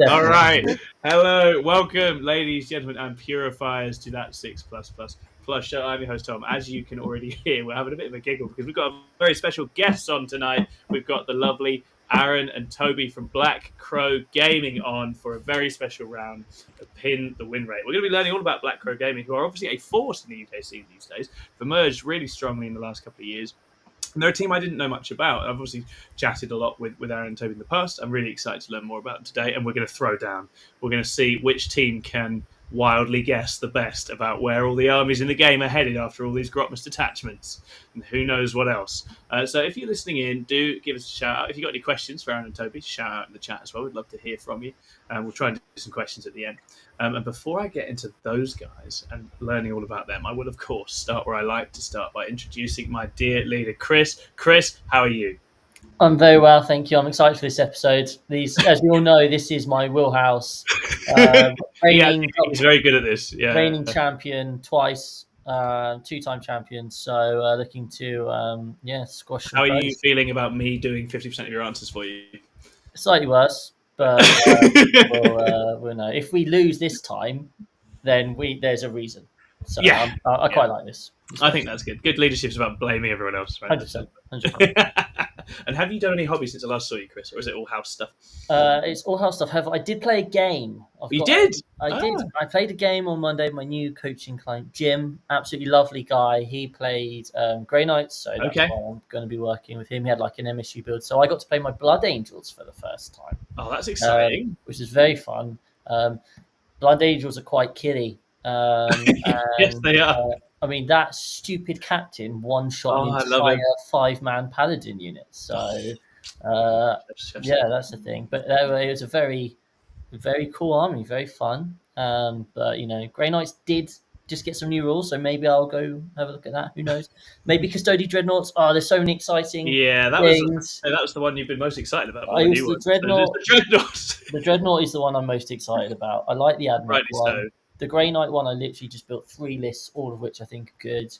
All right. Hello, welcome, ladies, gentlemen, and purifiers to that 6+++ show. I'm your host, Tom. As you can already hear, we're having a bit of a giggle because we've got a very special guests on tonight. We've got the lovely Aaron and Toby from Black Crow Gaming on for a very special round of Pin the Win Rate. We're going to be learning all about Black Crow Gaming, who are obviously a force in the UK scene these days. They've emerged really strongly in the last couple of years. And they're a team I didn't know much about. I've obviously chatted a lot with Aaron and Toby in the past. I'm really excited to learn more about them today, and we're going to throw down. We're going to see which team can wildly guess the best about where all the armies in the game are headed after all these Grotmas detachments, and who knows what else. So if you're listening in, do give us a shout out. If you've got any questions for Aaron and Toby, shout out in the chat as well. We'd love to hear from you. We'll try and do some questions at the end. And before I get into those guys and learning all about them, I will, of course, start where I like to start by introducing my dear leader, Chris. Chris, how are you? I'm very well, thank you. I'm excited for this episode. As we all know, this is my wheelhouse. He's very good at this. Yeah, reigning champion twice, two-time champion. So looking to squash. How are you feeling about me doing 50% of your answers for you? Slightly worse, but we'll know. If we lose this time, then there's a reason. So yeah, I quite like this. I think that's good. Good leadership is about blaming everyone else, right? 100%. And have you done any hobbies since I last saw you, Chris, or is it all house stuff? It's all house stuff. However, I did play a game. I did. I played a game on Monday. My new coaching client, Jim, absolutely lovely guy. He played Grey Knights, so that's why I'm going to be working with him. He had like an MSU build, so I got to play my Blood Angels for the first time. Oh, that's exciting! Which is very fun. Blood Angels are quite killy. Yes, they are. I mean, that stupid captain one-shot an entire 5-man paladin unit. So, that's the thing. But it was a very, very cool army, very fun. But, Grey Knights did just get some new rules, so maybe I'll go have a look at that. Who knows? Maybe Custodian Dreadnoughts. Oh, there's so many exciting things. That was the one you've been most excited about. The Dreadnought. The Dreadnought. The Dreadnought is the one I'm most excited about. I like the Admiral Rightly one. so. The Grey Knight one, I literally just built 3 lists, all of which I think are good.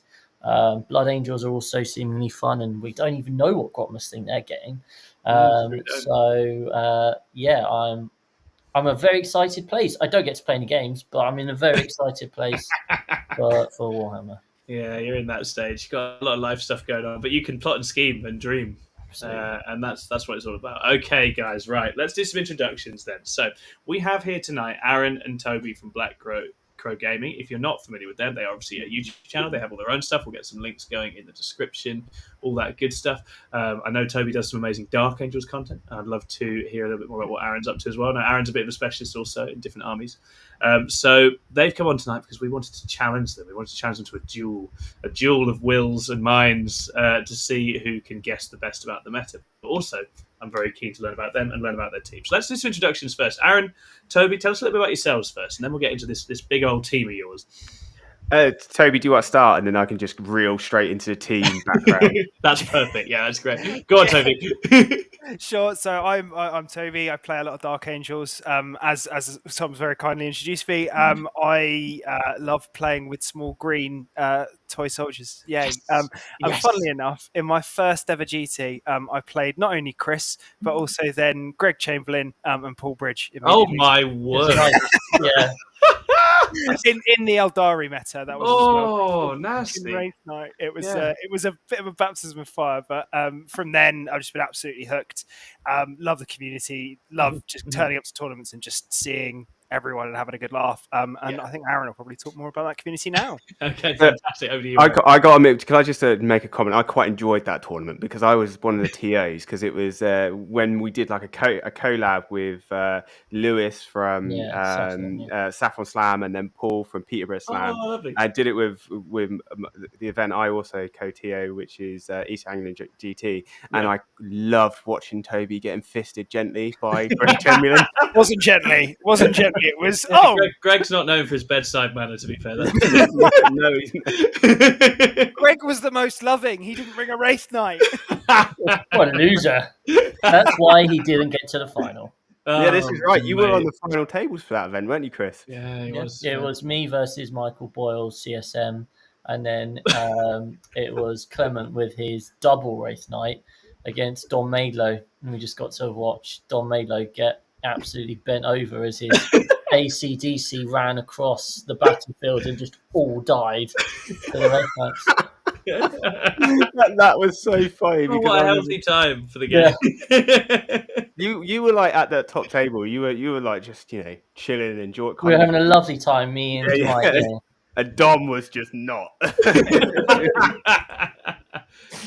Blood Angels are also seemingly fun, and we don't even know what Grotmas thing they're getting. I'm a very excited place. I don't get to play any games, but I'm in a very excited place for Warhammer. Yeah, you're in that stage. You've got a lot of life stuff going on, but you can plot and scheme and dream. And that's what it's all about. Okay, guys, right. Let's do some introductions then. So we have here tonight Aaron and Toby from Black Crow Gaming. If you're not familiar with them, they are obviously a YouTube channel. They have all their own stuff. We'll get some links going in the description, all that good stuff. I know Toby does some amazing Dark Angels content. I'd love to hear a little bit more about what Aaron's up to as well. Now, Aaron's a bit of a specialist also in different armies. So they've come on tonight because we wanted to challenge them. We wanted to challenge them to a duel of wills and minds to see who can guess the best about the meta. But also, I'm very keen to learn about them and learn about their team. So let's do some introductions first. Aaron, Toby, tell us a little bit about yourselves first, and then we'll get into this big old team of yours. Toby, do you want to start, and then I can just reel straight into the team background? That's perfect. Yeah, that's great. Go on, Toby. Sure. So I'm Toby. I play a lot of Dark Angels. As Tom's very kindly introduced me, I love playing with small green toy soldiers. Yay! And funnily enough, in my first ever GT, I played not only Chris but also then Greg Chamberlain and Paul Bridge. Oh my word! Yeah. In the Eldari meta, that was nasty. Race night. It was a bit of a baptism of fire, but from then I've just been absolutely hooked. Love the community, love just turning up to tournaments and just seeing everyone and having a good laugh. I think Aaron will probably talk more about that community now. Okay, fantastic. Over to you. I got to admit, can I just make a comment? I quite enjoyed that tournament because I was one of the TAs because it was when we did like a collab with Lewis from Saffron Slam and then Paul from Peterborough Slam. Oh, lovely. I did it with the event I also co-TA, which is East Anglian GT, and I loved watching Toby getting fisted gently by Greg Chamberlain. Wasn't gently. It was. Greg's not known for his bedside manner, to be fair. No, he's not. Greg was the most loving. He didn't bring a Wraith Knight. What a loser. That's why he didn't get to the final. Yeah, this is right. You were on the final tables for that event, weren't you, Chris? Yeah, he was. It was me versus Michael Boyle, CSM, and then it was Clement with his double Wraith Knight against Don Maidlow, and we just got to watch Don Maidlow get absolutely bent over as his AC/DC ran across the battlefield and just all died to the red knights. That was so funny. Oh, what a healthy time for the Yeah. game. You were like at the top table. You were like just chilling and enjoying. We were having a lovely time, me and Mike. Yeah. And Dom was just not.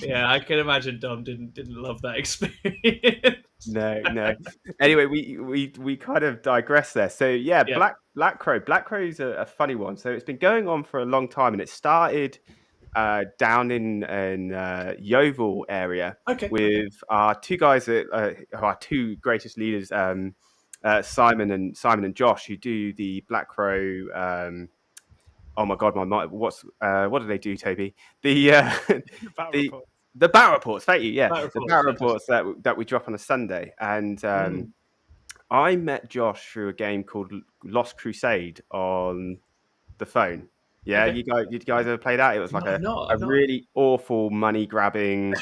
Yeah, I can imagine Dom didn't love that experience. No. Anyway, we kind of digress there. So yeah. Black Crow. Black Crow is a funny one. So it's been going on for a long time, and it started down in Yeovil area with our two guys that our two greatest leaders, Simon and Josh, who do the Black Crow. Oh my god, my mind! What do they do, Toby? The battle reports. Thank you. Yeah, the battle reports that we drop on a Sunday. And I met Josh through a game called Lost Crusade on the phone. Yeah, you guys ever play that? It was like a really awful money grabbing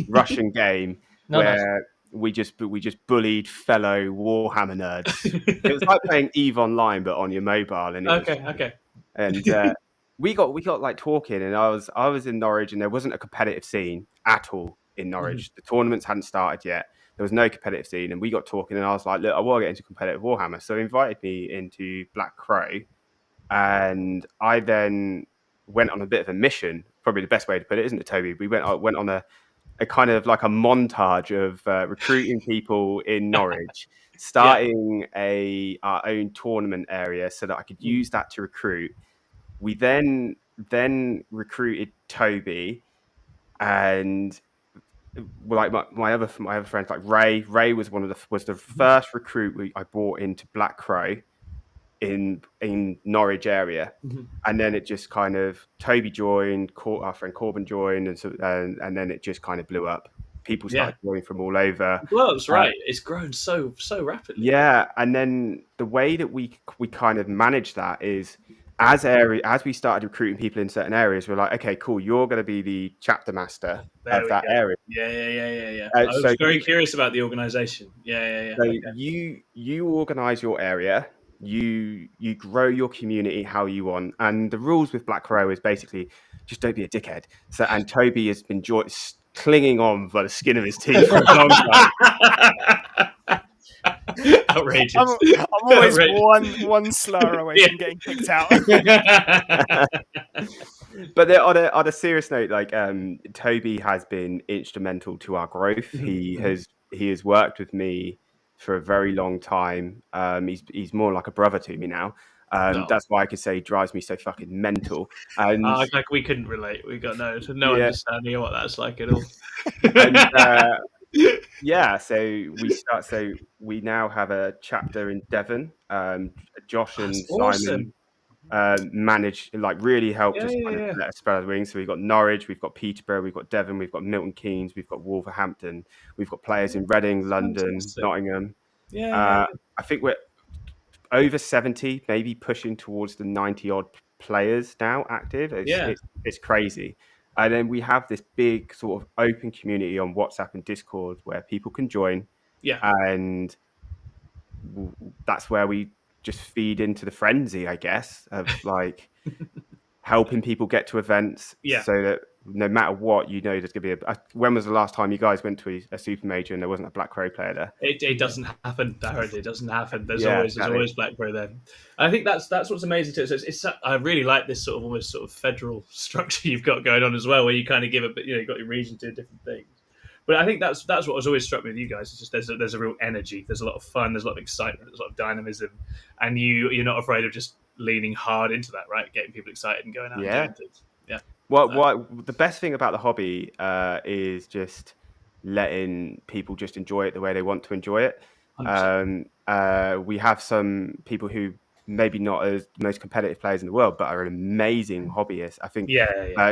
Russian game where we just bullied fellow Warhammer nerds. It was like playing EVE Online but on your mobile. And and we got like talking, and I was in Norwich, and there wasn't a competitive scene at all in Norwich. The tournaments hadn't started yet. There was no competitive scene, and we got talking, and I was like, look, I want to get into competitive Warhammer. So he invited me into Black Crow, and I then went on a bit of a mission, probably the best way to put it, isn't it, Toby? We went on a kind of like a montage of recruiting people in Norwich, starting our own tournament area so that I could use that to recruit. We then recruited Toby, and like my other friends, like Ray was was the first recruit I brought into Black Crow in Norwich area. And then it just kind of Toby joined, our friend Corbin joined, and then it just kind of blew up. People started joining from all over. Well, that's right. It's grown so rapidly. Yeah, and then the way that we kind of managed that is as we started recruiting people in certain areas, we're like, okay, cool, you're going to be the chapter master of that area. Yeah. I was very curious about the organization. Yeah. So you organize your area. You grow your community how you want, and the rules with Black Crow is basically just don't be a dickhead. So, and Toby has been clinging on by the skin of his teeth for a long time. Outrageous! I'm always one slur away from getting kicked out. But on a serious note, like Toby has been instrumental to our growth. He has worked with me for a very long time. He's more like a brother to me now. That's why I could say he drives me so fucking mental. And like we couldn't relate. We got no understanding of what that's like at all. And, so we now have a chapter in Devon. Josh and Simon really helped us let us spread our wings. So we've got Norwich, we've got Peterborough, we've got Devon, we've got Milton Keynes, we've got Wolverhampton, we've got players in Reading, London, Nottingham. I think we're over 70, maybe pushing towards the 90 odd players now active. It's crazy. And then we have this big sort of open community on WhatsApp and Discord where people can join. Yeah. And that's where we just feed into the frenzy, I guess, of like helping people get to events so that no matter what, there's going to be when was the last time you guys went to a super major and there wasn't a Black Crow player there? It doesn't happen, Darren. It doesn't happen. There's always Black Crow there. I think that's what's amazing too. So I really like this sort of almost sort of federal structure you've got going on as well, where you kind of give it, but you've got your region doing different things. But I think that's what has always struck me with you guys. It's just there's a real energy. There's a lot of fun. There's a lot of excitement. There's a lot of dynamism, and you're not afraid of just leaning hard into that, right? Getting people excited and going out and doing things. Yeah. Well, the best thing about the hobby is just letting people just enjoy it the way they want to enjoy it. We have some people who maybe not as the most competitive players in the world, but are amazing hobbyists. I think.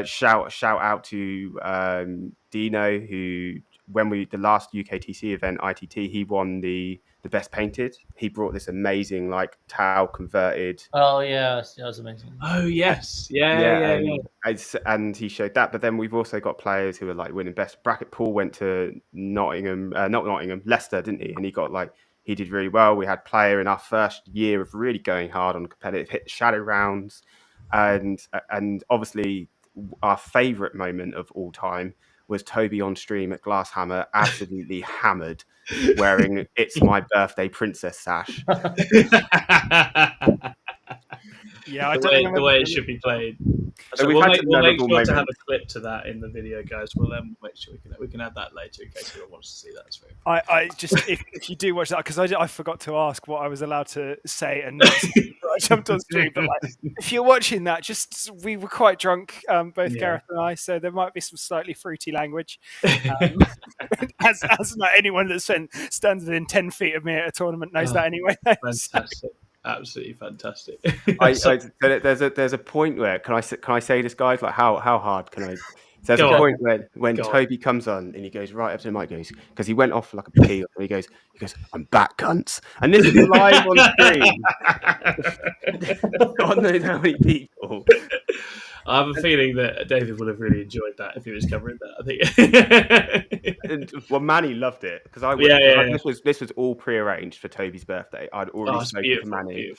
Shout out to Dino, who the last UKTC event, ITT, he won the best painted. He brought this amazing like towel converted. Oh yeah, that was amazing. Oh yes, yeah. And he showed that. But then we've also got players who are like winning best bracket. Paul went to Leicester, didn't he? And he he did really well. We had player in our first year of really going hard on competitive, hit the shadow rounds, and obviously our favourite moment of all time was Toby on stream at Glasshammer, absolutely hammered, wearing "It's My Birthday" princess sash. Yeah, the way it should be played. So we'll make sure to have a clip to that in the video, guys. We'll make sure we can add that later in case anyone wants to see that. That's very I just if you do watch that, because I forgot to ask what I was allowed to say and not say. I jumped on stream, but like, if you're watching that, we were quite drunk, both Gareth and I, so there might be some slightly fruity language. As like anyone that stands within 10 feet of me at a tournament knows that anyway. Fantastic. Absolutely fantastic. There's a point where can I say this, guys? Like how hard can I? So there's a point when Toby comes on and he goes right up to the mic, goes because he went off like a pea. He goes, "I'm back, cunts," and this is live on screen. God knows how many people. I have a feeling that David would have really enjoyed that if he was covering that. I think. Well, Manny loved it because this was all prearranged for Toby's birthday. I'd already spoken to Manny.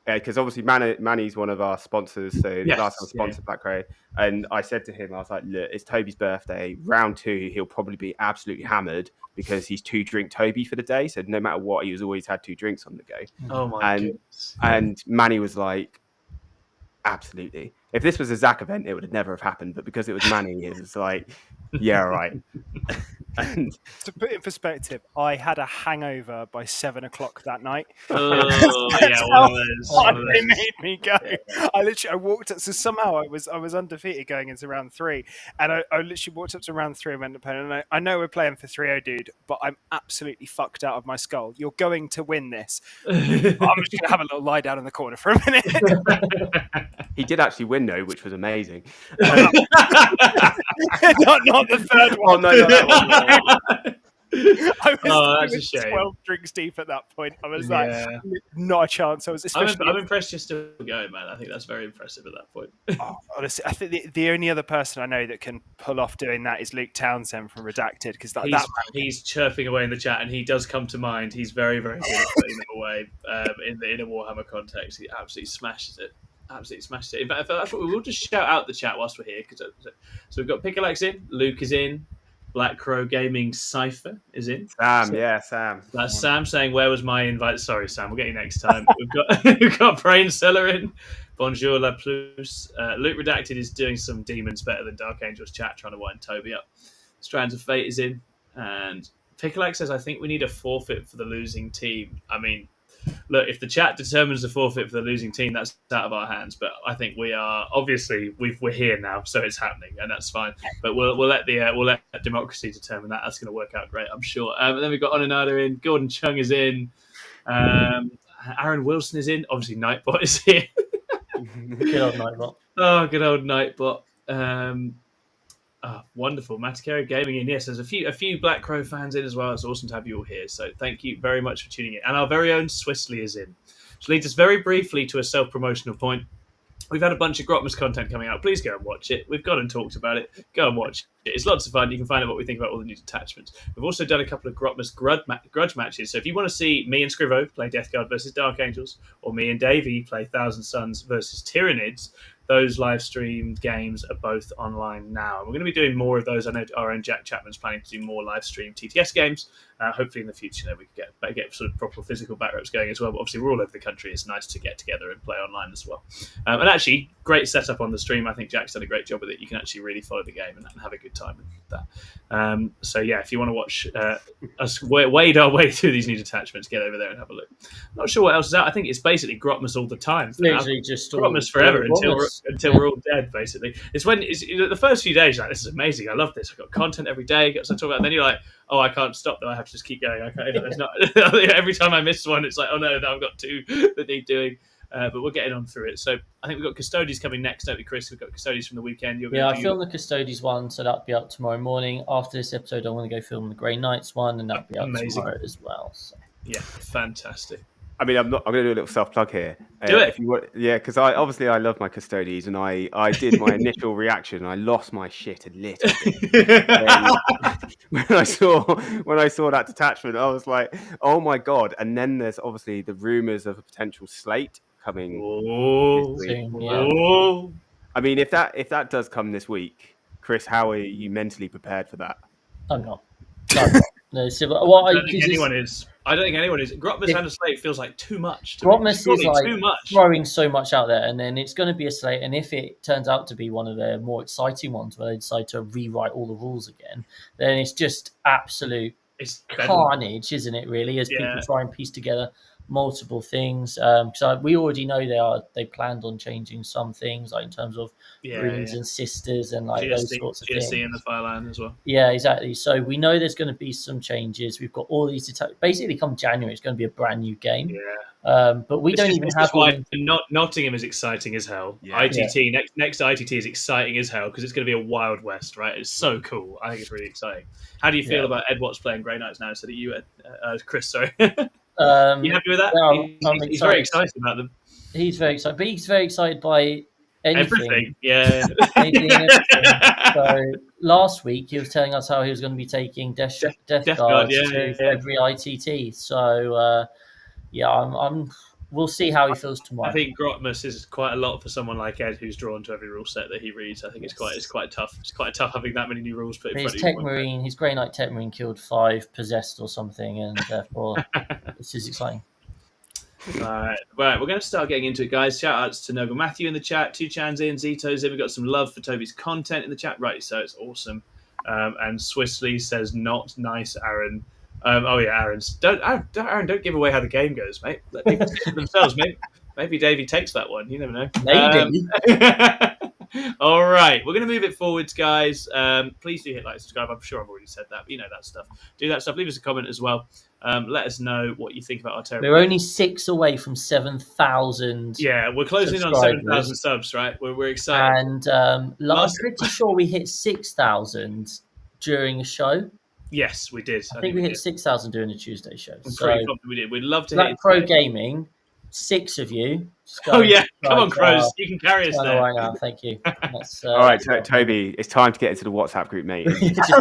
Because obviously Manny's one of our sponsors, so the last time sponsored Black Crow, and I said to him, I was like, "Look, it's Toby's birthday. Round 2, he'll probably be absolutely hammered because he's 2-drink Toby for the day. So no matter what, he was always had 2 drinks on the go." Oh my goodness! And Manny was like, "Absolutely. If this was a Zach event, it would have never have happened. But because it was Manny, it was like, yeah, right." And to put in perspective, I had a hangover by 7 o'clock that night. Oh, yeah, one of those. They made me go. Yeah. I walked up. So somehow I was undefeated going into round 3, and I literally walked up to round 3 and went to and I know we're playing for 3-0, dude, but I'm absolutely fucked out of my skull. You're going to win this. I'm just gonna have a little lie down in the corner for a minute. He did actually win though, which was amazing. Not the third one. Oh no, that one. I was that's a shame. 12 drinks deep at that point. I was like, not a chance. I'm impressed you're still going, man. I think that's very impressive at that point. Honestly, I think the only other person I know that can pull off doing that is Luke Townsend from Redacted, because he's chirping away in the chat, and he does come to mind. He's very, very good at putting them away in a Warhammer context. He absolutely smashes it. In fact, that's what we will just shout out the chat whilst we're here. So we've got Pickalax in, Luke is in, Black Crow Gaming Cypher is in. Sam. That's Sam saying, "Where was my invite?" Sorry, Sam. We'll get you next time. We've got Brain Cellar in. Bonjour la plus. Luke Redacted is doing some demons better than Dark Angels chat, trying to wind Toby up. Strands of Fate is in, and Pickalax says, "I think we need a forfeit for the losing team." I mean, look, if the chat determines the forfeit for the losing team, that's out of our hands. But I think we are obviously we're here now, so it's happening, and that's fine. But we'll let democracy determine that. That's going to work out great, I'm sure. And then we've got Onanada in, Gordon Chung is in, Aaron Wilson is in. Obviously, Nightbot is here. Good old Nightbot. Oh, good old Nightbot. Wonderful. Matakera Gaming in. Yes, there's a few Black Crow fans in as well. It's awesome to have you all here. So thank you very much for tuning in. And our very own Swissley is in. Which leads us very briefly to a self-promotional point. We've had a bunch of Grotmas content coming out. Please go and watch it. We've gone and talked about it. Go and watch it. It's lots of fun. You can find out what we think about all the new attachments. We've also done a couple of Grotmas grudge matches. So if you want to see me and Scrivo play Death Guard versus Dark Angels, or me and Davey play Thousand Suns versus Tyranids, those live streamed games are both online now. And we're going to be doing more of those. I know our own Jack Chapman's planning to do more live stream TTS games. Hopefully in the future, we can get sort of proper physical back ropes going as well. But obviously, we're all over the country. It's nice to get together and play online as well. And actually, great setup on the stream. I think Jack's done a great job with it. You can actually really follow the game and have a good time with that. So yeah, if you want to watch us wade our way through these new detachments, get over there and have a look. Not sure what else is out. I think it's basically Grotmas all the time. Literally just Grotmas forever until we're all dead. Basically, it's when the first few days. Like, this is amazing. I love this. I've got content every day. Got something to talk about. And then you're like, oh, I can't stop though. I have to just keep going. I can't. There's not every time I miss one, it's like, oh no, now I've got 2 that need doing. But we're getting on through it. So I think we've got Custodies coming next, don't we, Chris? We've got Custodies from the weekend. I filmed the Custodies one, so that'll be up tomorrow morning. After this episode, I want to go film the Grey Knights one, and that'll be up tomorrow as well. So. Yeah, fantastic. I mean, I'm not. I'm going to do a little self plug here. Do it. If you want, yeah, because I love my custodies, and I did my initial reaction. I lost my shit a little bit when I saw that detachment. I was like, oh my god! And then there's obviously the rumours of a potential slate coming this week. Soon, yeah. I mean, if that does come this week, Chris, how are you mentally prepared for that? I'm not. No, so, well, I don't think anyone is. Grotmas and a slate feels like too much. Grotmas is like too much. throwing so much out there, and then it's going to be a slate. And if it turns out to be one of their more exciting ones, where they decide to rewrite all the rules again, then it's just absolute carnage, isn't it? Really, as people try and piece together multiple things. So we already know they planned on changing some things, like in terms of runes and sisters and like those sorts of things. GSC in the Fireland as well. Yeah, exactly. So we know there's going to be some changes. We've got all these basically come January, it's going to be a brand new game. Yeah. But we don't even have. Nottingham is exciting as hell. Yeah. ITT next ITT is exciting as hell because it's going to be a Wild West, right? It's so cool. I think it's really exciting. How do you feel about Ed Watts playing Grey Knights now? So that you, Chris, sorry. You happy with that? Yeah, he's very excited about them. He's very excited, but he's very excited by anything. Yeah. Anything and everything. So last week he was telling us how he was going to be taking Death Guards to every ITT. So we'll see how he feels tomorrow. I think Grotmas is quite a lot for someone like Ed, who's drawn to every rule set that he reads. I think it's quite tough. It's quite tough having that many new rules put in front of you. His Grey Knight Tech Marine killed 5 possessed or something, and therefore this is exciting. Right, we're going to start getting into it, guys. Shout outs to Noble Matthew in the chat, 2Chans in, Zito's in. We've got some love for Toby's content in the chat. Right, so it's awesome. And Swissley says, not nice, Aaron. Aaron, don't give away how the game goes, mate. Let people speak for themselves. Maybe Davey takes that one. You never know. Maybe. All right, we're going to move it forwards, guys. Please do hit like, subscribe. I'm sure I've already said that, but you know that stuff. Do that stuff. Leave us a comment as well. Let us know what you think about our terrible. We're only 6 away from 7,000. Yeah, we're closing in on 7,000 subs, right? We're excited. And I'm pretty sure we hit 6,000 during a show. Yes, we did. I think we hit 6,000 during the Tuesday show. I'm pretty confident we did. We'd love to hit Pro Gaming, 6 of you. Come on, Crows. You can carry us there. Right now, thank you. All right, Toby, it's time to get into the WhatsApp group, mate. just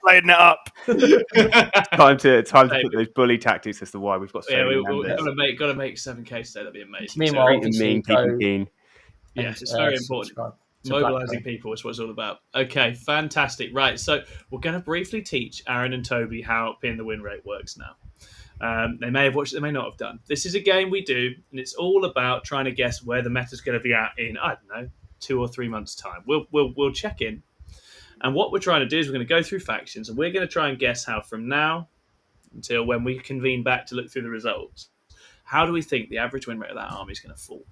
laying it up. time to put those bully tactics as to why we've got so many members. Got to make 7K today. That'd be amazing. Meanwhile, it's very important. Mobilizing people is what it's all about. Okay, fantastic. Right, so we're going to briefly teach Aaron and Toby how pin the win rate works now. They may have watched it, they may not have done. This is a game we do, and it's all about trying to guess where the meta's going to be at in, I don't know, 2 or 3 months' time. We'll check in. And what we're trying to do is we're going to go through factions, and we're going to try and guess how from now until when we convene back to look through the results, how do we think the average win rate of that army is going to fall?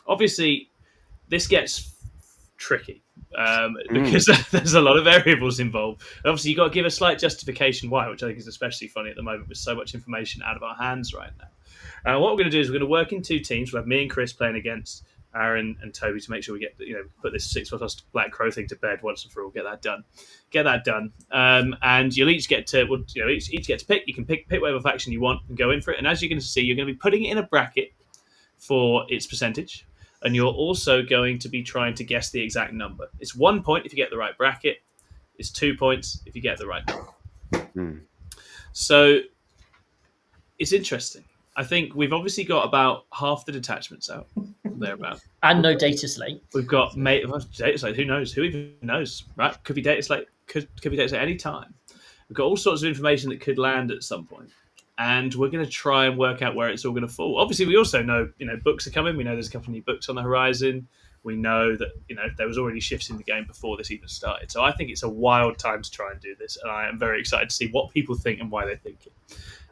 Obviously, this gets tricky because there's a lot of variables involved. And obviously, you've got to give a slight justification why, which I think is especially funny at the moment with so much information out of our hands right now. What we're going to do is we're going to work in 2 teams. We'll have me and Chris playing against Aaron and Toby to make sure we get put this 6+ Black Crow thing to bed once and for all. Get that done. And you'll each get to each get to pick. You can pick whatever faction you want and go in for it. And as you're going to see, you're going to be putting it in a bracket for its percentage. And you're also going to be trying to guess the exact number. It's 1 point if you get the right bracket. It's 2 points if you get the right number. So it's interesting. I think we've obviously got about half the detachments out, thereabout. And no data slate. We've got data slate. Who knows? Who even knows? Right? Could be data slate. Could be data slate any time. We've got all sorts of information that could land at some point. And we're going to try and work out where it's all going to fall. Obviously, we also know, books are coming. We know there's a couple of new books on the horizon. We know that, there was already shifts in the game before this even started. So I think it's a wild time to try and do this. And I am very excited to see what people think and why they think it.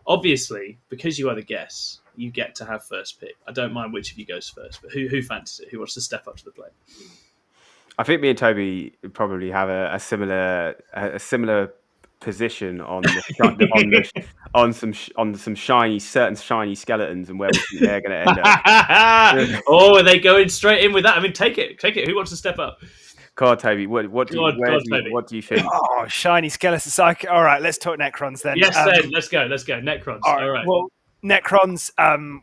Obviously, because you are the guests, you get to have first pick. I don't mind which of you goes first, but who fancies it? Who wants to step up to the plate? I think me and Toby probably have a similar position on some shiny skeletons and where we think they're going to end up. Are they going straight in with that? I mean, take it. Who wants to step up? God, Toby, what do you think? Oh, shiny skeletons. All right, let's talk Necrons then. Yes, then let's go. Necrons. All right. Well, Necrons,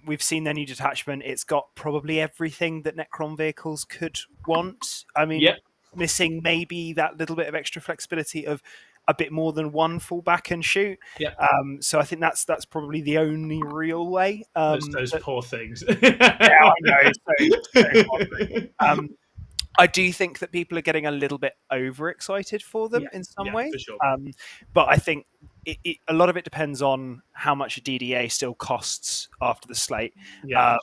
we've seen their new detachment. It's got probably everything that Necron vehicles could want. I mean, Yep. missing maybe that little bit of extra flexibility of a bit more than one full back and shoot. Yep. So I think that's probably the only real way. Those poor things. Yeah, I know. I do think that people are getting a little bit overexcited for them in some way. For sure. But I think a lot of it depends on how much a DDA still costs after the slate. Yeah,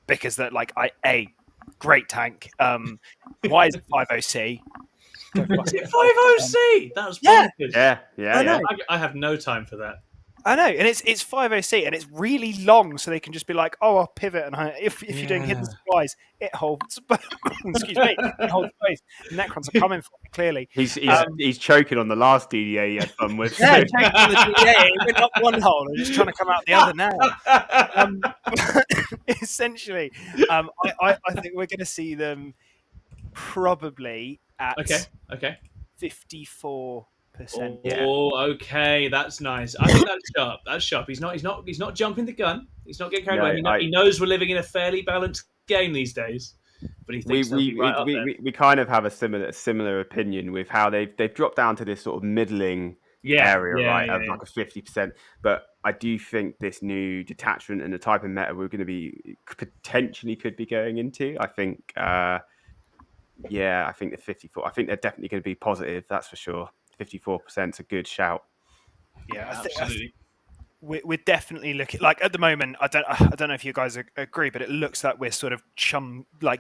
because that, like, great tank. Why is it 50C? Is it 50C? That's bonkers. Yeah. I have no time for that. I know, and it's 50C, and it's really long, so they can just be like, "Oh, I'll pivot," and if you're doing hidden supplies, it holds. Excuse me, it holds space. Necrons are coming for me, clearly. He's choking on the last DDA he had fun with. Yeah, choking on the DDA. He went up one hole and just trying to come out the other now. Essentially, I think we're going to see them probably at 54%. Okay, that's nice. I think that's sharp. That's sharp. He's not jumping the gun. He's not getting carried away. He knows we're living in a fairly balanced game these days. But he thinks we kind of have a similar opinion with how they've dropped down to this sort of middling area, of like a 50%. But I do think this new detachment and the type of meta we're going to be potentially could be going into. I think. I think the 54. I think they're definitely going to be positive. That's for sure. 54% is a good shout. Yeah, absolutely. We're definitely looking, like, at the moment. I don't know if you guys agree, but it looks like we're sort of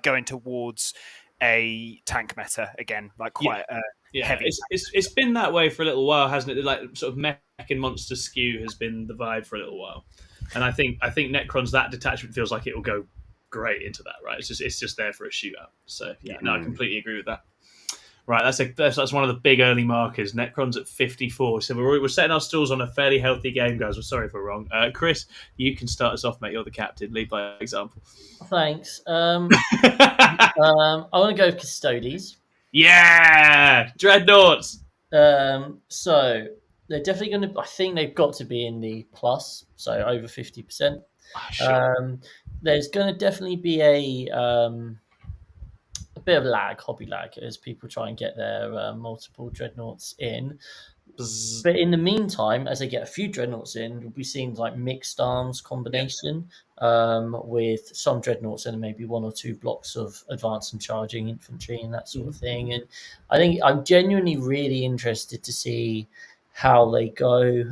going towards a tank meta again, like quite heavy. It's been that way for a little while, hasn't it? Like sort of mech and monster skew has been the vibe for a little while, and I think Necrons, that detachment feels like it will go great into that, right? It's just there for a shootout. So I completely agree with that. Right, that's one of the big early markers. Necrons at 54. So we're setting our stalls on a fairly healthy game, guys. We're sorry if we're wrong. Chris, you can start us off, mate. You're the captain. Lead by example. Thanks. I want to go with Custodes. Yeah, Dreadnoughts. So they're definitely going to. I think they've got to be in the plus, so over 50%. Sure. There's going to definitely be a bit of hobby lag, as people try and get their multiple dreadnoughts in. But in the meantime, as they get a few dreadnoughts in, we'll be seeing like mixed arms combination with some dreadnoughts and maybe one or two blocks of advanced and charging infantry and that sort of thing. And I think I'm genuinely really interested to see how they go.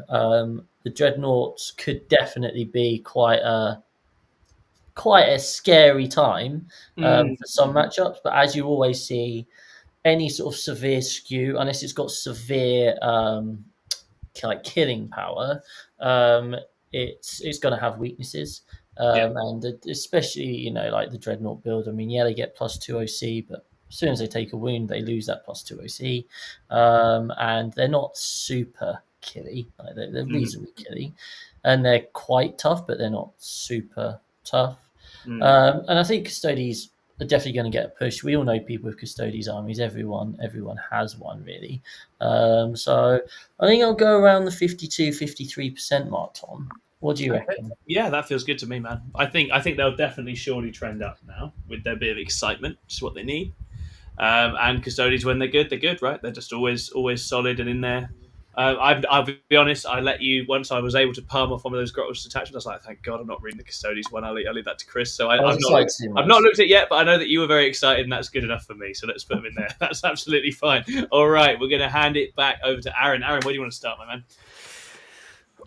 The dreadnoughts could definitely be quite a scary time for some matchups, but as you always see, any sort of severe skew, unless it's got severe like killing power, it's going to have weaknesses. And especially, like the Dreadnought build. I mean, they get +2 OC, but as soon as they take a wound, they lose that +2 OC. And they're not super killy. Like they're reasonably killy. And they're quite tough, but they're not super tough. And I think Custodes are definitely going to get a push. We all know people with Custodes armies. Everyone has one, really. So I think I'll go around the 52-53% mark, Tom. What do you reckon? Yeah, that feels good to me, man. I think they'll definitely surely trend up now with their bit of excitement, which is what they need. And Custodes, when they're good, right? They're just always solid and in there. I'll be honest, I let you, once I was able to palm off one of those Grotas attachments, I was like, thank God I'm not reading the Custodes one. I'll leave that to Chris. So I've not looked at it yet, but I know that you were very excited and that's good enough for me. So let's put them in there. That's absolutely fine. All right, we're going to hand it back over to Aaron. Aaron, where do you want to start, my man?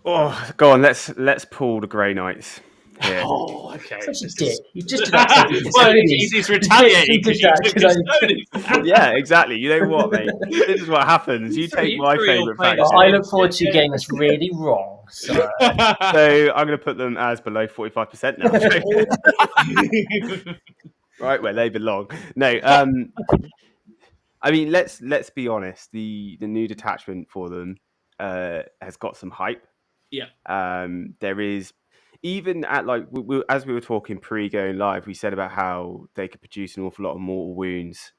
Oh, go on. Let's pull the Grey Knights. Yeah. Oh, okay. Such a dick. You've just he's retaliating because you took Custodes. Yeah, exactly. You know what, mate? This is what happens. You take my favourite faction. I look forward to you getting this really wrong. So I'm going to put them as below 45% now. Right where they belong. No, I mean, let's be honest. The new detachment for them has got some hype. Yeah. There is. Even at as we were talking pre-going live, we said about how they could produce an awful lot of mortal wounds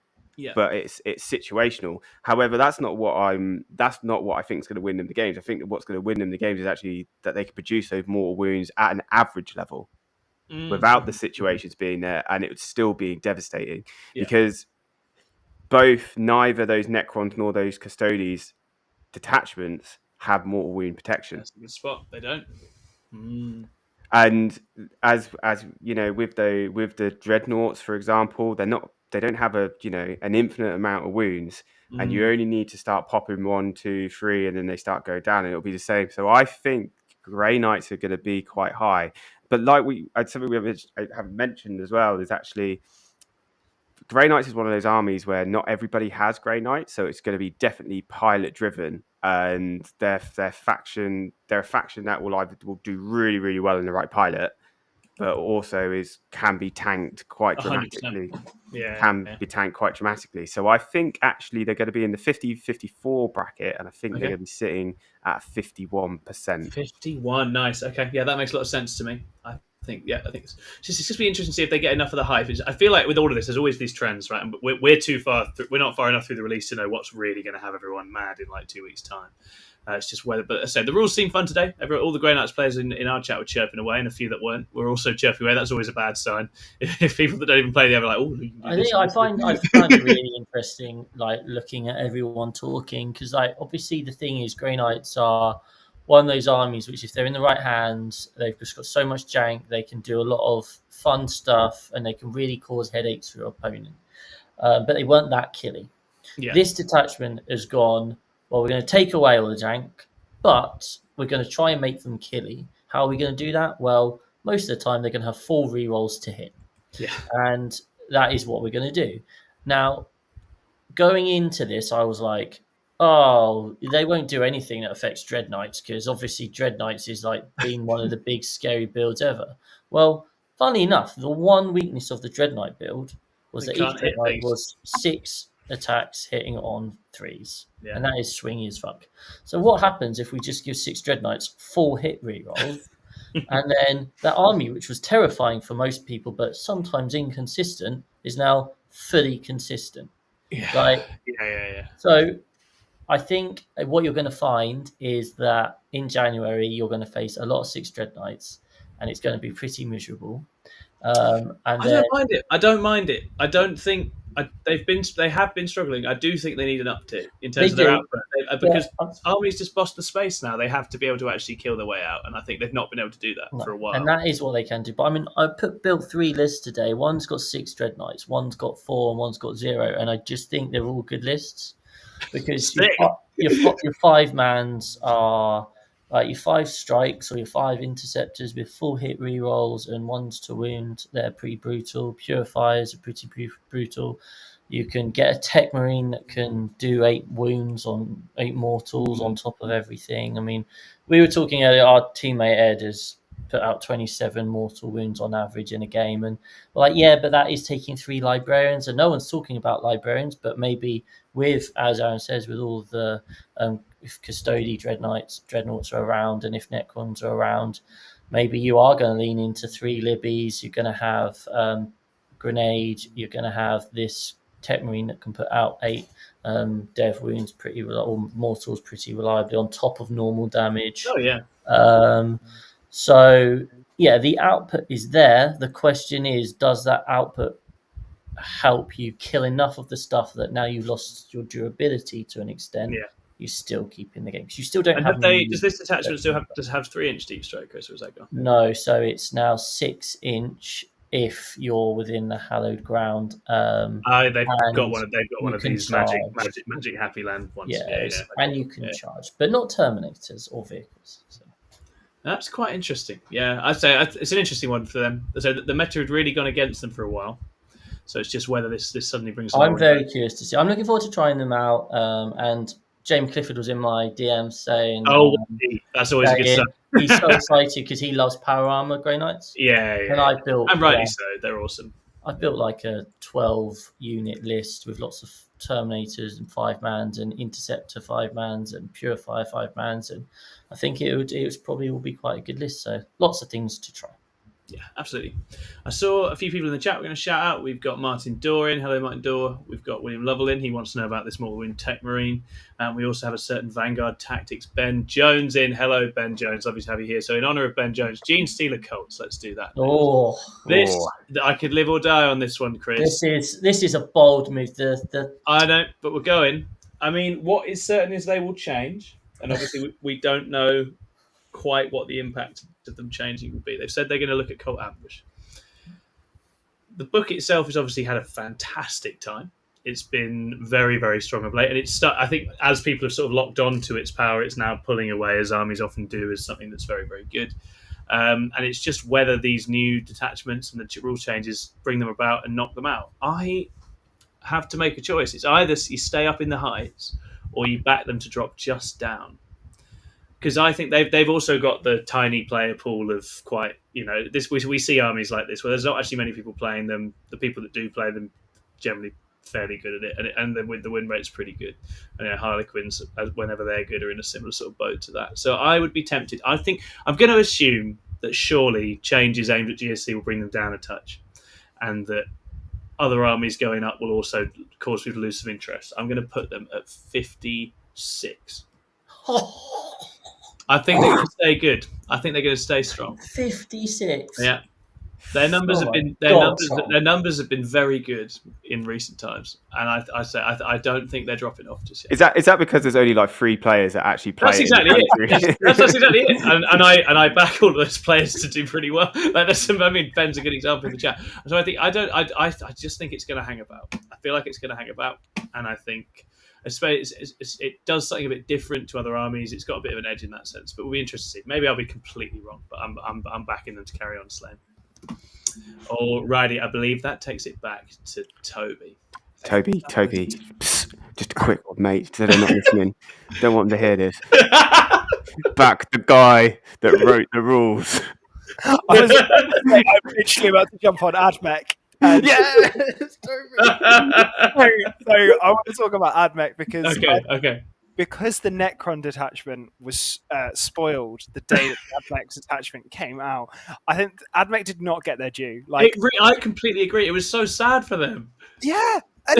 but it's situational. However, that's not what I think is going to win them the games. I think that what's going to win them the games is actually that they can produce those mortal wounds at an average level without the situations being there, and it would still be devastating because neither those Necrons nor those Custodes detachments have mortal wound protection. That's a good spot. They don't. And as you know, with the dreadnoughts, for example, they don't have an infinite amount of wounds, and you only need to start popping 1, 2, 3, and then they start going down, and it'll be the same. So I think Grey Knights are going to be quite high, but something we haven't mentioned as well is actually Grey Knights is one of those armies where not everybody has Grey Knights, so it's going to be definitely pilot driven, and they're a faction that will do really, really well in the right pilot, but also can be tanked quite 100%. dramatically. Be tanked quite dramatically. So I think actually they're going to be in the 50-54 bracket, and I think they're going to be sitting at 51%. 51, nice. Okay, yeah, that makes a lot of sense to me. I think it's just be interesting to see if they get enough of the hype. I feel like with all of this, there's always these trends, right? And we're too far. We're not far enough through the release to know what's really going to have everyone mad in like 2 weeks' time. It's just whether. But the rules seem fun today. All the Grey Knights players in our chat were chirping away, and a few that weren't were also chirping away. That's always a bad sign. If people that don't even play the other like, oh, I find it really interesting, like looking at everyone talking, because like obviously the thing is, Grey Knights are one of those armies which, if they're in the right hands, they've just got so much jank. They can do a lot of fun stuff, and they can really cause headaches for your opponent. But they weren't that killy. Yeah. This detachment has gone, well, we're going to take away all the jank, but we're going to try and make them killy. How are we going to do that? Well, most of the time they're going to have 4 rerolls to hit. Yeah. And that is what we're going to do. Now, going into this, I was like, oh, they won't do anything that affects Dread Knights, because obviously Dread Knights is like being one of the big scary builds ever. Well, funnily enough, the one weakness of the Dread Knight build was that each Dread Knight was 6 attacks hitting on 3s, and that is swingy as fuck. So what happens if we just give 6 Dread Knights 4 hit rerolls, and then that army, which was terrifying for most people but sometimes inconsistent, is now fully consistent? Yeah. So I think what you're going to find is that in January you're going to face a lot of 6 Dread Knights, and it's going to be pretty miserable. And I don't mind it. I don't think they have been struggling. I do think they need an uptick in terms of their output, because armies just boss the space now. They have to be able to actually kill their way out, and I think they've not been able to do that for a while. And that is what they can do. But I mean, I built 3 lists today. One's got 6 Dread Knights, one's got 4, and one's got 0. And I just think they're all good lists, because your 5-mans are like your 5 strikes or your 5 interceptors with full hit rerolls and 1s to wound. They're pretty brutal. Purifiers are pretty brutal. You can get a Tech Marine that can do 8 wounds on 8 mortals on top of everything. I mean, we were talking earlier, our teammate Ed has put out 27 mortal wounds on average in a game. And we're like, but that is taking 3 librarians. And no one's talking about librarians, but maybe with, as Aaron says, with all of the if Custody Dreadnoughts are around, and if Necrons are around, maybe you are going to lean into 3 Libbies. You're going to have Grenade. You're going to have this Tech Marine that can put out 8 dev wounds or mortals pretty reliably on top of normal damage. Oh, yeah. So, the output is there. The question is, does that output help you kill enough of the stuff that now you've lost your durability to an extent? Yeah. You still keep in the game, because you still don't have. Does this detachment still have 3-inch deep strikers, or is that gone? No, so it's now 6-inch if you're within the hallowed ground. They've got one of these magic happy land ones. And you can charge, but not Terminators or vehicles. So. That's quite interesting. Yeah, I'd say it's an interesting one for them. So the meta had really gone against them for a while. So it's just whether this suddenly brings. I'm very curious to see. I'm looking forward to trying them out. And James Clifford was in my DMs saying, that's always a good sign. He's so excited because he loves Power Armor Grey Knights. Yeah. And I built, and rightly so. They're awesome. I built like a 12-unit list with lots of Terminators and 5-mans and Interceptor 5-mans and Purifier 5-mans, and I think it probably will be quite a good list. So lots of things to try. Yeah, absolutely. I saw a few people in the chat we're going to shout out. We've got Martin Dorr in. Hello, Martin Dorr. We've got William Lovell in. He wants to know about this Morrowind Tech Marine. We also have a certain Vanguard Tactics Ben Jones in. Hello, Ben Jones. Lovely to have you here. So in honour of Ben Jones, Gene Steeler Colts. Let's do that. I could live or die on this one, Chris. This is a bold move. I don't, but we're going. I mean, what is certain is they will change. And obviously we don't know quite what the impact of them changing will be. They've said they're going to look at Cult Ambush. The book itself has obviously had a fantastic time. It's been very, very strong of late, and I think as people have sort of locked on to its power, it's now pulling away, as armies often do, as something that's very, very good. And it's just whether these new detachments and the rule changes bring them about and knock them out. I have to make a choice. It's either you stay up in the heights or you back them to drop just down. Because I think they've also got the tiny player pool of quite, this we see armies like this where there's not actually many people playing them. The people that do play them generally fairly good at it, and the win rate's pretty good. And Harlequins, whenever they're good, are in a similar sort of boat to that. So I would be tempted. I think I'm going to assume that surely changes aimed at GSC will bring them down a touch, and that other armies going up will also cause people to lose some interest. I'm going to put them at 56. I think they're going to stay good. I think they're going to stay strong. 56. Yeah, their numbers have been very good in recent times, and I don't think they're dropping off just yet. Is that because there's only like 3 players that actually play? That's exactly it. That's exactly it. And I back all of those players to do pretty well. Like Ben's a good example in the chat. So I just think it's going to hang about. I feel like it's going to hang about, and I think. It does something a bit different to other armies. It's got a bit of an edge in that sense, but we'll be interested to see. Maybe I'll be completely wrong, but I'm backing them to carry on slaying. Alrighty, I believe that takes it back to Toby. Toby, psst, just a quick one, mate. So they're not listening. Don't want them to hear this. Back the guy that wrote the rules. I'm literally about to jump on AdMech. So I want to talk about AdMech because because the Necron detachment was spoiled the day that the AdMech detachment came out. I think AdMech did not get their due. I completely agree. It was so sad for them. Yeah, and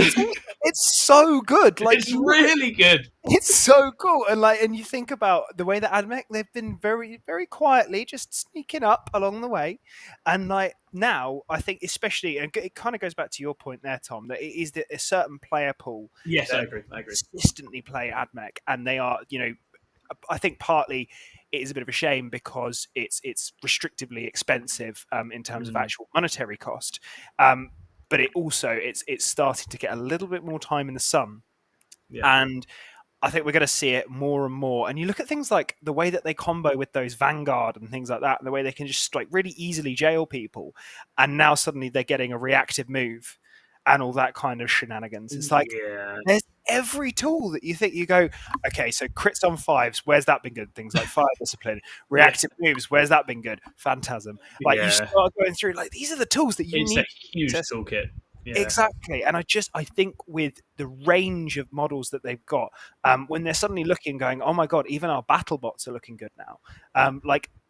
it's so good. It's really good. It's so cool, and you think about the way that AdMech, they've been very, very quietly just sneaking up along the way, and now I think especially, and it kind of goes back to your point there, Tom, that it is a certain player pool. Yes, I agree. Consistently play AdMech, and they are, I think partly it is a bit of a shame because it's restrictively expensive in terms of actual monetary cost. But it's starting to get a little bit more time in the sun. Yeah. And I think we're going to see it more and more. And you look at things like the way that they combo with those Vanguard and things like that, and the way they can just really easily jail people. And now suddenly they're getting a reactive move and all that kind of shenanigans. It's there's every tool that you go, okay, so crits on 5s, where's that been good? Things like Fire Discipline. Reactive moves, where's that been good? Phantasm. You start going through, these are the tools that you need. It's a huge toolkit. Yeah. Exactly. And I think with the range of models that they've got, when they're suddenly looking, going, oh my God, even our battle bots are looking good now.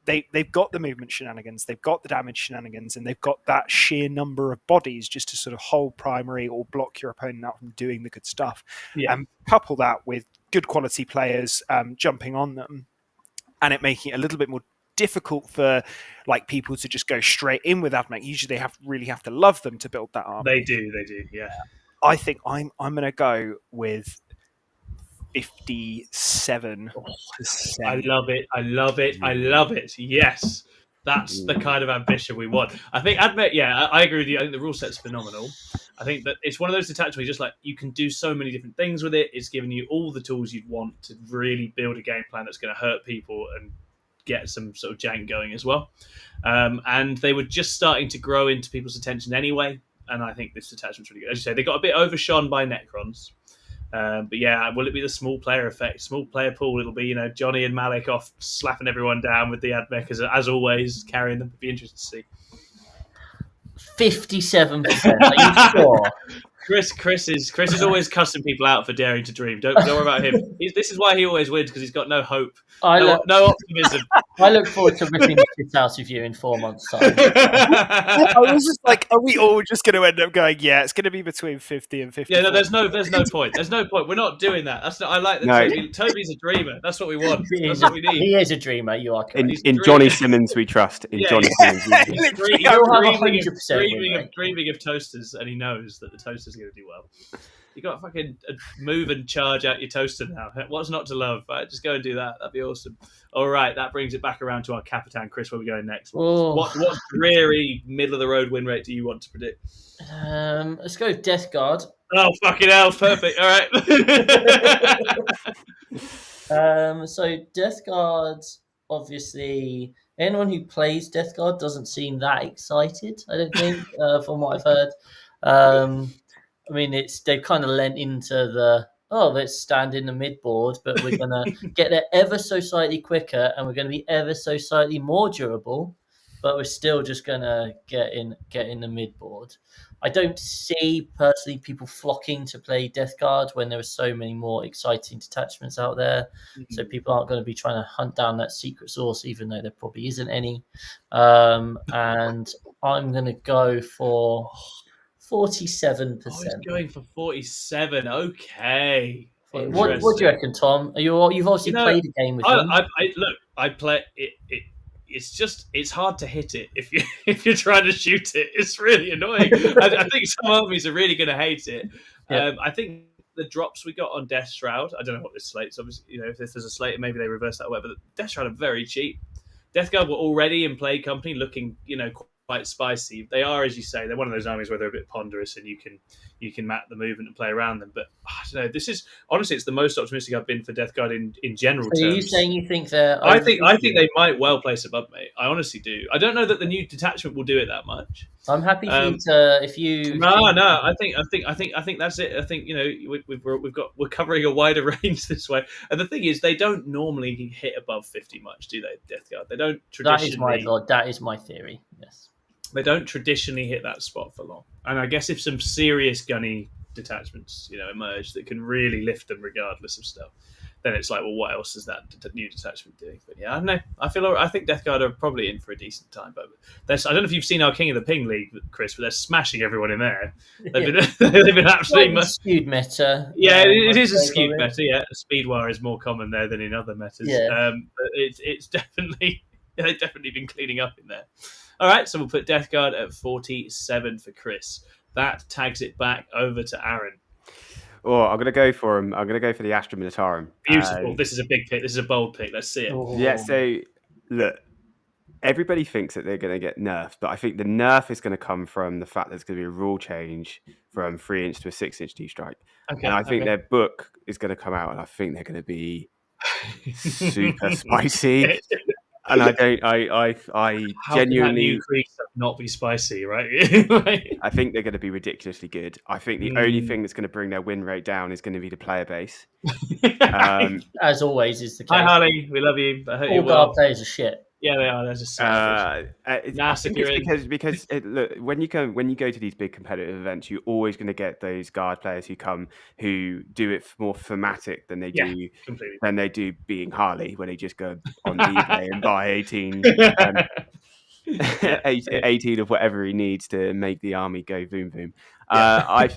They've got the movement shenanigans, they've got the damage shenanigans, and they've got that sheer number of bodies just to sort of hold primary or block your opponent out from doing the good stuff. Yeah. And couple that with good quality players jumping on them, and it making it a little bit more difficult for people to just go straight in with AdMech. Usually they really have to love them to build that army. They do, yeah. I think I'm going to go with 57%. I love it. Yes, that's the kind of ambition we want. I think AdMech, I agree with you. I think the rule set's phenomenal. I think that it's one of those detachments where just you can do so many different things with it. It's giving you all the tools you'd want to really build a game plan that's going to hurt people and get some sort of jank going as well. And they were just starting to grow into people's attention anyway. And I think this detachment's really good. As you say, they got a bit overshone by Necrons. But will it be the small player effect, small player pool? It'll be, Johnny and Malik off slapping everyone down with the AdMech as always, carrying them. It'd be interesting to see. 57%. Are you sure? Chris is always cussing people out for daring to dream. Don't worry about him. This is why he always wins, because he's got no hope, no optimism. I look forward to ripping the shit out of you in 4 months' time. I was just like, are we all just going to end up going? Yeah, it's going to be between 50 and 50. Yeah, no, there's no point. There's no point. We're not doing that. That's not. I like that. No. Toby's a dreamer. That's what we want. That's what we need. He is a dreamer. You are correct. In Johnny Simmons, we trust. In Johnny Simmons, he's He'll have 100% dreaming of toasters, and he knows that the toasters are going to do well. You got to fucking move and charge out your toaster now. What's not to love? Right? Just go and do that. That'd be awesome. All right, that brings it back around to our Capitan, Chris. Where are we going next? What dreary middle of the road win rate do you want to predict? Let's go with Death Guard. Oh, fucking hell. Perfect. All right. So Death Guard, obviously, anyone who plays Death Guard doesn't seem that excited, I don't think, from what I've heard. I mean, they've kind of lent into let's stand in the mid board, but we're going to get there ever so slightly quicker, and we're going to be ever so slightly more durable, but we're still just going to get in the mid board. I don't see, personally, people flocking to play Death Guard when there are so many more exciting detachments out there. Mm-hmm. So people aren't going to be trying to hunt down that secret source, even though there probably isn't any. And I'm going to go for 47%. Oh, he's going for 47. Okay. What do you reckon, Tom? You've obviously played a game with him. I play it. It's hard to hit it if you're trying to shoot it. It's really annoying. I think some armies are really going to hate it. Yeah. I think the drops we got on Death Shroud, I don't know what this slate's. Obviously, if there's a slate, maybe they reverse that away. But Death Shroud are very cheap. Death Guard were already in Play Company, looking quite spicy. They are, as you say, they're one of those armies where they're a bit ponderous and you can map the movement and play around them. But I don't know. This is honestly, it's the most optimistic I've been for Death Guard in general terms. Are you saying you think they're? I think they might well place above me. I honestly do. I don't know that the new detachment will do it that much. I'm happy for you to if you. No. I think that's it. I think we're covering a wider range this way. And the thing is, they don't normally hit above 50 much, do they? Death Guard. They don't traditionally. That is my theory. Yes. They don't traditionally hit that spot for long. And I guess if some serious gunny detachments, emerge that can really lift them regardless of stuff, then it's like, well, what else is that new detachment doing? But yeah, I don't know. I think Death Guard are probably in for a decent time. But I don't know if you've seen our King of the Ping League, Chris, but they're smashing everyone in there. They've been absolutely skewed meta. Yeah, it is a skewed meta. Yeah, Speedwire is more common there than in other metas. Yeah. But it's definitely they've definitely been cleaning up in there. All right, so we'll put Death Guard at 47 for Chris. That tags it back over to Aaron. Oh, I'm going to go for him. I'm going to go for the Astra Militarum. Beautiful. This is a big pick. This is a bold pick. Let's see it. Oh. Yeah, so look, everybody thinks that they're going to get nerfed, but I think the nerf is going to come from the fact there's going to be a rule change from 3-inch to a 6-inch D-strike. Okay, and I think their book is going to come out, and I think they're going to be super spicy. And I genuinely new creeks not be spicy, right? I think they're going to be ridiculously good. I think the only thing that's going to bring their win rate down is going to be the player base. As always is the case. Hi, Harley. We love you. All guard players are shit. Yeah, they are. There's a because look, when you go to these big competitive events, you're always going to get those guard players who do it more thematic than they do being Harley, where they just go on eBay and buy 18 of whatever he needs to make the army go boom boom. I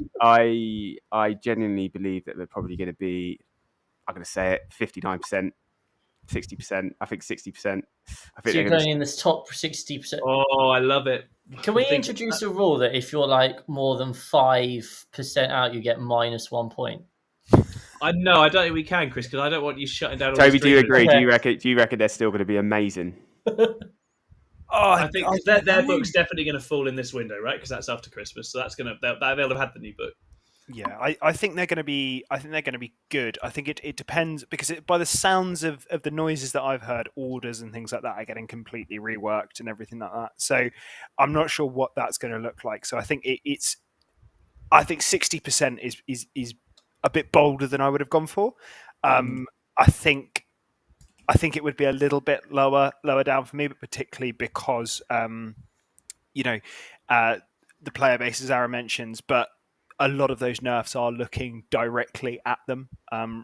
genuinely believe that they're probably going to be, I'm going to say it, 59%. 60%. I think 60%. I think so you're going in this top 60%. Oh, I love it. Can we introduce a rule that if you're like more than 5% out, you get -1 point? I don't think we can, Chris, because I don't want you shutting down. Toby, do you agree? Okay. Do you reckon they're still going to be amazing? I think their book's definitely going to fall in this window, right? Because that's after Christmas, so they'll have had the new book. Yeah, I think they're going to be. I think they're going to be good. I think it depends because by the sounds of the noises that I've heard, orders and things like that are getting completely reworked and everything like that. So I'm not sure what that's going to look like. So I think it's. I think 60% is a bit bolder than I would have gone for. I think it would be a little bit lower down for me, but particularly because the player base, as Aaron mentions, but a lot of those nerfs are looking directly at them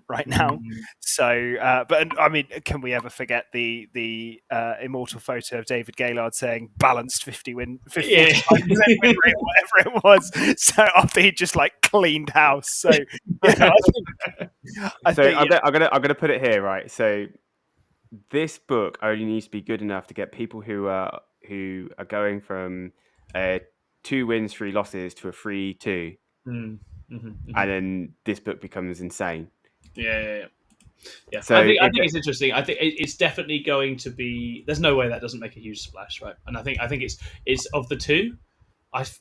right now. So, but I mean, can we ever forget the immortal photo of David Gaylord saying balanced 50 win rate, whatever it was? So RP just like cleaned house. So I'm gonna put it here, right? So this book only needs to be good enough to get people who are going from 2 wins, 3 losses to a 3-2. And then this book becomes insane. Yeah. So I think it's interesting. I think it's definitely going to be. There's no way that doesn't make a huge splash, right? And I think it's of the two.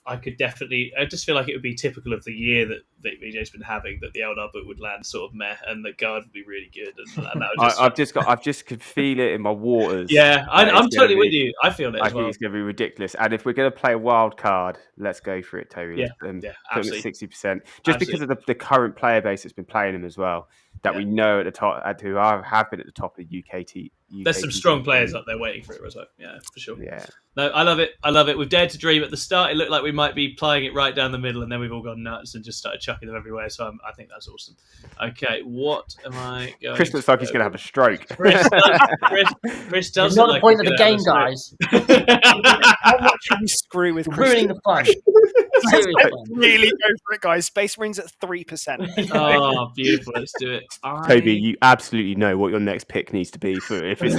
I could definitely. I just feel like it would be typical of the year that VJ's been having, that the Eldar book would land sort of meh, and the guard would be really good. And that would just, I've just could feel it in my waters. Yeah, I'm totally with you. I feel it. I think it's going to be ridiculous. And if we're going to play a wild card, let's go for it, Toby. Yeah, put them at 60%, just because of the current player base that's been playing them as well. That we know at the top, who have been at the top of the UK. There's some strong players up there waiting for it, Rosso. Yeah, for sure. Yeah. No, I love it. We've dared to dream. At the start, it looked like we might be playing it right down the middle, and then we've all gone nuts and just started chucking them everywhere. So I think that's awesome. Okay, what am I going? Chris looks like he's going to have a stroke. Chris does. It's not the point of the game, guys. How much can you screw with ruining the fun? Really go for it, guys. Space Marines at 3%. Oh, beautiful. Let's do it. Toby, you absolutely know what your next pick needs to be for if it's.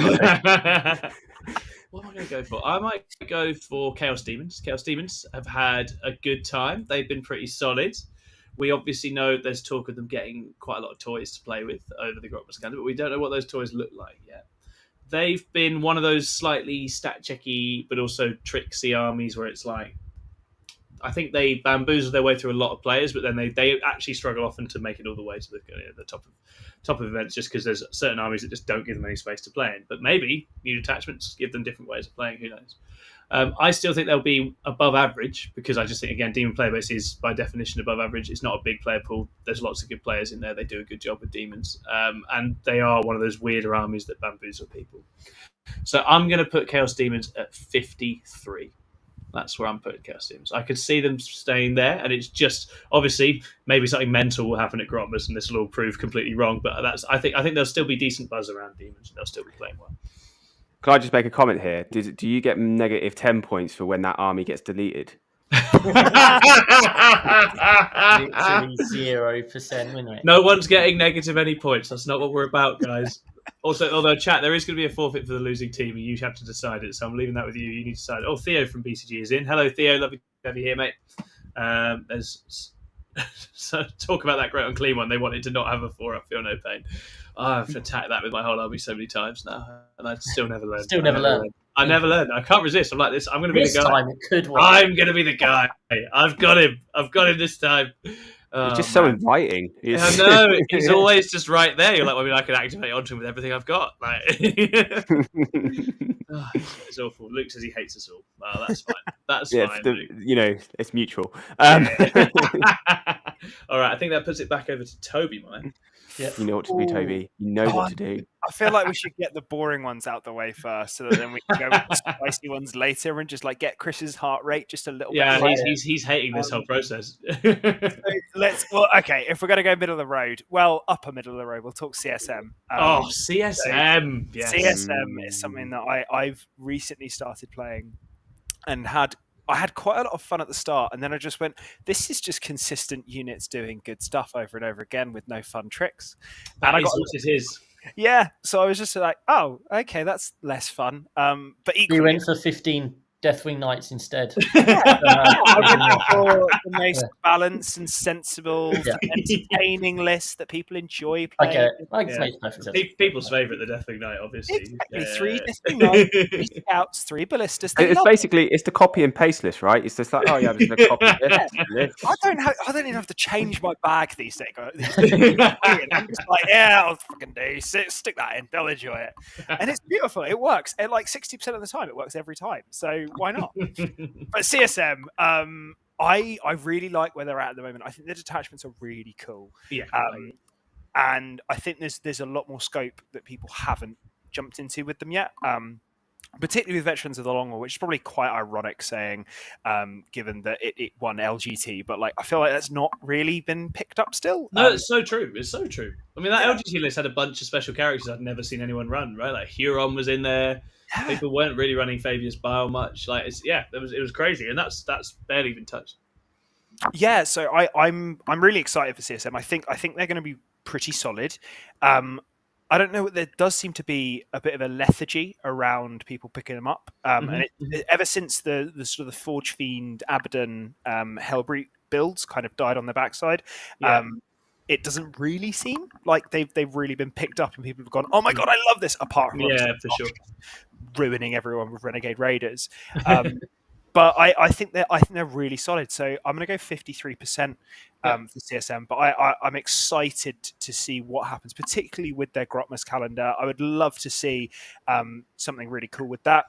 What am I going to go for? I might go for Chaos Demons. Chaos Demons have had a good time. They've been pretty solid. We obviously know there's talk of them getting quite a lot of toys to play with over the Grotas calendar, but we don't know what those toys look like yet. They've been one of those slightly stat-checky but also tricksy armies where it's like, I think they bamboozle their way through a lot of players, but then they actually struggle often to make it all the way to the top of events, just because there's certain armies that just don't give them any space to play in. But maybe new detachments give them different ways of playing. Who knows? I still think they'll be above average, because I just think, again, Demon player base is by definition above average. It's not a big player pool. There's lots of good players in there. They do a good job with Demons, and they are one of those weirder armies that bamboozle people. So I'm going to put Chaos Demons at 53. That's where I'm putting Chaos Demons. I could see them staying there, and it's just obviously maybe something mental will happen at Grotas, and this will all prove completely wrong. But I think there'll still be decent buzz around Demons, and they'll still be playing well. Can I just make a comment here? Do you get negative 10 points for when that army gets deleted? Literally 0% win rate. No one's getting negative any points. That's not what we're about, guys. Also, although chat, there is going to be a forfeit for the losing team, and you have to decide it. So I'm leaving that with you. You need to decide. Oh, Theo from BCG is in. Hello, Theo. Lovely to have you here, mate. So talk about that great on clean one. They wanted to not have a 4-up. Feel no pain. I've attacked that with my whole army so many times now, and I still never learned. I never learned. I can't resist. I'm like this. I'm going to be the guy. This time it could work. I'm going to be the guy. I've got him. This time. It's just so inviting. I know. He's always just right there. You're like, I can activate onto him with everything I've got. Like, it's awful. Luke says he hates us all. Oh, that's fine. That's fine. It's mutual. All right. I think that puts it back over to Toby, mate. Yep. You know what to do, Toby. You know what to do. I feel like we should get the boring ones out the way first, so that then we can go with the spicy ones later, and just like get Chris's heart rate just a little bit. Yeah, he's hating this whole process. Okay. If we're going to go middle of the road, upper middle of the road, we'll talk CSM. CSM. Yes. CSM is something that I've recently started playing, and I had quite a lot of fun at the start, and then I just went, this is just consistent units doing good stuff over and over again with no fun tricks. It is. Yeah, so I was just like, oh, okay, that's less fun. But equally, you went for 15 Deathwing Knights instead. I went for the most balanced and sensible, entertaining list that people enjoy playing. People's favourite, the Deathwing Knight, obviously. Exactly. 3 Deathwing Knights, 3 Scouts, 3 Ballistas. It's the copy and paste list, right? It's just like, I'm just going to copy this list. I don't even have to change my bag these days. I'm just like, I'll fucking do. Stick that in. They'll enjoy it. And it's beautiful. It works. At like 60% of the time, it works every time. So why not? But CSM, I really like where they're at the moment. I think the detachments are really cool. Yeah. And I think there's a lot more scope that people haven't jumped into with them yet. particularly with Veterans of the Long War, which is probably quite ironic saying, given that it won LGT, but like I feel like that's not really been picked up still. No, it's so true. It's so true. I mean, that Yeah. LGT list had a bunch of special characters I'd never seen anyone run. Right, like Huron was in there. Yeah. People weren't really running Fabius Bile much. Like, it was crazy, and that's barely been touched. Yeah, so I'm really excited for CSM. I think they're going to be pretty solid. I don't know. There does seem to be a bit of a lethargy around people picking them up, and ever since the sort of the Forge Fiend Abaddon Hellbrute builds kind of died on their backside. It doesn't really seem like they've really been picked up, and people have gone, "Oh my god, I love this!" Apart from for sure ruining everyone with Renegade Raiders. But I think they're really solid. So I'm going to go 53% for CSM. But I'm excited to see what happens, particularly with their Grotmas calendar. I would love to see something really cool with that.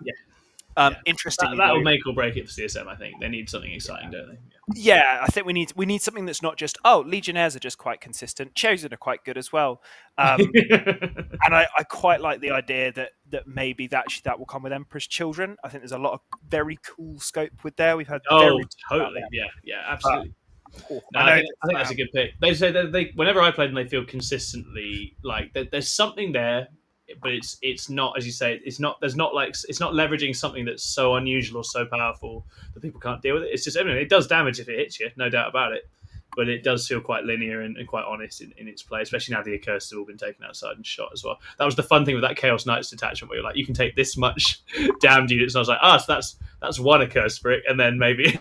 Interestingly, that will make or break it for CSM. I think they need something exciting, don't they? Yeah, I think we need something that's not just Legionnaires are just quite consistent. Chosen are quite good as well, and I quite like the idea that maybe that will come with Emperor's Children. I think there's a lot of very cool scope with there. We've had totally, absolutely. I think that's a good pick. They say that whenever I play them, they feel consistently like there's something there. But it's not, as you say, it's not leveraging something that's so unusual or so powerful that people can't deal with it. It's just, it does damage if it hits you, no doubt about it. But it does feel quite linear and quite honest in its play, especially now the Accursed have all been taken outside and shot as well. That was the fun thing with that Chaos Knights detachment, where you're like, you can take this much damned units. And I was like, so that's one Accursed Brick, and then maybe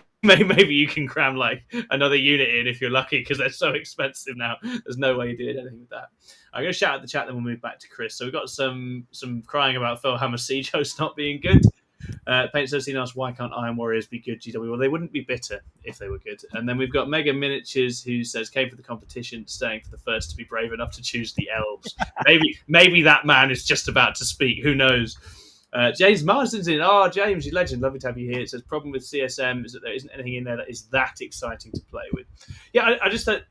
you can cram like another unit in if you're lucky, because they're so expensive now. There's no way you did anything with that. I'm going to shout out the chat, then we'll move back to Chris. So we've got some crying about Felhammer Siege host not being good. Paint 17 asks, why can't Iron Warriors be good, GW? Well, they wouldn't be bitter if they were good. And then we've got Mega Miniatures, who says, came for the competition, staying for the first to be brave enough to choose the elves. maybe that man is just about to speak. Who knows? James Marsden's in. Oh, James, you legend. Lovely to have you here. It says, problem with CSM is that there isn't anything in there that is that exciting to play with. Yeah, I just don't...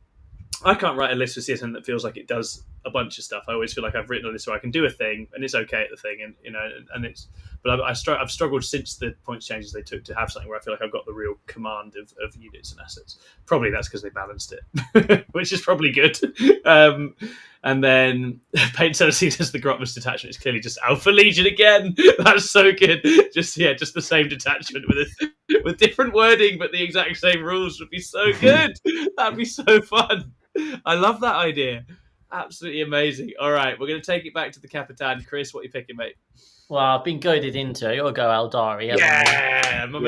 I can't write a list for CSM that feels like it does a bunch of stuff. I always feel like I've written a list where I can do a thing and it's okay at the thing, and it's. But I've struggled since the points changes they took to have something where I feel like I've got the real command of units and assets. Probably that's because they balanced it, which is probably good. And then Paint 17 says the Grotmas detachment is clearly just Alpha Legion again. That's so good. Just the same detachment with different wording, but the exact same rules would be so good. That'd be so fun. I love that idea. Absolutely amazing. All right, we're going to take it back to the Capitan. Chris, what are you picking, mate? Well, I've been goaded into it. You'll go Eldari. We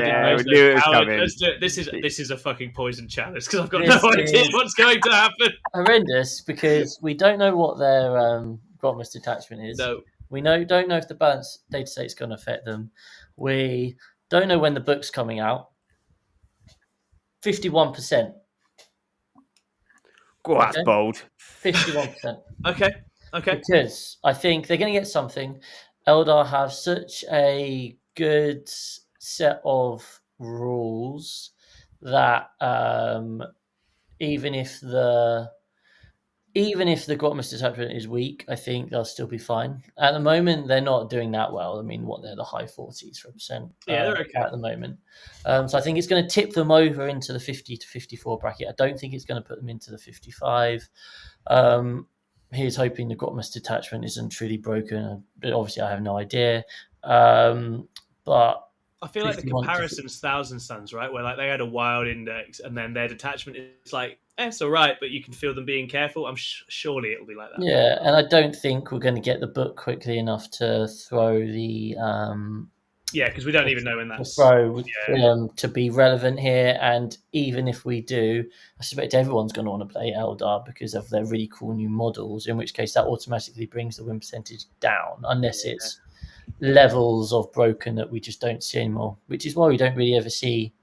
knew it was coming. This is a fucking poison challenge because I've got no idea what's going to happen. Horrendous, because we don't know what their Grotmas detachment is. No. We don't know if the balance data set is going to affect them. We don't know when the book's coming out. 51%. Oh, that's bold. 51%. Okay. Because I think they're going to get something. Eldar have such a good set of rules that even if the Grotmas detachment is weak, I think they'll still be fine. At the moment, they're not doing that well. I mean, they're the high 40s%. Yeah, they're okay at the moment. So I think it's going to tip them over into the 50 to 54 bracket. I don't think it's going to put them into the 55. Here's hoping the Grotmas detachment isn't truly broken. But obviously, I have no idea. But I feel like the comparison's Thousand Suns, right? Where like they had a wild index, and then their detachment is like, it's all right, but you can feel them being careful. I'm surely it'll be like that. Yeah, and I don't think we're going to get the book quickly enough to throw the. Because we don't even know when that's to be relevant here. And even if we do, I suspect everyone's going to want to play Eldar because of their really cool new models, in which case that automatically brings the win percentage down, unless it's levels of broken that we just don't see anymore, which is why we don't really ever see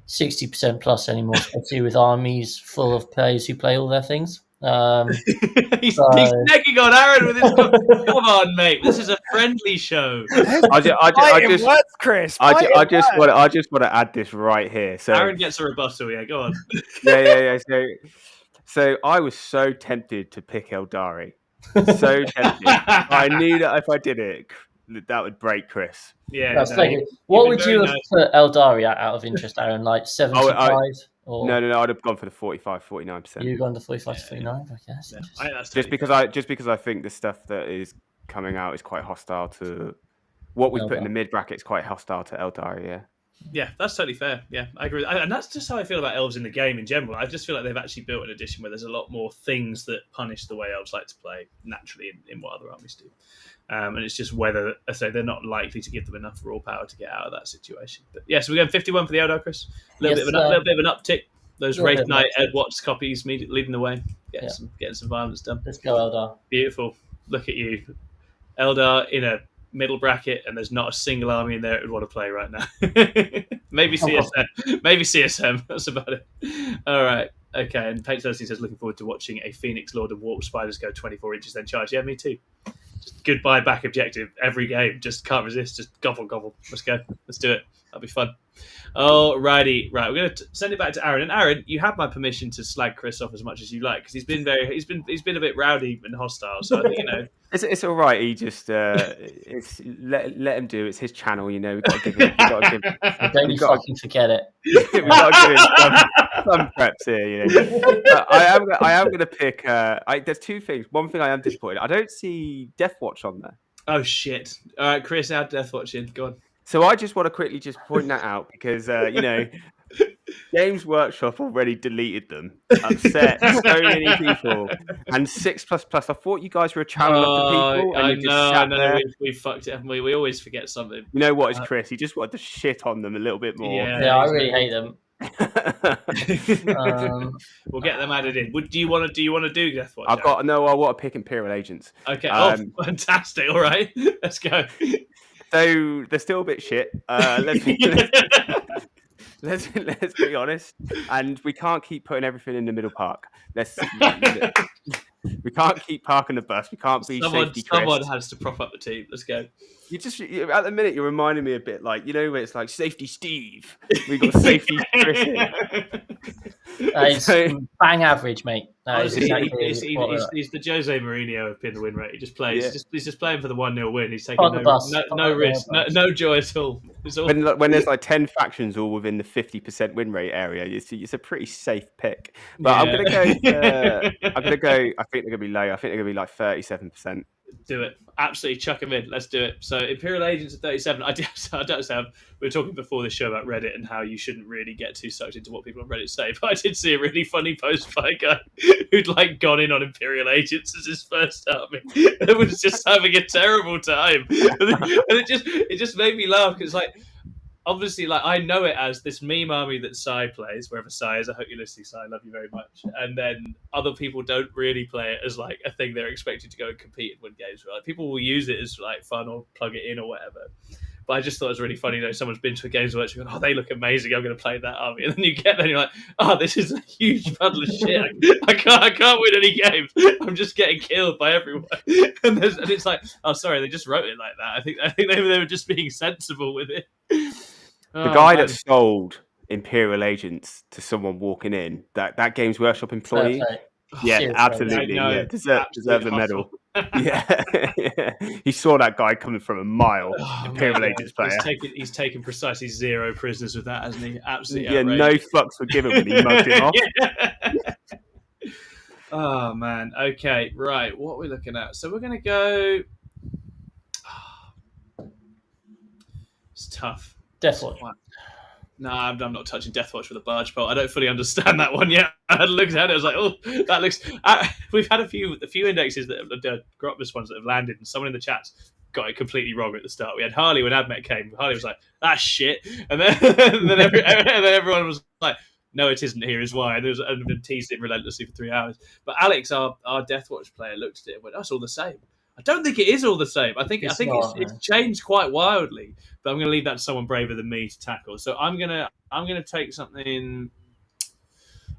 60% plus anymore, especially with armies full of players who play all their things. He's necking on Aaron with his come on, mate. This is a friendly show. I just want to add this right here. So Aaron gets a rebuttal. Yeah, go on. Yeah. So I was so tempted to pick Eldari. So tempted. I knew that if I did it, that would break Chris. Yeah. That's what would you have put Eldari out of interest, Aaron? Like 75 or no, I'd have gone for the 45-49%. You've gone to 45-49. Okay, that's just because I think the stuff that is coming out is quite hostile to what we put in the mid bracket. Is quite hostile to Eldari. Yeah. Yeah, that's totally fair. Yeah, I agree. And that's just how I feel about elves in the game in general. I just feel like they've actually built an edition where there's a lot more things that punish the way elves like to play naturally in what other armies do. And it's just whether, I say, they're not likely to give them enough raw power to get out of that situation. But yeah, so we're going 51 for the Eldar, Chris. A little bit of an uptick. Those Wraith Knight Ed Watts copies leading the way. Getting some violence done. Let's go, Eldar. Beautiful. Look at you. Eldar in a middle bracket, and there's not a single army in there that would want to play right now. Maybe CSM. Maybe CSM. That's about it. All right. Okay. And Page Thursday says, looking forward to watching a Phoenix Lord and Warp Spiders go 24 inches then charge. Yeah, me too. Just goodbye back objective every game. Just can't resist. Just gobble. Let's go. Let's do it. That'll be fun. Alrighty, right. We're going to send it back to Aaron. And Aaron, you have my permission to slag Chris off as much as you like because he's been a bit rowdy and hostile. So I think it's all right. He just it's let him do. It's his channel. We've got to give him. Don't you fucking forget it. We've got to give him some preps here. I am going to pick. There's two things. One thing I am disappointed. I don't see Deathwatch on there. Oh shit! All right, Chris, add Deathwatch in. Go on. So I just want to quickly just point that out because, Games Workshop already deleted them, upset so many people. And 6++, I thought you guys were a channel of the people. And I know, we fucked it, haven't we? We always forget something. You know what, it's Chris. He just wanted to shit on them a little bit more. Yeah, I really hate them. We'll get them added in. Do you want to do Deathwatch? I want to pick Imperial Agents. Okay. Fantastic. All right, let's go. So they're still a bit shit. Let's be honest, and we can't keep putting everything in the middle park. We can't keep parking the bus. We can't be safety. Someone has to prop up the team. Let's go. At the minute you're reminding me a bit like where it's like safety Steve. We got safety Chris here. It's bang average, mate. He's the Jose Mourinho of pin the win rate. He just plays. He's just playing for the 1-0 win. He's taking no risk, no joy at all. When there's like 10 factions all within the 50% win rate area, it's a pretty safe pick. But I'm gonna go. I think they're gonna be low. I think they're gonna be like 37%. Do it. Absolutely chuck them in. Let's do it. So Imperial Agents at 37. I don't understand. We were talking before the show about Reddit and how you shouldn't really get too sucked into what people on Reddit say. But I did see a really funny post by a guy who'd gone in on Imperial Agents as his first army. It was just having a terrible time. And it just made me laugh because obviously, I know it as this meme army that Sai plays, wherever Sai is. I hope you're listening, Sai. I love you very much. And then other people don't really play it as a thing they're expected to go and compete and win games. Right? People will use it as fun or plug it in or whatever. But I just thought it was really funny. Someone's been to a Games Workshop and they look amazing. I'm going to play that army. And then you get there and you're like, this is a huge puddle of shit. I can't win any games. I'm just getting killed by everyone. And it's like, oh, sorry, they just wrote it like that. I think they were just being sensible with it. The guy that sold Imperial Agents to someone walking in, that Games Workshop employee, absolutely, deserves a medal. He saw that guy coming from a mile. Imperial Agents player. He's taken precisely 0 prisoners with that, hasn't he? Absolutely. Yeah, no fucks were given when he mugged him off. Oh man. Okay, right. What are we looking at? So we're gonna go. It's tough. Deathwatch. No, I'm not touching Deathwatch with a barge pole. I don't fully understand that one yet. I looked at it, I was like, oh, that looks... we've had a few indexes, the Grotas ones that have landed, and someone in the chat's got it completely wrong at the start. We had Harley when Admet came. Harley was like, that's shit. And then, everyone was like, no, it isn't, here is why. And been teased it relentlessly for 3 hours. But Alex, our Deathwatch player, looked at it and went, that's all the same. I don't think it is all the same. I think it's changed quite wildly, but I'm going to leave that to someone braver than me to tackle. So I'm gonna take something.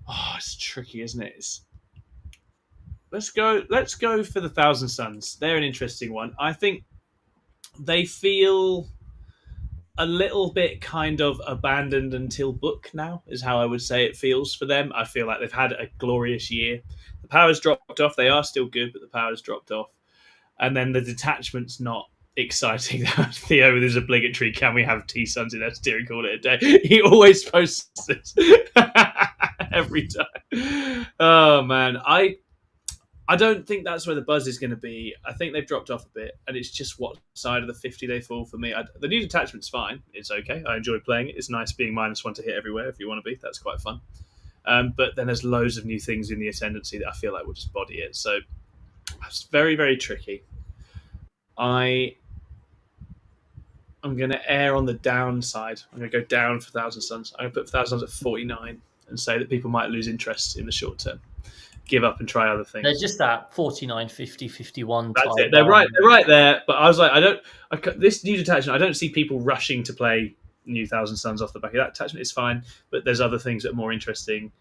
Oh, it's tricky, isn't it? Let's go for the Thousand Suns. They're an interesting one. I think they feel a little bit kind of abandoned until book now, is how I would say it feels for them. I feel like they've had a glorious year. The power's dropped off. They are still good, but the power's dropped off. And then the detachment's not exciting. Theo with his obligatory "Can we have T-Suns in SD and call it a day?" He always posts this every time. Oh man, I don't think that's where the buzz is going to be. I think they've dropped off a bit, and it's just what side of the 50 they fall for me. The new detachment's fine. It's okay. I enjoy playing it. It's nice being -1 to hit everywhere if you want to be. That's quite fun. But then there's loads of new things in the Ascendancy that I feel like will just body it. So it's very, very tricky. I'm going to err on the downside. I'm going to go down for Thousand Suns. I'm going to put Thousand Suns at 49 and say that people might lose interest in the short term. Give up and try other things. They're just that 49, 50, 51 That's type. it. They're right there. But I was like, this new detachment, I don't see people rushing to play new Thousand Suns off the back of that detachment. It's fine, but there's other things that are more interesting.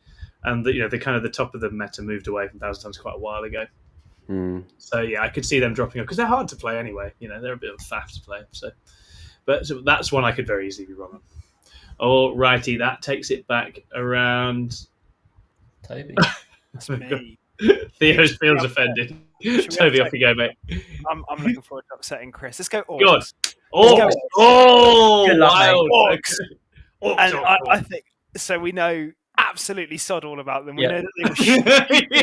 And the kind of the top of the meta moved away from Thousand Suns quite a while ago. So yeah, I could see them dropping off because they're hard to play anyway. They're a bit of a faff to play. So that's one I could very easily be wrong on. Alrighty, that takes it back around. Toby. That's me. Theo feels offended. Toby, off you go, mate. I'm looking forward to upsetting Chris. Let's go. God. Oh, wild. And I think so. We know absolutely sod all about them. We know that they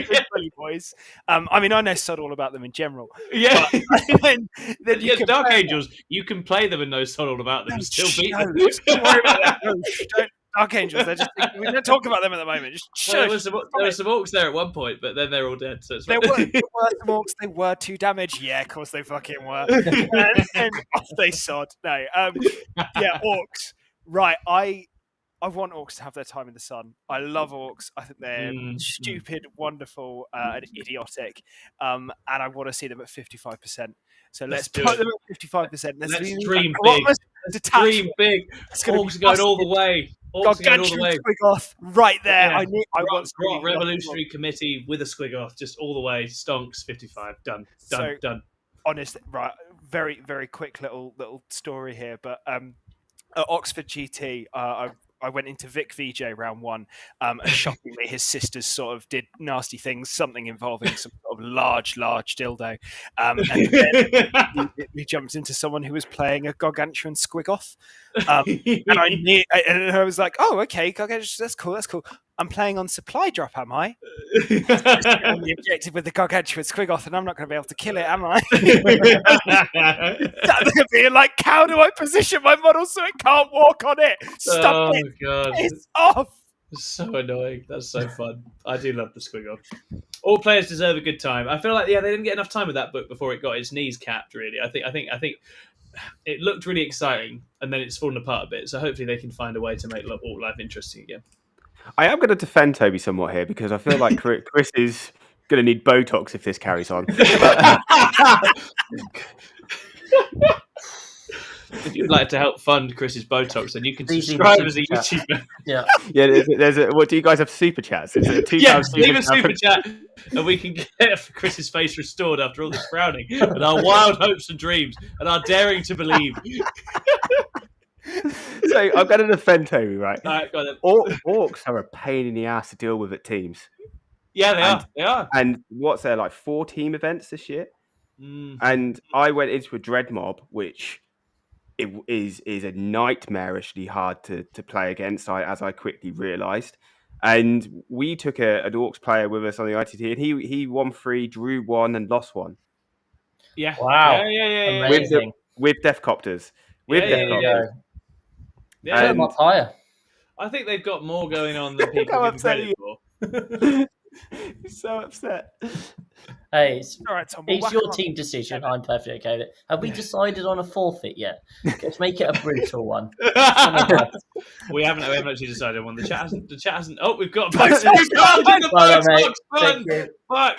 were bully boys. I know sod all about them in general. Yeah. But, Dark Angels, you can play them and know sod all about them and still beat them. Don't worry about that. Dark Angels, we don't talk about them at the moment. Just there were some orcs there at one point, but then they're all dead. So there were some orcs. They were 2 damage. Yeah, of course they fucking were. and off they sod. No, orcs. Right, I want orcs to have their time in the sun. I love orcs. I think they're stupid, wonderful, and idiotic. And I want to see them at 55%. So let's put them at 55%. Let's dream big. Dream big. Orcs going all the way. Gargantuan Squiggoth right there. Yeah. I want Revolutionary Committee with a Squiggoth, just all the way. Stonks 55. Done. Honest, right? Very, very quick little story here, but at Oxford GT, I went into Vic VJ round 1, and shockingly, his sisters sort of did nasty things, something involving some sort of large dildo. And then we jumped into someone who was playing a gargantuan Squiggoth. And I was like, oh, okay, gargantuan, that's cool. I'm playing on supply drop, am I? On the objective with the gargantuan Squiggoth, and I'm not going to be able to kill it, am I? That's being like, how do I position my model so it can't walk on it? Stop it! God. It's off. It's so annoying. That's so fun. I do love the Squiggoth. All players deserve a good time. I feel like they didn't get enough time with that book before it got its knees capped. Really, I think it looked really exciting, and then it's fallen apart a bit. So hopefully they can find a way to make Orc life interesting again. I am going to defend Toby somewhat here because I feel like Chris is going to need Botox if this carries on. If you'd like to help fund Chris's Botox, then you can subscribe as a YouTuber. Yeah. There's what do you guys have super chats? Is it leave a super chat, and we can get Chris's face restored after all this frowning and our wild hopes and dreams and our daring to believe. So I'm going to defend Toby, right? All right, go on then. Orcs are a pain in the ass to deal with at teams. Yeah, they are. And what's there, like 4 team events this year? And I went into a dread mob, which it is a nightmarishly hard to play against, as I quickly realised. And we took an Orcs player with us on the ITT, and he won 3, drew 1, and lost 1. Yeah. Wow. Yeah. Amazing. With Deathcopters. Yeah. Much higher. I think they've got more going on than people give credit for. He's so upset. Hey, it's all right, Tom, it's your team decision. I'm perfectly okay with it. Have we decided on a forfeit yet? Let's make it a brutal one. We haven't actually decided on one. The chat hasn't. Oh, we've got Fuck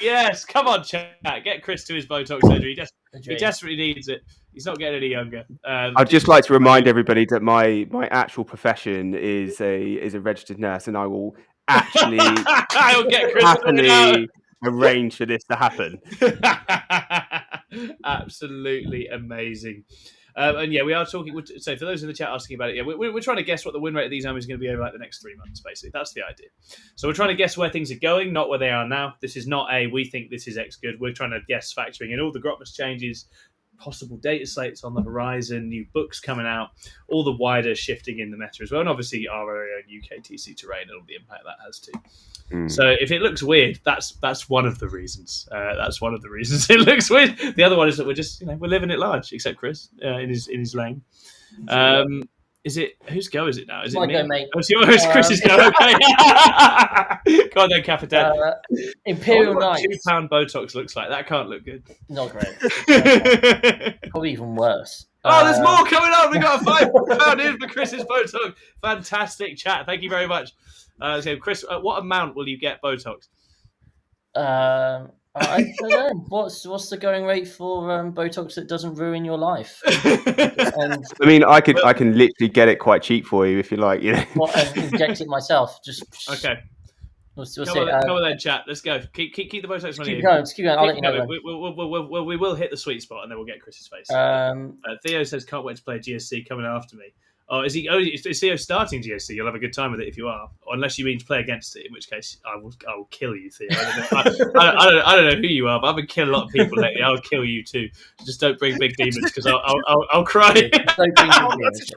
yes! Come on, chat. Get Chris to his Botox surgery. He desperately needs it. He's not getting any younger. I'd just like to remind everybody that my actual profession is a registered nurse, and I will actually I'll get Chris happily arrange for this to happen. Absolutely amazing. And yeah, we are talking. So for those in the chat asking about it, yeah, we're trying to guess what the win rate of these armies is going to be over like the next 3 months. Basically, that's the idea. So we're trying to guess where things are going, not where they are now. This is not we think this is X good. We're trying to guess, factoring in all the Grotmas changes, possible data slates on the horizon, new books coming out, all the wider shifting in the meta as well, and obviously our very own UK TC terrain and all the impact that has too. So if it looks weird, that's one of the reasons. That's one of the reasons it looks weird. The other one is that we're just we're living it large, except Chris in his lane. Is it whose go is it now? Is it me? Go, mate. Oh, it's Chris's go. Okay. Go on then, Capitan. Imperial Knights. £2 Botox looks like that can't look good. Not great. Probably even worse. Oh, there's more coming up. We got a £5 in for Chris's Botox. Fantastic chat. Thank you very much. So, Chris, what amount will you get Botox? I don't know. What's the going rate for Botox that doesn't ruin your life? I mean, I can literally get it quite cheap for you if you like. Inject it myself. Just okay. We'll come on then, chat. Let's go. Keep the Botox money. Keep going. I'll let you know. We will hit the sweet spot and then we'll get Chris's face. Theo says, "Can't wait to play GSC coming after me." Oh, is he? Oh, is Theo starting GSC? You'll have a good time with it if you are, unless you mean to play against it, in which case I will kill you, Theo. I don't know who you are, but I've been killing a lot of people lately. I'll kill you too. Just don't bring big demons because I'll cry. That's a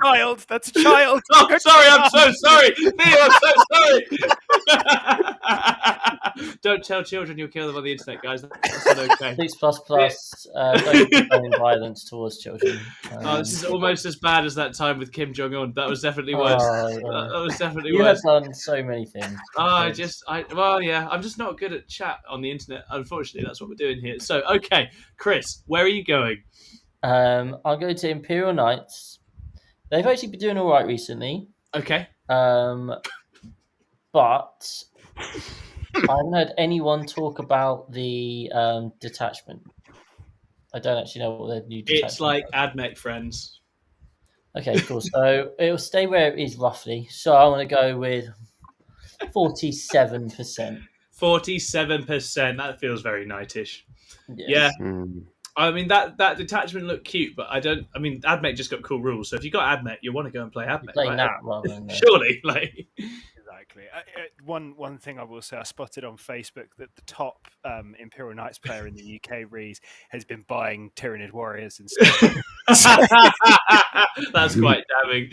child. That's a child. Oh, sorry. I'm so sorry, Theo. I'm so sorry. Don't tell children you'll kill them on the internet, guys. That's not okay. 6++. Don't condone violence towards children. This is almost as bad as that time with Kim Jong-un. That was definitely worse. That was definitely worse. You have done so many things. I'm just not good at chat on the internet. Unfortunately, that's what we're doing here. So, okay, Chris, where are you going? I'll go to Imperial Knights. They've actually been doing all right recently. Okay. But I haven't heard anyone talk about the detachment. I don't actually know what their new detachment It's like AdMech friends. Okay, cool. So it'll stay where it is roughly. So I want to go with 47%. 47%. That feels very knightish. Yes. Yeah. I mean, that detachment looked cute, but AdMech just got cool rules. So if you got AdMech, you want to go and play AdMech. Play that rather than surely, like. Exactly. One thing I will say, I spotted on Facebook that the top Imperial Knights player in the UK, Rees, has been buying Tyranid Warriors instead. That's quite damning.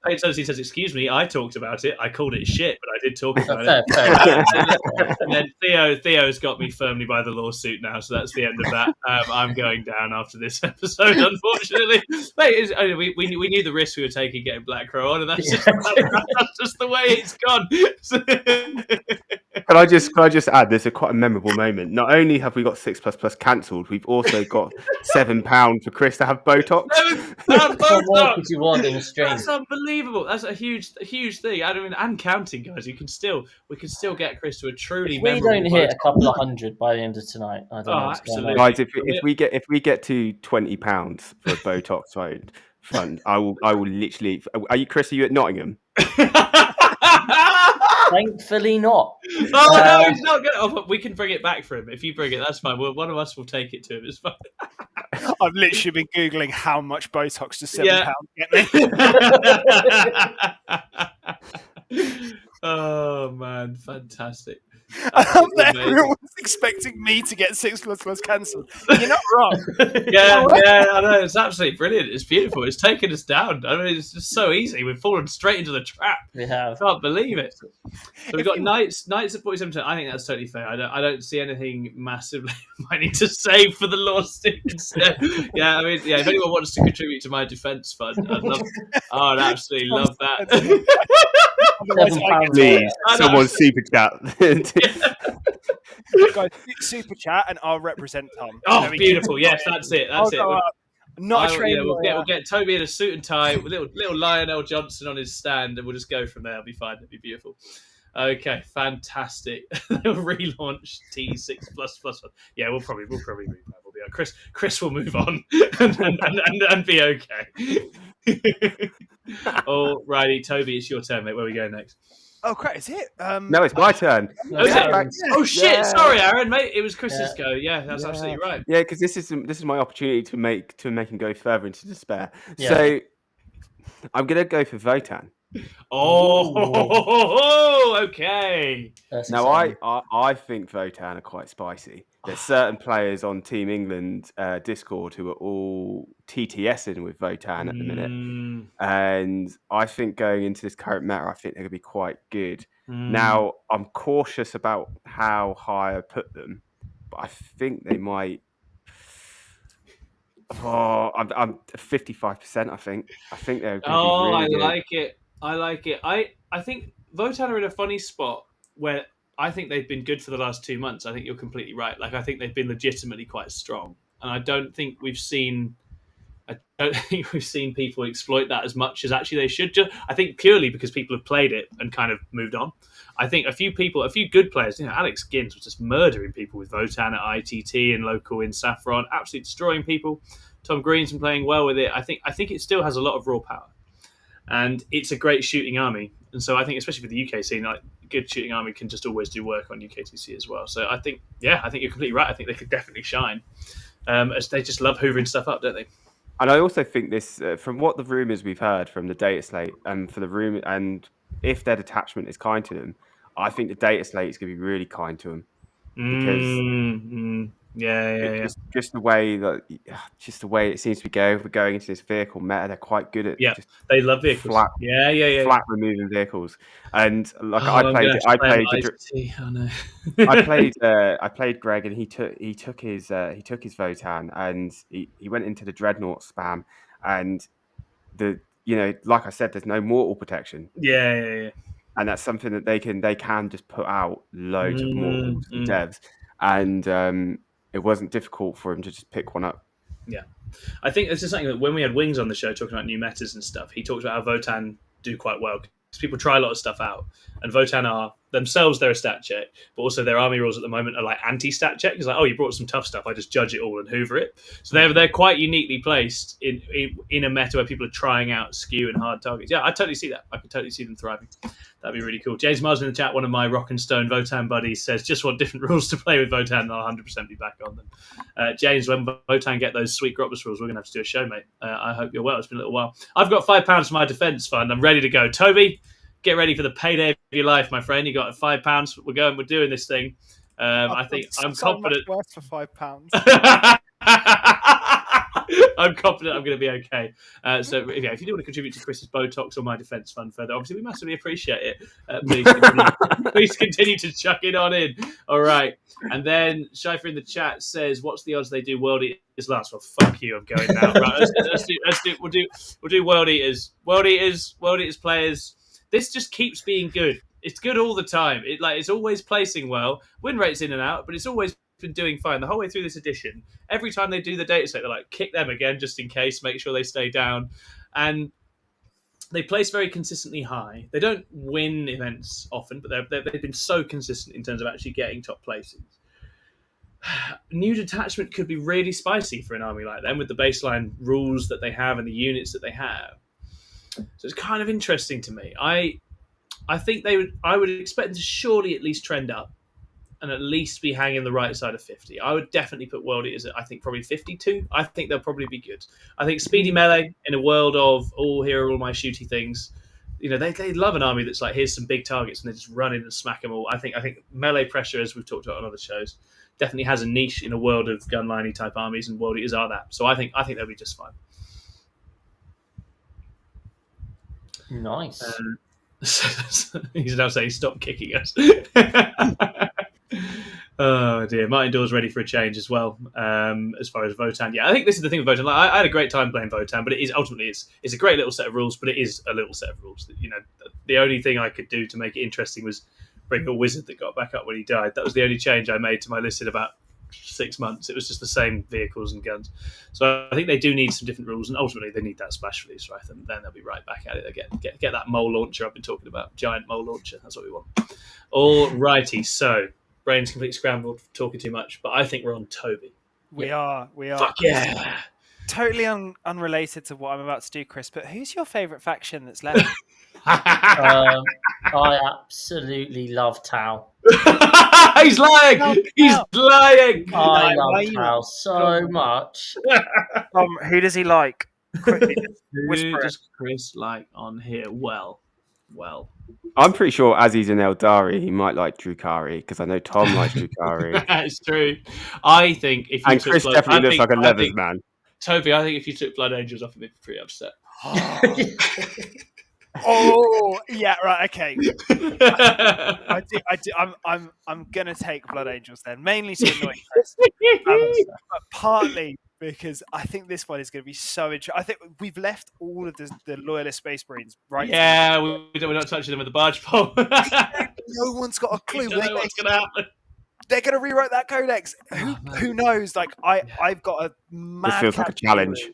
Page says, "Excuse me, I talked about it. I called it shit, but I did talk about it." And then Theo's got me firmly by the lawsuit now, so that's the end of that. I'm going down after this episode, unfortunately. Mate, we knew the risk we were taking getting Black Crow on, and that's just the way it's gone. Can I just add? There's quite a memorable moment. Not only have we got 6++ cancelled, we've also got £7 for Chris to have Botox. What more could you want in a stream? That's unbelievable. That's a huge thing. I mean, and counting, guys. We can still get Chris to a truly. We don't hit a couple of hundred by the end of tonight. I don't know. Absolutely, guys. If we get to £20 for a Botox fund, I will literally. Are you, Chris? Are you at Nottingham? Thankfully not. No, he's not good. Oh, but we can bring it back for him. If you bring it, that's fine. One of us will take it to him. It's fine. I've literally been Googling how much Botox does £7 get me. Oh, man. Fantastic. Everyone's expecting me to get 6++ cancelled. You're not wrong. Yeah, I know. It's absolutely brilliant. It's beautiful. It's taken us down. I mean, it's just so easy. We've fallen straight into the trap. We have. I can't believe it. So we've got Knights at 47%. I think that's totally fair. I don't see anything massively I need to save for the lawsuits. Yeah, I mean, if anyone wants to contribute to my defence fund, I'd absolutely love that. Please, someone super chat. Guys, super chat, and I'll represent Tom. Oh, beautiful! Yes, that's it. That's it. Not a trainer. We'll get Toby in a suit and tie with little Lionel Johnson on his stand, and we'll just go from there. It'll be fine. It'll be beautiful. Okay, fantastic. They'll relaunch T6++. Yeah, we'll probably move on. We'll be okay. Chris will move on and be okay. Alrighty, Toby, it's your turn, mate. Where are we going next? Oh, crap, is it? No, it's my turn. Oh, shit! Yeah. Sorry, Aaron, mate. It was Chris's go. Yeah, that's absolutely right. Yeah, because this is my opportunity to make him go further into despair. Yeah. So I'm gonna go for Votan. Oh, okay. Now I think Votan are quite spicy. there's certain players on Team England Discord who are all TTSing with Votan at the minute. And I think going into this current meta, I think they're going to be quite good. Now, I'm cautious about how high I put them, but I think they might. Oh, I'm 55%. I think they're going to be really good. I like it. I think Votan are in a funny spot where I think they've been good for the last 2 months. I think you're completely right. Like, I think they've been legitimately quite strong, and I don't think we've seen people exploit that as much as actually they should. I think purely because people have played it and kind of moved on. I think a few good players, Alex Gins was just murdering people with Votan at ITT and local in Saffron, absolutely destroying people. Tom Green's been playing well with it. I think it still has a lot of raw power, and it's a great shooting army. And so I think, especially for the UK scene, like, good shooting army can just always do work on UKTC as well. So I think you're completely right. I think they could definitely shine. As they just love hoovering stuff up, don't they? And I also think this, from what the rumours we've heard from the data slate, and for the room, and if their detachment is kind to them, I think the data slate is going to be really kind to them because just the way it seems to be going. We're going into this vehicle meta. They're quite good at they love vehicles. Flat removing vehicles. And like I played Greg, and he took his Votan, and he went into the Dreadnought spam, and like I said, there's no mortal protection. And that's something that they can just put out loads of mortals and devs, and it wasn't difficult for him to just pick one up. Yeah, I think this is something that when we had Wings on the show talking about new metas and stuff, he talked about how Votan do quite well because people try a lot of stuff out, and Votan are themselves, they're a stat check, but also their army rules at the moment are like anti-stat check. It's like, oh, you brought some tough stuff, I just judge it all and hoover it. So they're quite uniquely placed in a meta where people are trying out skew and hard targets. Yeah, I totally see that. I could totally see them thriving. That'd be really cool. James Mars in the chat, one of my Rock and Stone Votan buddies, says just want different rules to play with Votan, and I'll 100% be back on them. James, when Votan get those sweet Grotas rules, we're going to have to do a show, mate. I hope you're well. It's been a little while. I've got £5 for my defence fund. I'm ready to go. Toby, get ready for the payday of your life, my friend. You got £5. We're doing this thing. I think I'm confident. Much worse for £5. I'm confident I'm going to be okay. So if you do want to contribute to Chris's Botox or my defence fund further, obviously we massively appreciate it. Please continue to chuck it on in. All right. And then Schleifer in the chat says, "What's the odds they do World Eaters last?" Well, fuck you. I'm going now. Right. We'll do World Eaters. World Eaters players. This just keeps being good. It's good all the time. It's always placing well. Win rate's in and out, but it's always been doing fine the whole way through this edition. Every time they do the data set, they're like, kick them again just in case, make sure they stay down. And they place very consistently high. They don't win events often, but they've been so consistent in terms of actually getting top places. New detachment could be really spicy for an army like them with the baseline rules that they have and the units that they have. So it's kind of interesting to me. I think I would expect them to surely at least trend up and at least be hanging the right side of 50. I would definitely put World Eaters at, I think, probably 52. I think they'll probably be good. I think speedy melee in a world of, here are all my shooty things. They love an army that's like, here's some big targets, and they just run in and smack them all. I think melee pressure, as we've talked about on other shows, definitely has a niche in a world of gunliney type armies, and World Eaters are that. So I think they'll be just fine. Nice. He's now saying, stop kicking us. Oh dear, Martin Dawes ready for a change as well. As far as Votan, I think this is the thing with Votan. Like, I had a great time playing Votan, but it is ultimately it's a great little set of rules. But it is a little set of rules. The only thing I could do to make it interesting was bring a wizard that got back up when he died. That was the only change I made to my list in about 6 months. It was just the same vehicles and guns. So I think they do need some different rules, and ultimately they need that splash release, right? And then they'll be right back at it again. Get that mole launcher I've been talking about, giant mole launcher. That's what we want. All righty, so. Brain's completely scrambled, talking too much, but I think we're on Toby. We are. Fuck yeah! Totally unrelated to what I'm about to do, Chris, but who's your favourite faction that's left? I absolutely love Tau. He's lying! He's lying! I love Tau so much. Who does he like? Who does Chris like on here? Well, well. I'm pretty sure as he's an Eldari, he might like Drukhari because I know Tom likes Drukhari. It's true. I think if you and took Chris definitely looks like a Levers man. Toby, I think if you took Blood Angels off, he'd be pretty upset. Oh yeah, right. Okay. I do. I'm gonna take Blood Angels then, mainly to annoy Chris, but partly because I think this one is going to be so interesting. I think we've left all of the loyalist Space Marines right. Yeah, we're not touching them with the barge pole. No one's got a clue. You don't know what's going to happen. They're going to rewrite that codex. Who knows? Like I've got a mad. This feels like a challenge.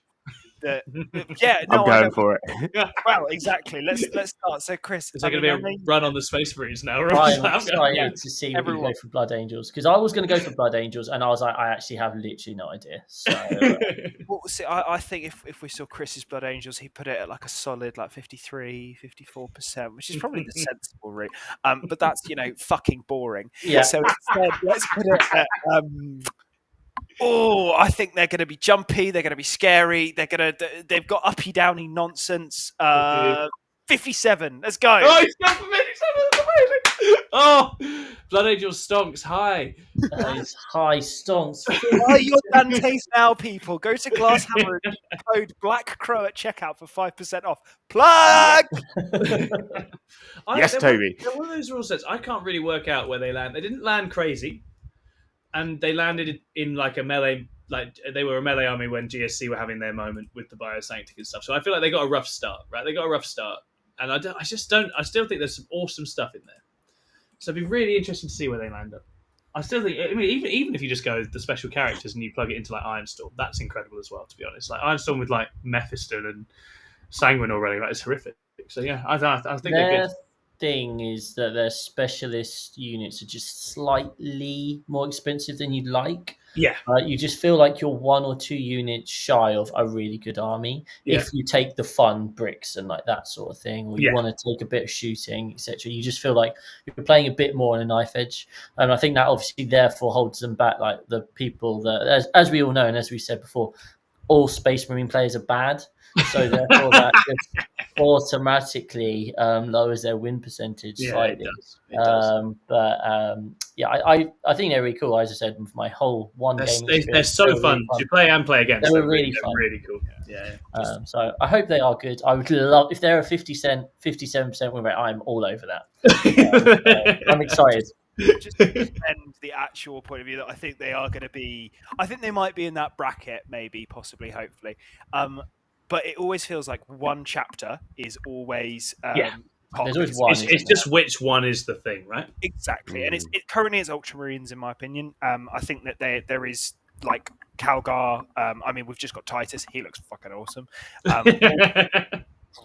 I'm going for it. Well, exactly. Let's start. So, Chris, is there going to be a run on the Space Marines now? Right? I'm excited to see everyone go for Blood Angels because I was going to go for Blood Angels, and I was like, I actually have literally no idea. So, see, I think if we saw Chris's Blood Angels, he'd put it at like a solid like 53, 54%, which is probably the sensible route. But that's fucking boring. Yeah. So instead, let's put it at. I think they're going to be jumpy. They're going to be scary. They've got uppy downy nonsense. 57. Let's go. Oh, he's got 57. That's amazing. Oh, Blood Angel stonks high. Nice high stonks. Buy your Dantes now, people. Go to Glasshammer and code Black Crow at checkout for 5% off. Plug. Yes, Toby. They're one of those rule sets. I can't really work out where they land. They didn't land crazy. And they landed in like a melee, like they were a melee army when GSC were having their moment with the Biosanctic and stuff. So I feel like they got a rough start, right? They got a rough start, and I still think there's some awesome stuff in there. So it'd be really interesting to see where they land up. I still think, I mean, even if you just go the special characters and you plug it into like Ironstorm, that's incredible as well. To be honest, like Ironstorm with like Mephiston and Sanguine already, like it's horrific. So yeah, I think they're good. Thing is that their specialist units are just slightly more expensive than you'd like. Yeah. You just feel like you're 1 or 2 units shy of a really good army if you take the fun bricks and like that sort of thing, or you want to take a bit of shooting, etc. You just feel like you're playing a bit more on a knife edge, and I think that obviously therefore holds them back. Like the people that, as we all know, and as we said before, all Space Marine players are bad. So therefore, that just automatically lowers their win percentage slightly. It does. I think they're really cool. As I said, my whole game. They're so fun to play and play against. They're really fun. Really cool. Yeah. So I hope they are good. I would love if they're a 57% win rate. I'm all over that. I'm excited. Just to defend the actual point of view that I think they are going to be. I think they might be in that bracket, maybe, possibly, hopefully. But it always feels like one chapter is always There's always one. It's just which one is the thing, right? Exactly, and it currently is Ultramarines in my opinion. I think that there is like Calgar. I mean, we've just got Titus. He looks fucking awesome.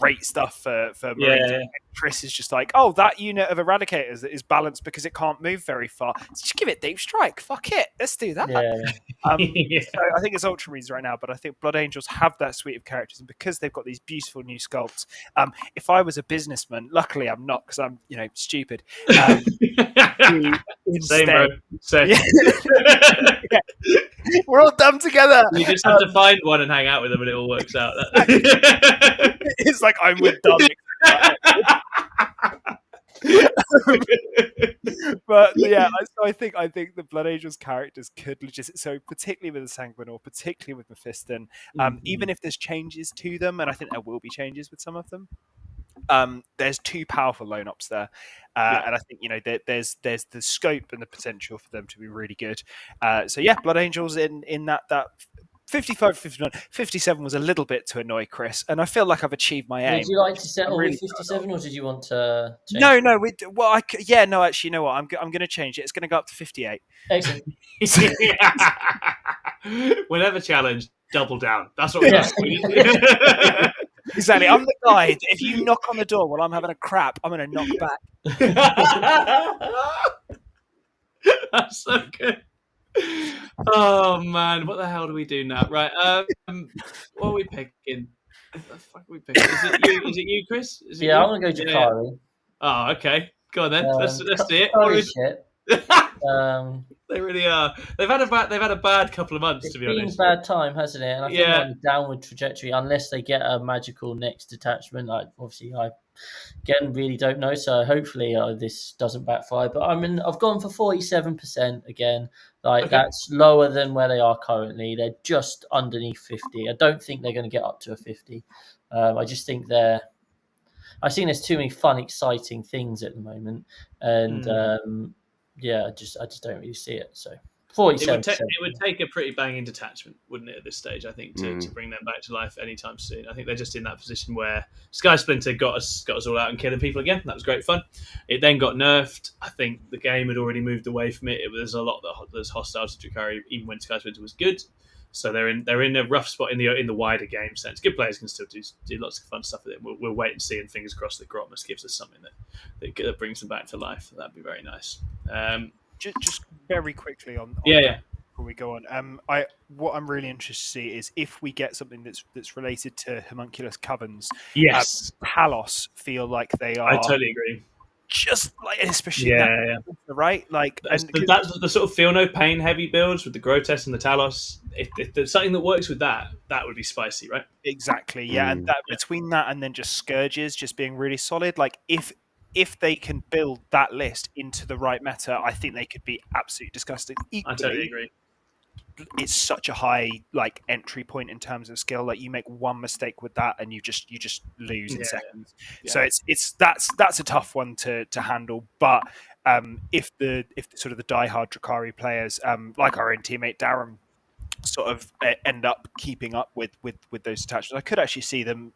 Great stuff for Marines. Yeah. Chris is just like, that unit of Eradicators is balanced because it can't move very far. Just give it Deep Strike. Fuck it. Let's do that. Yeah. So I think it's Ultramarines right now, but I think Blood Angels have that suite of characters, and because they've got these beautiful new sculpts. If I was a businessman, luckily I'm not because I'm stupid. Same, bro. Same. Yeah. We're all dumb together. You just have to find one and hang out with them, and it all works out. It's like I'm with dumb. But yeah, so I think the Blood Angels characters could so particularly with the Sanguinor, particularly with Mephiston, even if there's changes to them, and I think there will be changes with some of them. There's 2 powerful lone ops there, and I think there's the scope and the potential for them to be really good. So yeah, Blood Angels in that 55, 59, 57 was a little bit to annoy Chris, and I feel like I've achieved my aim. Would you like to settle with 57, or did you want to change No. Actually, you know what? I'm going to change it. It's going to go up to 58. Excellent. Whenever challenged, double down. That's what we do. Exactly. I'm the guy. If you knock on the door while I'm having a crap, I'm going to knock back. That's so good. Oh man, what the hell do we do now? Right, what are we picking? What the fuck are we picking? Is it you, Chris? I'm gonna go Drukhari. Oh, okay. Go on then. Let's see it. Shit. They really are. They've had a bad couple of months, to be honest. It's been a bad time, hasn't it? And I think they're on a downward trajectory unless they get a magical next detachment. Like obviously, I again, really don't know. So hopefully this doesn't backfire. But I've gone for 47% again. That's lower than where they are currently. They're just underneath 50. I don't think they're going to get up to a 50. I just think I think there's too many fun, exciting things at the moment, and I just don't really see it. So 47%. It would take a pretty banging detachment, wouldn't it, at this stage? I think to bring them back to life anytime soon. I think they're just in that position where Sky Splinter got us all out and killing people again. That was great fun. It then got nerfed. I think the game had already moved away from it. There's a lot that was hostile to Drukhari, even when Sky Splinter was good. So they're in a rough spot in the wider game sense. Good players can still do lots of fun stuff with it. We'll wait and see, and fingers crossed that Grotmas gives us something that brings them back to life. That'd be very nice. Just very quickly on before we go on. What I'm really interested to see is if we get something that's related to homunculus covens. Yes, Talos feel like they are. I totally agree. Just like, especially right, like, that's the sort of feel no pain heavy builds with the Grotas and the Talos. If there's something that works with that would be spicy, right? Exactly, yeah. And between that and then just Scourges just being really solid, like if they can build that list into the right meta, I think they could be absolutely disgusting. Equally, I totally agree. It's such a high like entry point in terms of skill. Like you make one mistake with that, and you just lose in seconds. Yeah. So it's that's a tough one to handle. But if the sort of the diehard Drukhari players, like our own teammate Darren, sort of end up keeping up with those attachments, I could actually see them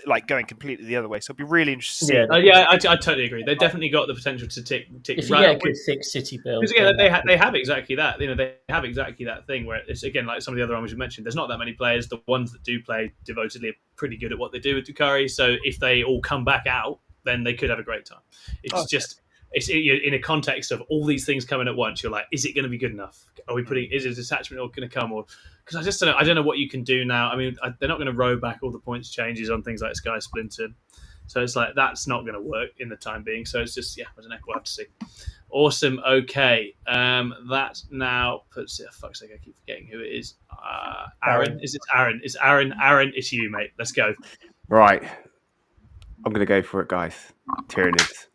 like going completely the other way. So it'd be really interesting. I totally agree. They've definitely got the potential to tick if you get a good thick city build. Because again, they have exactly that. They have exactly that thing where it's again like some of the other armies you mentioned. There's not that many players. The ones that do play devotedly are pretty good at what they do with Drukhari. So if they all come back out, then they could have a great time. It's in a context of all these things coming at once. You're like, is it going to be good enough? Is a detachment all going to come? Or because I just don't know. I don't know what you can do now. I mean, they're not going to row back all the points changes on things like Sky Splinter. So it's like that's not going to work in the time being. So it's just I don't know. We'll have to see. Awesome. Okay. That now puts it. Fuck's sake! I keep forgetting who it is. Aaron. Is it Aaron? It's Aaron. Aaron, it's you, mate. Let's go. Right. I'm going to go for it, guys. Tyranids.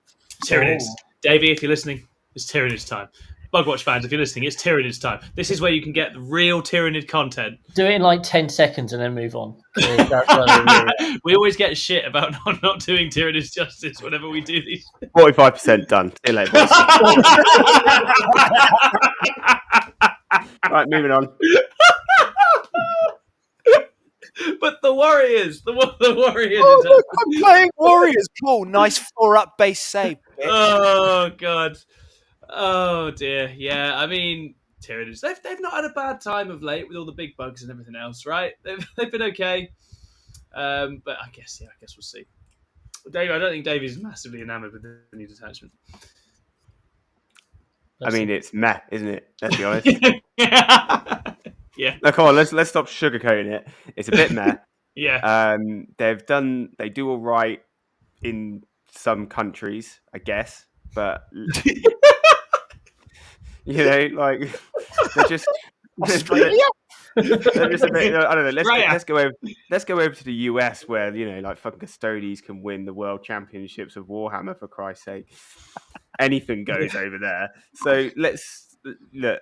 Tyranids. Davey, if you're listening, it's Tyranids time. Bugwatch fans, if you're listening, it's Tyranids time. This is where you can get real Tyranid content. Do it in like 10 seconds and then move on. We always get shit about not doing Tyranids justice whenever we do these. 45% done. See you later, boys. Right, moving on. But the Warriors, the Warriors. Oh, look, I'm playing Warriors. Cool, nice 4-up base save. Bitch. Oh god. Oh dear. Yeah, I mean, Tyranids. They've not had a bad time of late with all the big bugs and everything else, right? They've been okay. But I guess we'll see. Dave, I don't think Dave is massively enamoured with the new detachment. I mean, it's meh, isn't it? Let's be honest. Yeah. No, come on, let's stop sugarcoating it. It's a bit meh. Yeah. They do all right in some countries, I guess, but like they're just Australia. They're just a bit, I don't know. Let's go over to the US where like fucking Custodes can win the world championships of Warhammer, for Christ's sake. Anything goes over there. So let's look.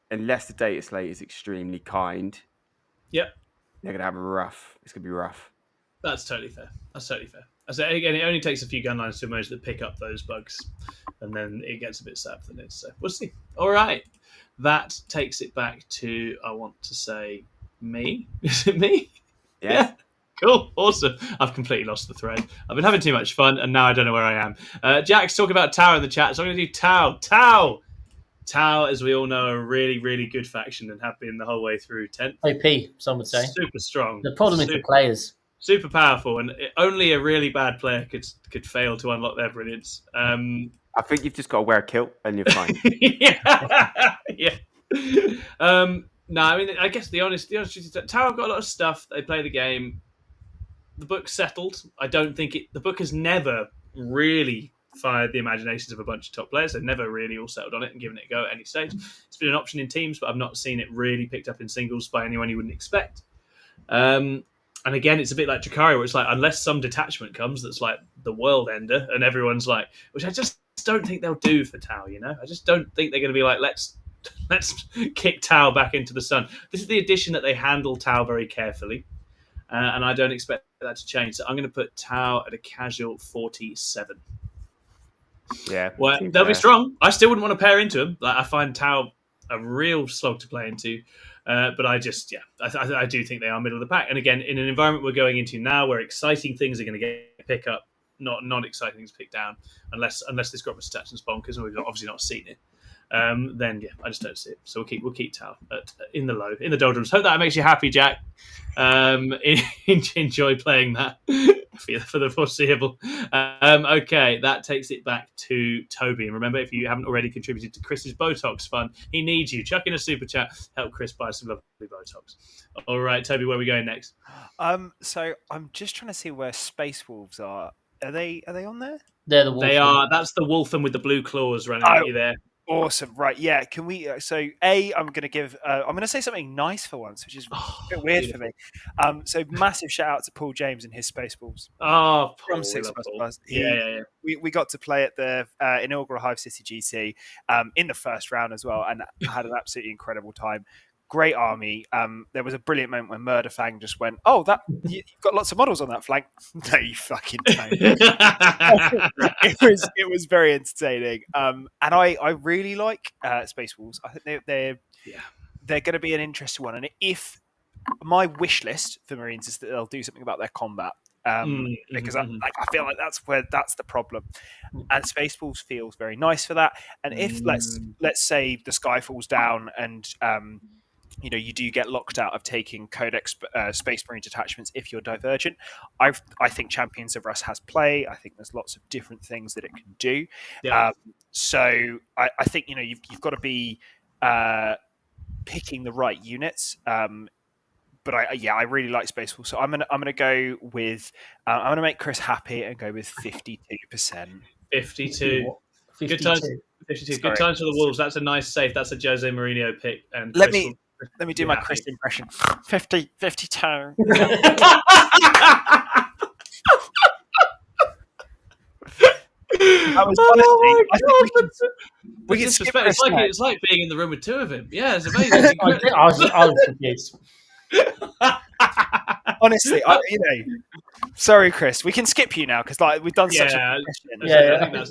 Unless the data slate is extremely kind, yep, they're gonna have a rough. It's gonna be rough. That's totally fair. I say again, it only takes a few gun lines to emerge that pick up those bugs, and then it gets a bit sad for it. So we'll see. All right, that takes it back to I want to say me. Is it me? Yeah. Cool, awesome. I've completely lost the thread. I've been having too much fun, and now I don't know where I am. Jack's talking about Tau in the chat, so I'm going to do Tau. Tau, as we all know, are a really, really good faction and have been the whole way through 10th. OP, some would say. Super strong. The problem is the players. Super powerful, and only a really bad player could fail to unlock their brilliance. I think you've just got to wear a kilt and you're fine. Yeah. No, I mean, I guess the honest truth is that Tau have got a lot of stuff. They play the game. The book's settled. I don't think the book has never really fired the imaginations of a bunch of top players. They've never really all settled on it and given it a go at any stage. It's been an option in teams, but I've not seen it really picked up in singles by anyone you wouldn't expect. And again, it's a bit like Drakari, where it's like, unless some detachment comes that's like the world ender, and everyone's like, which I just don't think they'll do for Tau. I just don't think they're going to be like, let's kick Tau back into the sun. This is the addition that they handle Tau very carefully, and I don't expect that to change. So I'm going to put Tau at a casual 47. Yeah, well, they'll be strong. I still wouldn't want to pair into them. Like, I find Tau a real slog to play into. But I just, I do think they are middle of the pack. And again, in an environment we're going into now where exciting things are going to get pick up, not non-exciting things pick down, unless this Grotas attachment's bonkers, and we've obviously not seen it. Then I just don't see it. So we'll keep Tau in the doldrums. Hope that makes you happy, Jack. Enjoy playing that for the foreseeable. Okay, that takes it back to Toby. And remember, if you haven't already contributed to Chris's Botox fund, he needs you. Chuck in a super chat, help Chris buy some lovely Botox. All right, Toby, where are we going next? So I'm just trying to see where Space Wolves are. Are they on there? They're the wolf. They are. That's the Wolfen with the blue claws running at you there. Awesome, right? Yeah, can we? So, I'm going to give. I'm going to say something nice for once, which is a bit weird for me. So, massive shout out to Paul James and his Space Wolves. Oh, from 6++. We got to play at the inaugural Hive City GC in the first round as well, and had an absolutely incredible time. Great army. There was a brilliant moment when Murderfang just went, "Oh, you've got lots of models on that flank." No, you fucking don't. It was very entertaining. And I really like Space Wolves. I think they're going to be an interesting one. And if my wish list for Marines is that they'll do something about their combat. Because I feel like that's the problem, and Space Wolves feels very nice for that. And if let's say the sky falls down and you do get locked out of taking Codex Space Marine detachments if you're Divergent, I think Champions of Rust has play. I think there's lots of different things that it can do. So I think you've got to be picking the right units. But I really like Space Wolves, so I'm gonna go with I'm gonna make Chris happy and go with 52%. 52. 52. Good times. 52. Sorry. Good times for the Wolves. That's a nice safe. That's a Jose Mourinho pick. And let me do my Chris impression. 52. We can skip it. It's like being in the room with two of him. Yeah, it's amazing. I was confused. Honestly, sorry, Chris. We can skip you now because we've done such a I think that's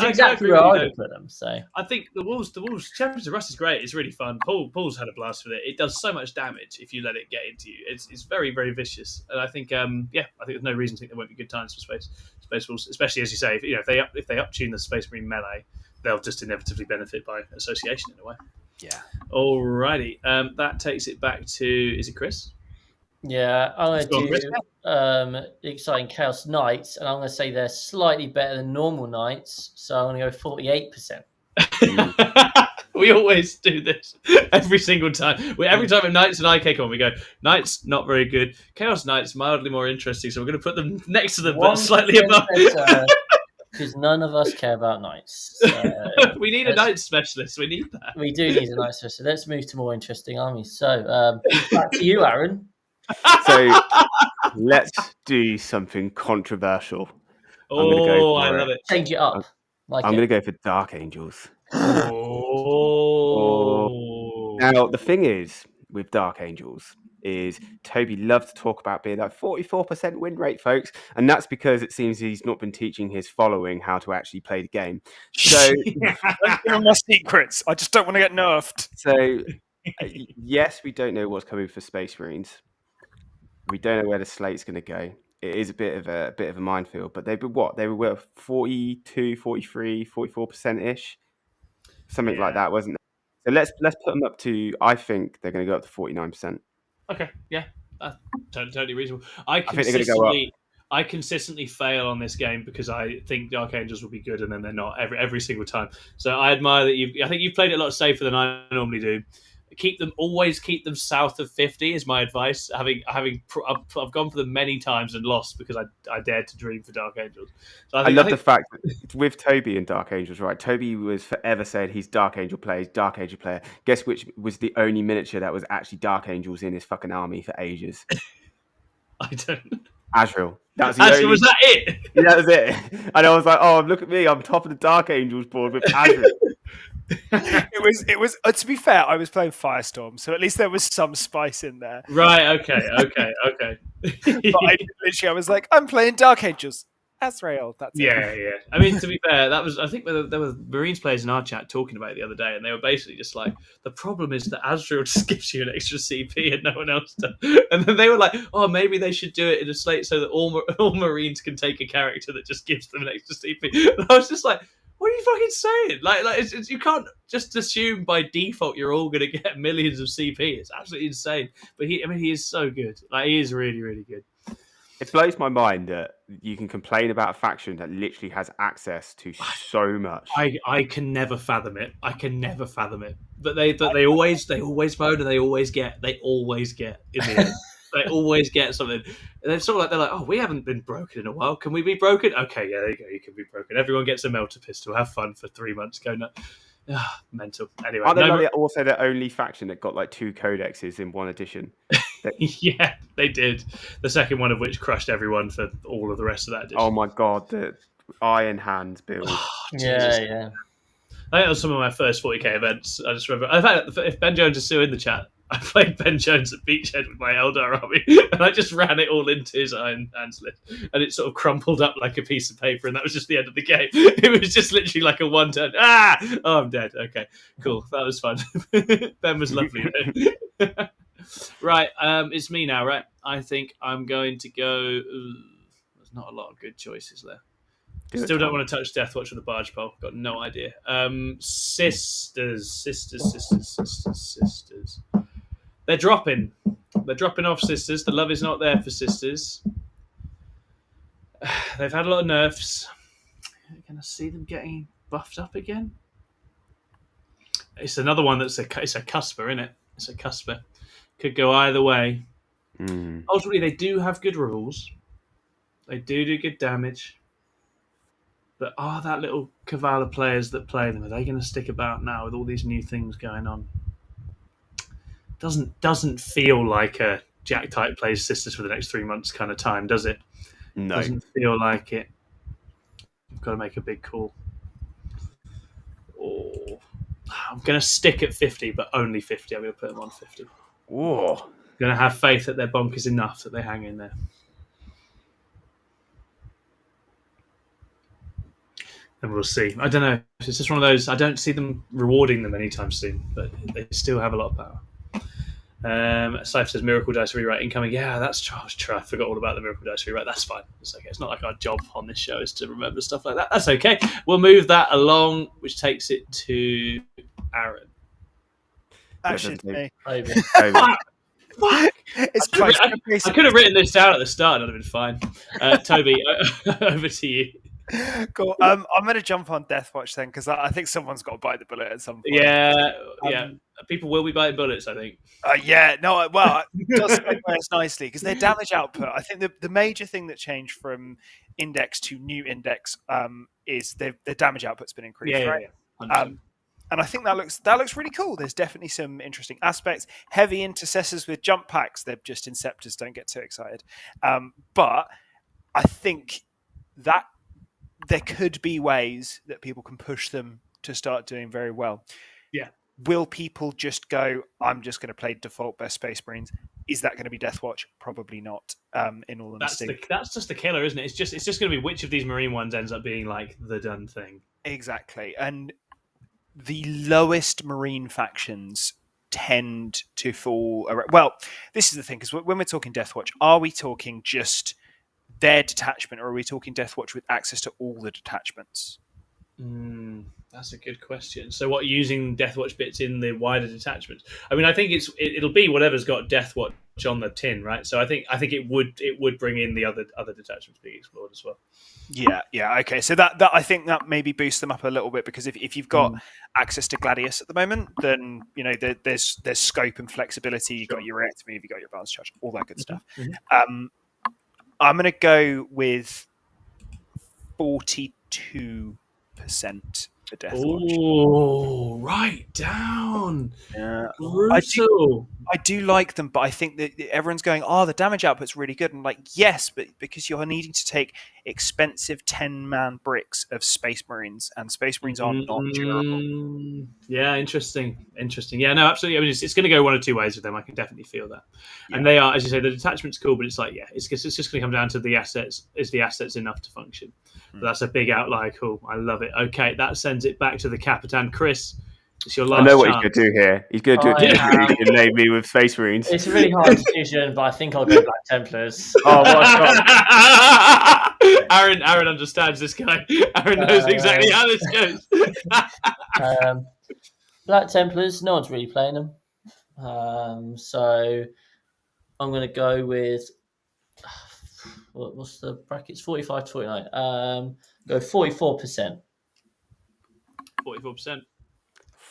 exactly where I would put them. So I think the Wolves Champions of Rust is great. It's really fun. Paul's had a blast with it. It does so much damage if you let it get into you. It's very, very vicious. And I think I think there's no reason to think there won't be good times for Space Wolves, especially as you say, if they uptune the Space Marine melee, they'll just inevitably benefit by association in a way. Yeah. Alrighty. That takes it back to, is it Chris? Yeah, I'm going to do exciting Chaos Knights, and I'm going to say they're slightly better than normal Knights, so I'm going to go 48%. We always do this every single time. Every time Knights and IK come on, we go, Knights, not very good. Chaos Knights, mildly more interesting, so we're going to put them next to them, but slightly above. Because none of us care about Knights. We need a Knights specialist. We need that. We do need a Knights specialist. Let's move to more interesting armies. So, back to you, Aaron. So let's do something controversial. I love it. Change it up. I'm going to go for Dark Angels. Oh. Now, the thing is with Dark Angels is Toby loves to talk about being like 44% win rate, folks. And that's because it seems he's not been teaching his following how to actually play the game. So don't give my secrets. I just don't want to get nerfed. So yes, we don't know what's coming for Space Marines. We don't know where the slate's going to go. It is a bit of a minefield, but they were 42, 43, 44%-ish. Something like that, wasn't it? So let's put them up to, I think they're going to go up to 49%. Okay, yeah. That's totally reasonable. I think they're going to go up. I consistently fail on this game because I think Dark Angels will be good and then they're not every single time. So I admire that I think you've played it a lot safer than I normally do. Always keep them south of 50 is my advice. I've gone for them many times and lost because I dared to dream for Dark Angels. So I love the fact that with Toby and Dark Angels, right? Toby was forever said he's Dark Angel player. Guess which was the only miniature that was actually Dark Angels in his fucking army for ages? I don't. Azrael. That's the Actually, only. was that it? Yeah, that was it. And I was like, oh, look at me. I'm top of the Dark Angels board with Azrael. It was. To be fair, I was playing Firestorm, so at least there was some spice in there. Right. Okay. But I was like, I'm playing Dark Angels. Azrael. That's it. Yeah. I mean, to be fair, that was. I think there were Marines players in our chat talking about it the other day, and they were basically just like, the problem is that Azrael just gives you an extra CP and no one else does. And then they were like, oh, maybe they should do it in a slate so that all Marines can take a character that just gives them an extra CP. And I was just like, what are you fucking saying? Like you can't just assume by default you're all going to get millions of CP. It's absolutely insane. But he is so good. Like, he is really, really good. It blows my mind that you can complain about a faction that literally has access to so much. I can never fathom it. But they always vote, and they always get in the end. They always get something. And it's sort of like they're like, oh, we haven't been broken in a while. Can we be broken? Okay, yeah, there you go. You can be broken. Everyone gets a melter pistol. Have fun for 3 months. Go nuts. Mental. Anyway, Are they also the only faction that got like 2 codexes in one edition? Yeah, they did. The second one of which crushed everyone for all of the rest of that edition. Oh my god, the Iron Hand build. Yeah. I think that was some of my first 40k events. I just remember. In fact, if Ben Jones is still in the chat, I played Ben Jones at Beachhead with my Eldar army, and I just ran it all into his Iron Hands list, and it sort of crumpled up like a piece of paper, and that was just the end of the game. It was just literally like a one-turn. Oh, I'm dead. Okay, cool. That was fun. Ben was lovely. Right, it's me now, right? I think I'm going to go. There's not a lot of good choices there. Still don't want to touch Deathwatch with a barge pole. Got no idea. Sisters. They're dropping. They're dropping off Sisters. The love is not there for Sisters. They've had a lot of nerfs. Can I see them getting buffed up again? It's another one it's a cusper, isn't it? It's a cusper. Could go either way. Ultimately, they do have good rules. They do good damage. But are that little Kavala players that play them, are they going to stick about now with all these new things going on? Doesn't feel like a Jack type plays Sisters for the next 3 months kind of time, does it? No. Doesn't feel like it. You've got to make a big call. Oh, I'm going to stick at 50, but only 50. I'm going to put them on 50. Whoa. I'm going to have faith that their bonk is enough that they hang in there. And we'll see. I don't know. It's just one of those. I don't see them rewarding them anytime soon, but they still have a lot of power. Cypher says Miracle Dice rewrite incoming. Yeah, that's true. I forgot all about the Miracle Dice rewrite. That's fine. It's okay. It's not like our job on this show is to remember stuff like that. That's okay. We'll move that along, which takes it to Aaron. Actually, it's me. Fuck. It's I could have written this down at the start. That'd have been fine. Toby, over to you. Cool. I'm going to jump on Deathwatch then because I think someone's got to bite the bullet at some point. Yeah. People will be biting bullets, I think. Well, it does segue us nicely because their damage output. I think the major thing that changed from Index to New Index is their damage output's been increased, right? Yeah. And I think that looks really cool. There's definitely some interesting aspects. Heavy intercessors with jump packs. They're just Inceptors. Don't get too excited. But I think that there could be ways that people can push them to start doing very well. Yeah. Will people just go, I'm just going to play default best Space Marines? Is that going to be Deathwatch? Probably not, in all honesty. That's just the killer, isn't it? It's just going to be which of these Marine ones ends up being like the done thing. Exactly. And the lowest Marine factions tend to fall around. Well, this is the thing, because when we're talking Deathwatch, are we talking just their detachment, or are we talking Deathwatch with access to all the detachments? That's a good question. So, what, using Deathwatch bits in the wider detachments? I mean, I think it'll be whatever's got Deathwatch on the tin, right? So, I think it would bring in the other detachments being explored as well. Yeah. Okay, so that I think that maybe boosts them up a little bit, because if you've got access to Gladius at the moment, then there's scope and flexibility. You've got your react move, you've got your advanced charge, all that good stuff. I'm going to go with 42%. The Death Watch. Oh, right down. Yeah. Brutal. I do like them, but I think that everyone's going, "Oh, the damage output's really good." And like, yes, but because you're needing to take expensive 10-man bricks of Space Marines, and Space Marines are not durable. Yeah, interesting. Yeah, no, absolutely. I mean, it's going to go one of two ways with them. I can definitely feel that. Yeah. And they are, as you say, the detachment's cool, but it's like, yeah, it's just going to come down to the assets. Is the assets enough to function? But that's a big outlier. Cool. I love it. Okay, that sends it back to the Capitan. Chris, it's your last I know what chance. he's going to do here. He's going to do it differently. He's going to name me with Space Marines. It's a really hard decision, but I think I'll go Black Templars. Oh, what a shot. Aaron understands this guy. Aaron knows exactly how this goes. Black Templars, no one's really playing them. So I'm going to go with... What's the brackets? 45 to 49. Go 44%. 44%.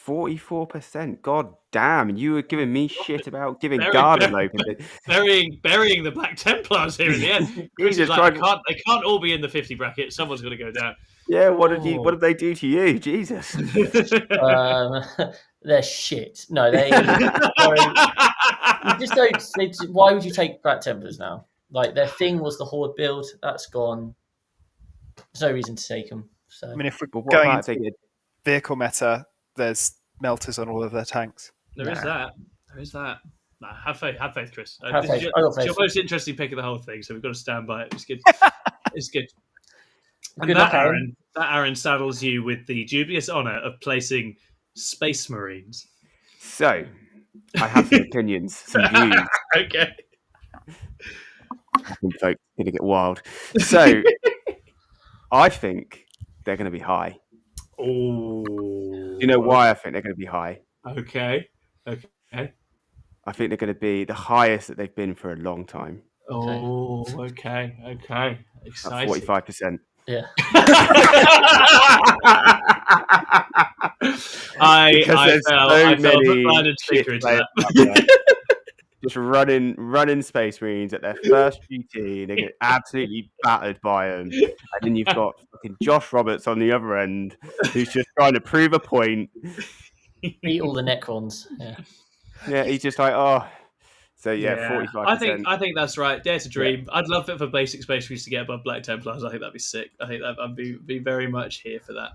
44%. God damn! You were giving me shit about giving Garden open. Burying the Black Templars here in the end. Jesus, like, they can't all be in the 50 bracket. Someone's going to go down. Yeah, what did they do to you? Jesus. They're shit. No, they. You just don't. Why would you take Black Templars now? Like, their thing was the Horde build. That's gone. There's no reason to take them. So. I mean, if we're going into vehicle meta, there's melters on all of their tanks. There is that. Nah, have faith, Chris. This is your most interesting pick of the whole thing, so we've got to stand by it. It's good. It's good. And good that, Aaron saddles you with the dubious honour of placing Space Marines. So, I have some opinions, some views. Okay. I think folks are going to get wild. So, I think they're going to be high. Oh. You know why I think they're going to be high? Okay. I think they're going to be the highest that they've been for a long time. Oh, okay. Exciting. 45%. Yeah. I fell many that. Just running Space Marines at their first GT, and they get absolutely battered by them. And then you've got fucking Josh Roberts on the other end, who's just trying to prove a point. Eat all the Necrons. Yeah, he's just like, oh. So yeah, 45%. I think that's right. Dare to dream. Yeah. I'd love it for basic Space Marines to get above Black Templars. I think that'd be sick. I think I'd be very much here for that.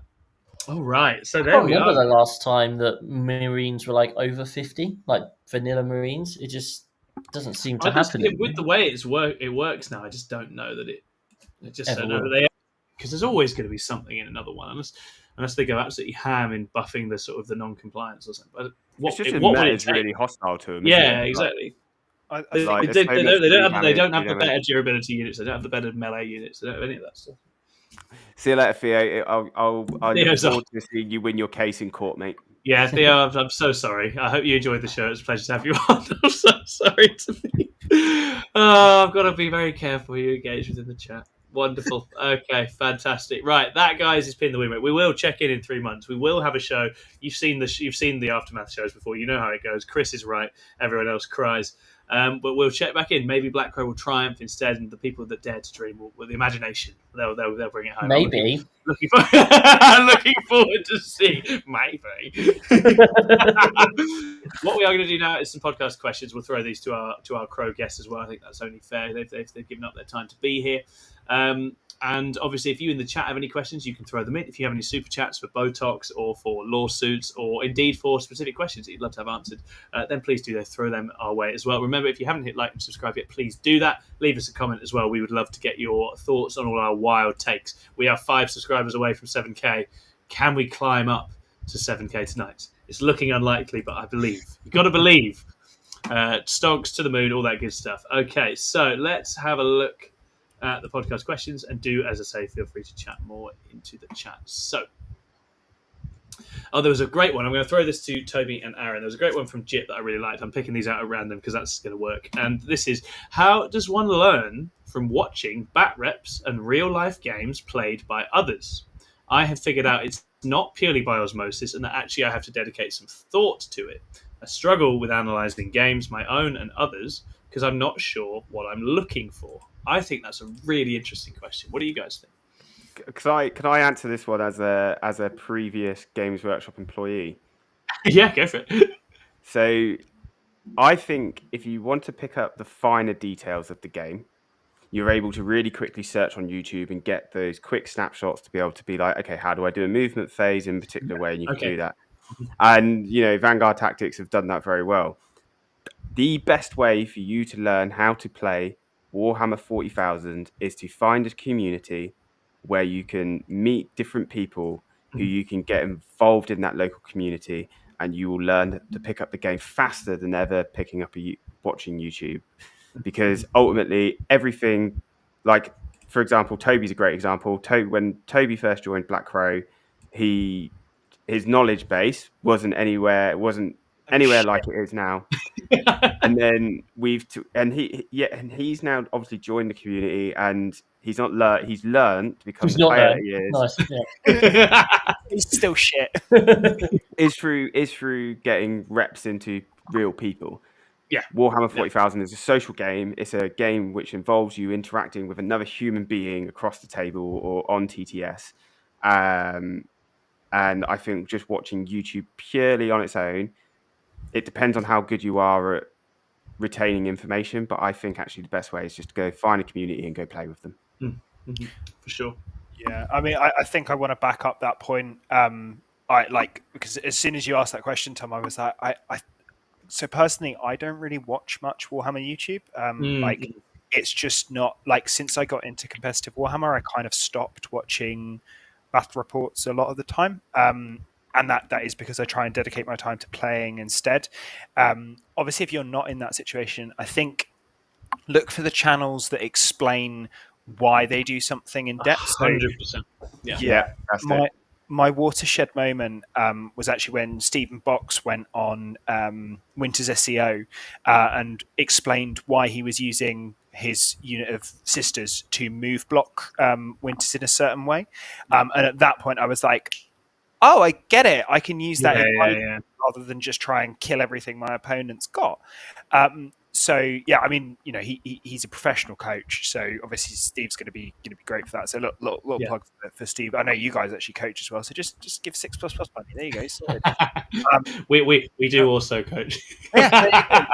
All right, so there we are. I remember the last time that Marines were like over 50, like vanilla Marines. It just doesn't seem to happen. With the way it works now, I just don't know that it just don't know that they, because there's always going to be something in another one, unless they go absolutely ham in buffing the sort of the non-compliance or something. But it's really hostile to them. Yeah, exactly. They don't have the better durability units. They don't have the better melee units. They don't have any of that stuff. See you later, Theo. I'll look forward to seeing you win your case in court, mate. Yeah, Theo, I'm so sorry. I hope you enjoyed the show. It was a pleasure to have you on. I'm so sorry to me. Oh, I've got to be very careful who you engage with in the chat. Wonderful. Okay, fantastic. Right, that, guys, is Pin the Wing. We will check in 3 months. We will have a show. You've seen the Aftermath shows before. You know how it goes. Chris is right. Everyone else cries. But we'll check back in. Maybe Black Crow will triumph instead, and the people that dare to dream will, with the imagination, they'll bring it home. Maybe. Looking forward to see. Maybe. What we are going to do now is some podcast questions. We'll throw these to our Crow guests as well. I think that's only fair. They've given up their time to be here. And obviously, if you in the chat have any questions, you can throw them in. If you have any super chats for Botox or for lawsuits or indeed for specific questions that you'd love to have answered, then please do throw them our way as well. Remember, if you haven't hit like and subscribe yet, please do that. Leave us a comment as well. We would love to get your thoughts on all our wild takes. We are 5 subscribers away from 7K. Can we climb up to 7K tonight? It's looking unlikely, but I believe. You've got to believe. Stonks to the moon, all that good stuff. Okay, so let's have a look at the podcast questions, and do, as I say, feel free to chat more into the chat. So, there was a great one. I'm going to throw this to Toby and Aaron. There was a great one from Jip that I really liked. I'm picking these out at random because that's going to work. And this is, how does one learn from watching bat reps and real life games played by others? I have figured out it's not purely by osmosis, and that actually I have to dedicate some thought to it. I struggle with analysing games, my own and others, because I'm not sure what I'm looking for. I think that's a really interesting question. What do you guys think? Can I answer this one as a previous Games Workshop employee? Yeah, go for it. So I think if you want to pick up the finer details of the game, you're able to really quickly search on YouTube and get those quick snapshots to be able to be like, okay, how do I do a movement phase in a particular way? And you can do that. And, Vanguard Tactics have done that very well. The best way for you to learn how to play Warhammer 40,000 is to find a community where you can meet different people who you can get involved in that local community, and you will learn to pick up the game faster than ever picking up watching YouTube. Because ultimately everything, like, for example, Toby's a great example. When Toby first joined Black Crow, his knowledge base wasn't anywhere like it is now. And then he's now obviously joined the community, and he's learned to become the player he is. Nice. Yeah. He's still shit. is through getting reps into real people. Yeah. Warhammer 40,000 is a social game. It's a game which involves you interacting with another human being across the table or on TTS. And I think just watching YouTube purely on its own, it depends on how good you are at retaining information. But I think actually the best way is just to go find a community and go play with them. Mm-hmm. For sure. Yeah, I mean, I think I want to back up that point. Because as soon as you asked that question, Tom, I was like, so personally, I don't really watch much Warhammer YouTube. It's just not like, since I got into competitive Warhammer, I kind of stopped watching battle reports a lot of the time. And that is because I try and dedicate my time to playing instead. Obviously, if you're not in that situation, I think look for the channels that explain why they do something in depth. 100%. Yeah. My watershed moment was actually when Stephen Box went on Winter's SEO and explained why he was using his unit of sisters to move block Winters in a certain way. And at that point, I was like, oh, I get it. I can use that rather than just try and kill everything my opponent's got. So yeah, I mean, he's a professional coach, so obviously Steve's going to be great for that. So little plug for Steve. I know you guys actually coach as well, so just give 6++ money. There you go. We do also coach. Yeah,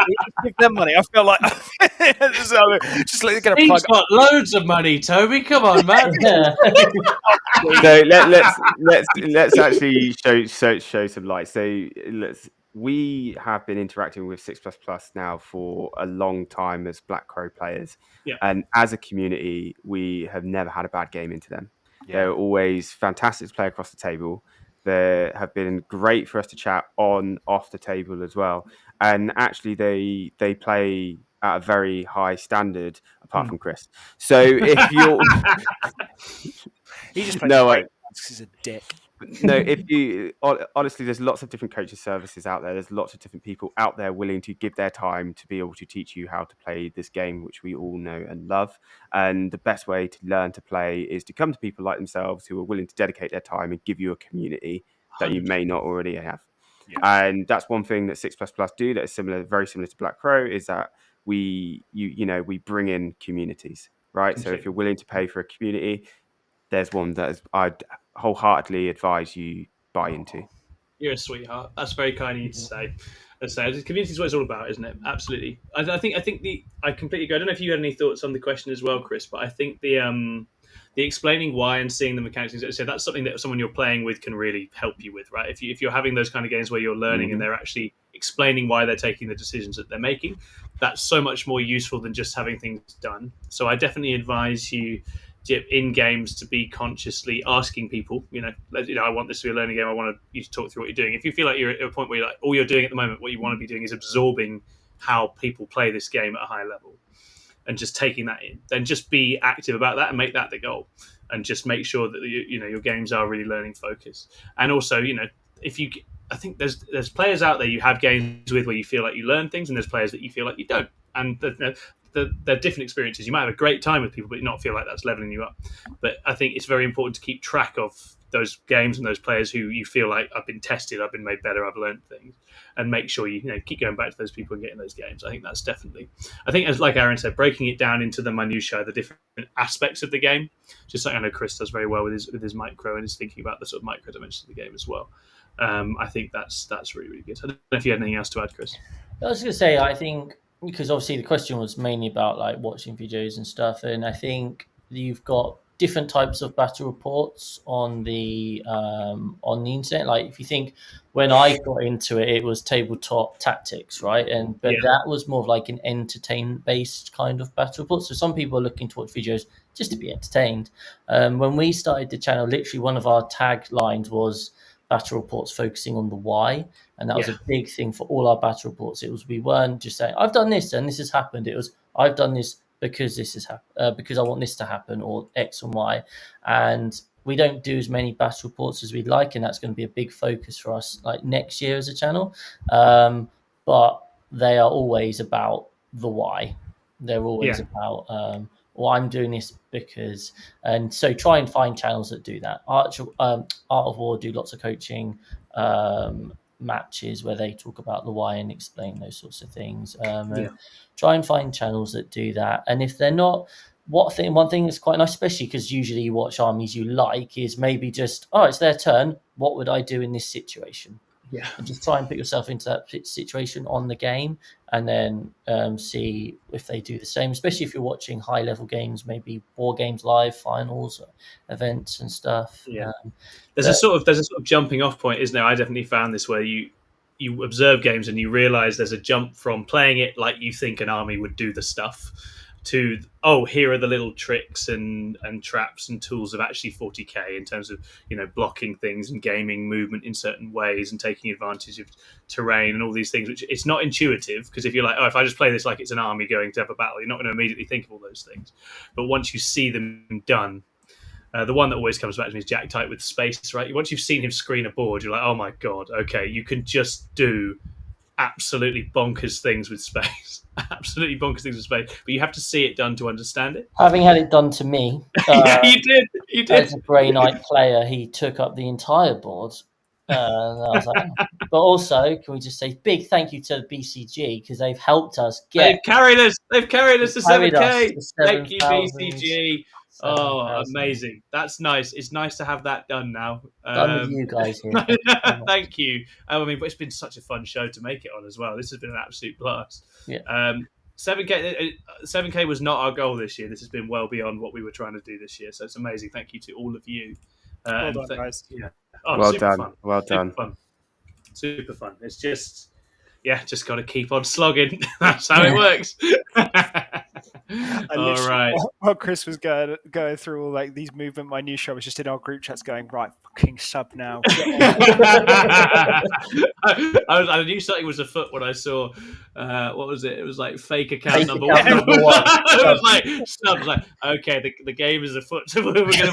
give them money. I feel like just get a plug. Steve's got loads of money, Toby. Come on, man. So let's actually show some light. So we have been interacting with 6++ now for a long time as Black Crow players. Yeah. And as a community, we have never had a bad game into them. Yeah. They're always fantastic to play across the table. They have been great for us to chat off the table as well. And actually, they play at a very high standard, apart from Chris. So if you're... He just plays because he's a dick. No, if you honestly, there's lots of different coaching services out there. There's lots of different people out there willing to give their time to be able to teach you how to play this game, which we all know and love. And the best way to learn to play is to come to people like themselves who are willing to dedicate their time and give you a community that you may not already have. Yeah. And that's one thing that 6++ do that is very similar to Black Crow, is that we bring in communities, right? So if you're willing to pay for a community, there's one that I'd wholeheartedly advise you buy into. You're a sweetheart. That's very kind of you to say. The community is what it's all about, isn't it? Absolutely. I think I completely agree. I don't know if you had any thoughts on the question as well, Chris, but I think the explaining why and seeing the mechanics, so that's something that someone you're playing with can really help you with, right? If you're having those kind of games where you're learning and they're actually explaining why they're taking the decisions that they're making, that's so much more useful than just having things done. So I definitely advise you in games to be consciously asking people, I want this to be a learning game. I want you to talk through what you're doing. If you feel like you're at a point where you're like, all you're doing at the moment, what you want to be doing is absorbing how people play this game at a high level and just taking that in, then just be active about that and make that the goal, and just make sure that your games are really learning focused. And also, I think there's players out there you have games with where you feel like you learn things, and there's players that you feel like you don't. And they're different experiences. You might have a great time with people, but not feel like that's leveling you up. But I think it's very important to keep track of those games and those players who you feel like I've been tested, I've been made better, I've learned things, and make sure you keep going back to those people and getting those games. I think that's definitely. I think, as like Aaron said, breaking it down into the minutiae, the different aspects of the game, just like I know Chris does very well with his micro and his thinking about the sort of micro dimensions of the game as well. I think that's really, really good. I don't know if you had anything else to add, Chris. I was going to say, I think, because obviously the question was mainly about like watching videos and stuff, and I think you've got different types of battle reports on the internet. Like if you think, when I got into it, it was tabletop tactics, right? But that was more of like an entertainment based kind of battle report. So some people are looking to watch videos just to be entertained. When we started the channel, literally one of our taglines was battle reports focusing on the why, and that was a big thing for all our battle reports. It was, we weren't just saying I've done this and this has happened. It was I've done this because this has happened, because I want this to happen, or X and Y. And we don't do as many battle reports as we'd like, and that's going to be a big focus for us like next year as a channel. But they are always about the why. They're always about well, I'm doing this because, and so try and find channels that do that. Art of War do lots of coaching matches where they talk about the why and explain those sorts of things. And try and find channels that do that. And if they're not, one thing that's quite nice, especially because usually you watch armies you like, is maybe just, oh, it's their turn. What would I do in this situation? Yeah, and just try and put yourself into that situation on the game, and then see if they do the same. Especially if you're watching high level games, maybe war games live, finals, events, and stuff. Yeah, there's a sort of jumping off point, isn't there? I definitely found this where you observe games and you realize there's a jump from playing it like you think an army would do the stuff to, oh, here are the little tricks and traps and tools of actually 40k in terms of blocking things and gaming movement in certain ways and taking advantage of terrain and all these things, which it's not intuitive, because if you're like, oh, if I just play this like it's an army going to have a battle, you're not going to immediately think of all those things. But once you see them done, the one that always comes back to me is Jack Tight with space, right? Once you've seen him screen a board, you're like, oh my god, okay, you can just do absolutely bonkers things with space. Absolutely bonkers things with space. But you have to see it done to understand it. Having had it done to me. Yeah, you did. You did. As a Grey Knight player, he took up the entire board. And I was like, oh. But also, can we just say big thank you to the BCG, because they've helped us get. They've carried us to 7K. Thank you, BCG. Oh, amazing. That's nice. It's nice to have that done now. Done with you guys here. Thank you. I mean, but it's been such a fun show to make it on as well. This has been an absolute blast. Yeah. 7K was not our goal this year. This has been well beyond what we were trying to do this year. So it's amazing. Thank you to all of you. Well done, guys. Yeah. Well done. Fun. Well done. Super fun. It's just, just got to keep on slogging. That's how it works. All right. While Chris was going through all like these movement minutiae, I was just in our group chats going, right, fucking sub now. I knew something was afoot when I saw what was it? It was like fake account number one. Number one. It was like subs. Like, okay, the game is afoot. So we're gonna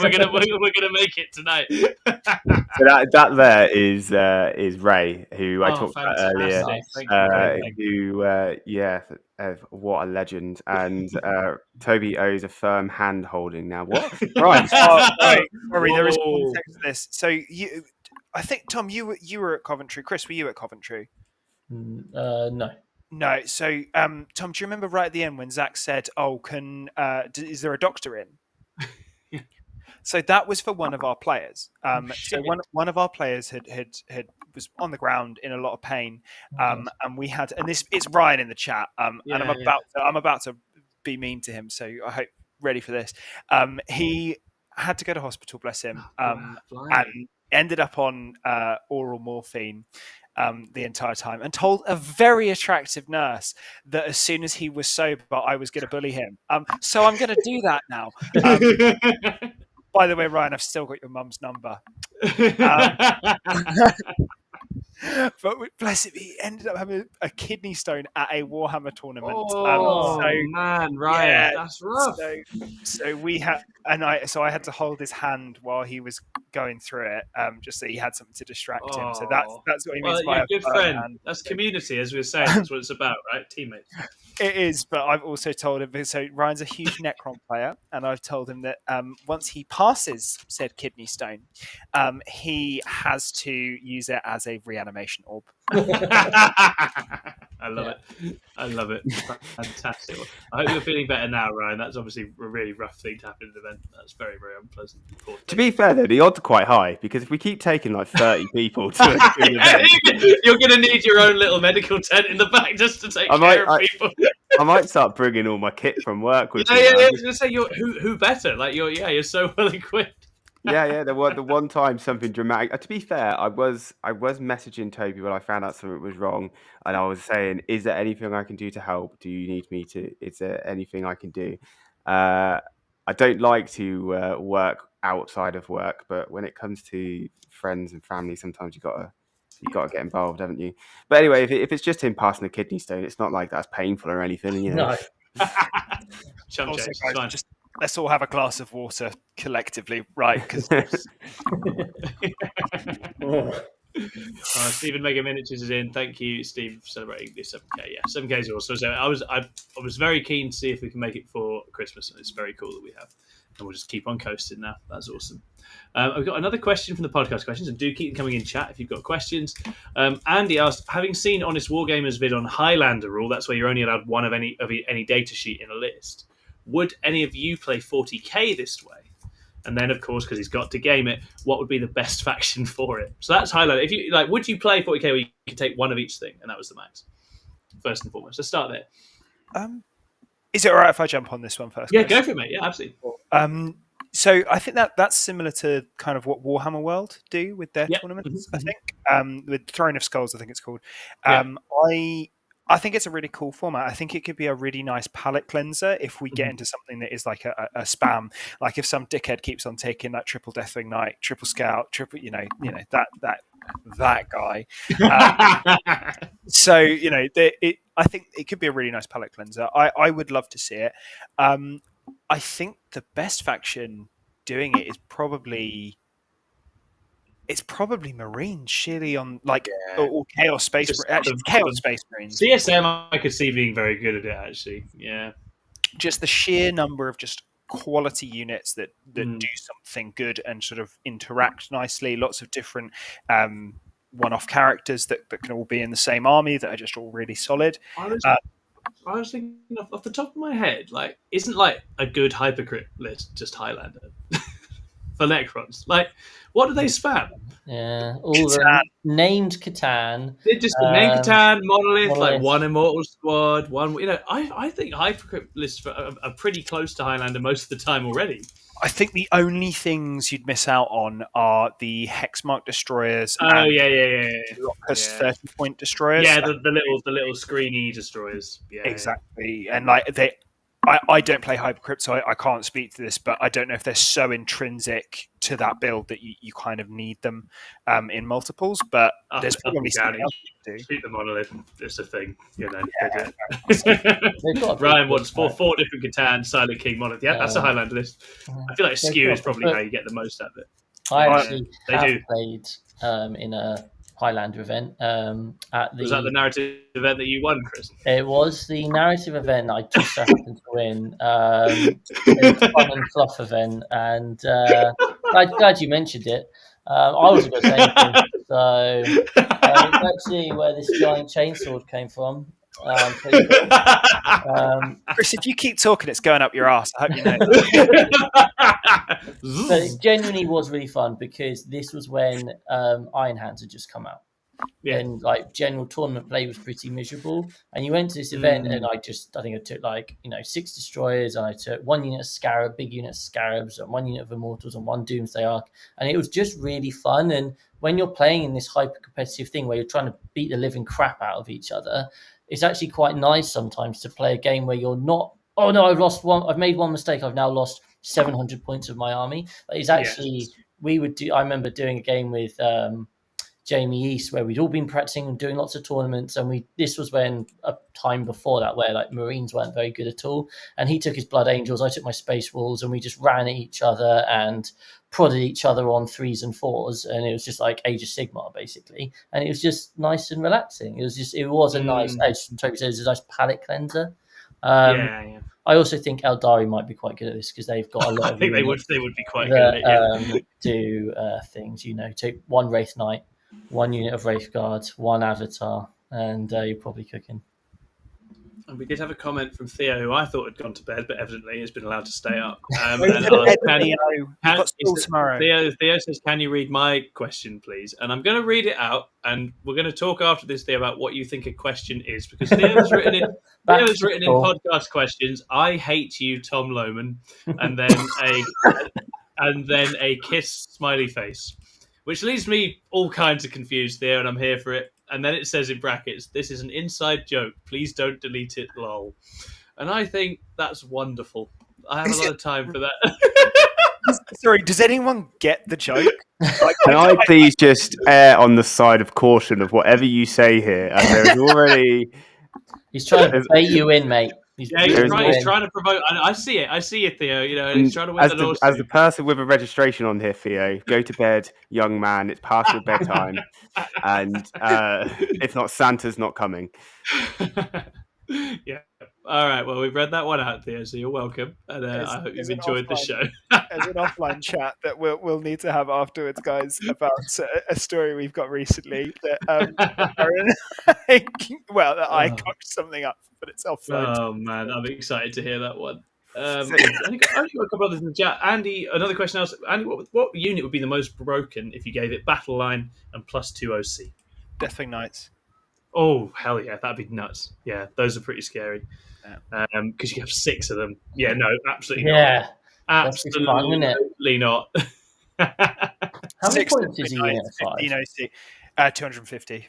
make it tonight. So that there is Ray, who I talked about earlier. What a legend! And Toby owes a firm hand holding now. What? Right. Sorry, there is context to this. So I think Tom, you were at Coventry. Chris, were you at Coventry? No. No. So Tom, do you remember right at the end when Zach said, "Oh, is there a doctor in?" So that was for one of our players. So one of our players had was on the ground in a lot of pain, and we had, and it's Ryan in the chat, and I'm about to be mean to him, so I hope ready for this. He had to go to hospital, bless him, and ended up on oral morphine the entire time, and told a very attractive nurse that as soon as he was sober, I was going to bully him. So I'm going to do that now. By the way, Ryan, I've still got your mum's number. But bless him, he ended up having a kidney stone at a Warhammer tournament. Man, Ryan, that's rough. So we had and I had to hold his hand while he was going through it, just so he had something to distract him. So that's what he means by a a good firm friend. hand. That's community, as we were saying. That's what it's about, right? Teammates. It is, but I've also told him. So Ryan's a huge Necron player, and I've told him that once he passes said kidney stone, he has to use it as a reanimation orb. I love it. I love it. Fantastic. I hope you're feeling better now, Ryan. That's obviously a really rough thing to happen in an event. That's very, very unpleasant. To be fair, though, the odds are quite high because if we keep taking like 30 people to an event, you're going to need your own little medical tent in the back just to take care of people. I might start bringing all my kit from work with me. Yeah. I was going to say, who better? Like you're so well equipped. Yeah. The one time something dramatic. To be fair, I was messaging Toby when I found out something was wrong, and I was saying, "Is there anything I can do to help? Do you need me to? Is there anything I can do?" I don't like to work outside of work, but when it comes to friends and family, sometimes you gotta get involved, haven't you? But anyway, if it's just him passing a kidney stone, it's not like that's painful or anything, you know. No. Also, guys, just let's all have a glass of water collectively, right? Because Stephen Mega Miniatures is in. Thank you, Steve, for celebrating this 7K. Yeah, 7K is awesome. So I was very keen to see if we can make it for Christmas, and it's very cool that we have. And we'll just keep on coasting now. That's awesome. I've got another question from the podcast questions, and do keep them coming in chat if you've got questions. Andy asked, having seen Honest Wargamers vid on Highlander rule, that's where you're only allowed one of any data sheet in a list. Would any of you play 40k this way? And then, of course, because he's got to game it, what would be the best faction for it? So that's Highlander. If you like, would you play 40k where you could take one of each thing, and that was the max? First and foremost, let's start there. Is it all right if I jump on this one first? Yeah, go for it, mate. Yeah, absolutely. So I think that's similar to kind of what Warhammer World do with their tournaments. I think with Throne of Skulls, I think it's called. I think it's a really cool format. I think it could be a really nice palate cleanser if we get into something that is like a spam. Like if some dickhead keeps on taking that triple Deathwing Knight, triple Scout, triple, that guy. So I think it could be a really nice palate cleanser. I would love to see it. I think the best faction doing it is probably Marines, surely on or Chaos Space. Chaos Space Marines. CSM, I could see being very good at it. Actually, yeah. Just the sheer number of just quality units that do something good and sort of interact nicely. Lots of different one-off characters that can all be in the same army that are just all really solid. I was thinking off the top of my head, like, isn't like a good hypocrite list just Highlander for Necrons? Like, what do they spam? Yeah, all the named Catan. They just named Catan, Monolith, like one Immortal Squad, one. I think hypocrite lists are pretty close to Highlander most of the time already. I think the only things you'd miss out on are the Hexmark destroyers. Oh yeah. Locus 30-point destroyers. Yeah, the little screeny destroyers. Yeah, exactly. And I don't play Hypercrypt, so I can't speak to this, but I don't know if they're so intrinsic to that build that you kind of need them in multiples. But there's probably something else to do. Shoot the Monolith. It's a thing, Ryan wants four different Catan, Silent King, Monolith. Yeah, that's a Highlander list. I feel like skew is probably how you get the most out of it. I actually played in a Highlander event. Was that the narrative event that you won, Chris? It was the narrative event I just happened to win. It was a fun and fluff event, and I'm glad you mentioned it. I wasn't going to say anything, so it's actually where this giant chainsword came from. Pretty cool. Chris, if you keep talking, it's going up your ass. I hope you know. But it genuinely was really fun because this was when Iron Hands had just come out. Yeah. And general tournament play was pretty miserable. And you went to this event and I think I took 6 destroyers, and I took 1 unit of Scarab, big unit of Scarabs, and 1 unit of Immortals and 1 Doomsday Arc. And it was just really fun. And when you're playing in this hyper competitive thing where you're trying to beat the living crap out of each other, it's actually quite nice sometimes to play a game where you're not, oh no, I've made one mistake, I've now lost 700 points of my army. It's actually, I remember doing a game with Jamie East, where we'd all been practicing and doing lots of tournaments, and this was when a time before that where like Marines weren't very good at all, and he took his Blood Angels, I took my Space Wolves, and we just ran at each other and prodded each other on 3s and 4s, and it was just like Age of Sigmar basically, and it was just nice and relaxing. It was a nice, as Toby says, a nice palate cleanser. Yeah. I also think Eldari might be quite good at this because they've got a lot I think they would be quite good at it. Do things, take one Wraith Knight, one unit of Wraith Guard, one Avatar, and you're probably cooking. And we did have a comment from Theo, who I thought had gone to bed, but evidently has been allowed to stay up. Theo says, "Can you read my question, please?" And I'm going to read it out, and we're going to talk after this, Theo, about what you think a question is, because Theo's written in podcast questions, "I hate you, Tom Lohman," and then a kiss smiley face, which leaves me all kinds of confused, Theo, and I'm here for it. And then it says in brackets, "This is an inside joke. Please don't delete it, lol." And I think that's wonderful. I have a lot of time for that. Sorry, does anyone get the joke? Can I please just err on the side of caution of whatever you say here? As there's already... He's trying to bait you in, mate. He's trying to promote. I see it, Theo. He's trying to win the lawsuit. As the person with a registration on here, Theo, go to bed, young man. It's past your bedtime, and if not, Santa's not coming. Yeah. All right. Well, we've read that one out, Theo. So you're welcome, and I hope you've enjoyed the show. There's an offline chat that we'll need to have afterwards, guys, about a story we've got recently that I cocked something up, but it's offline. Oh man, I'm excited to hear that one. I only got a couple others in the chat. Andy, another question asked. Andy, what unit would be the most broken if you gave it battle line and +2 OC? Deathwing Knights. Oh hell yeah, that'd be nuts. Yeah, those are pretty scary. Because you have 6 of them. Yeah, no, absolutely not. Absolutely not. How many points is a unit of 5? 250.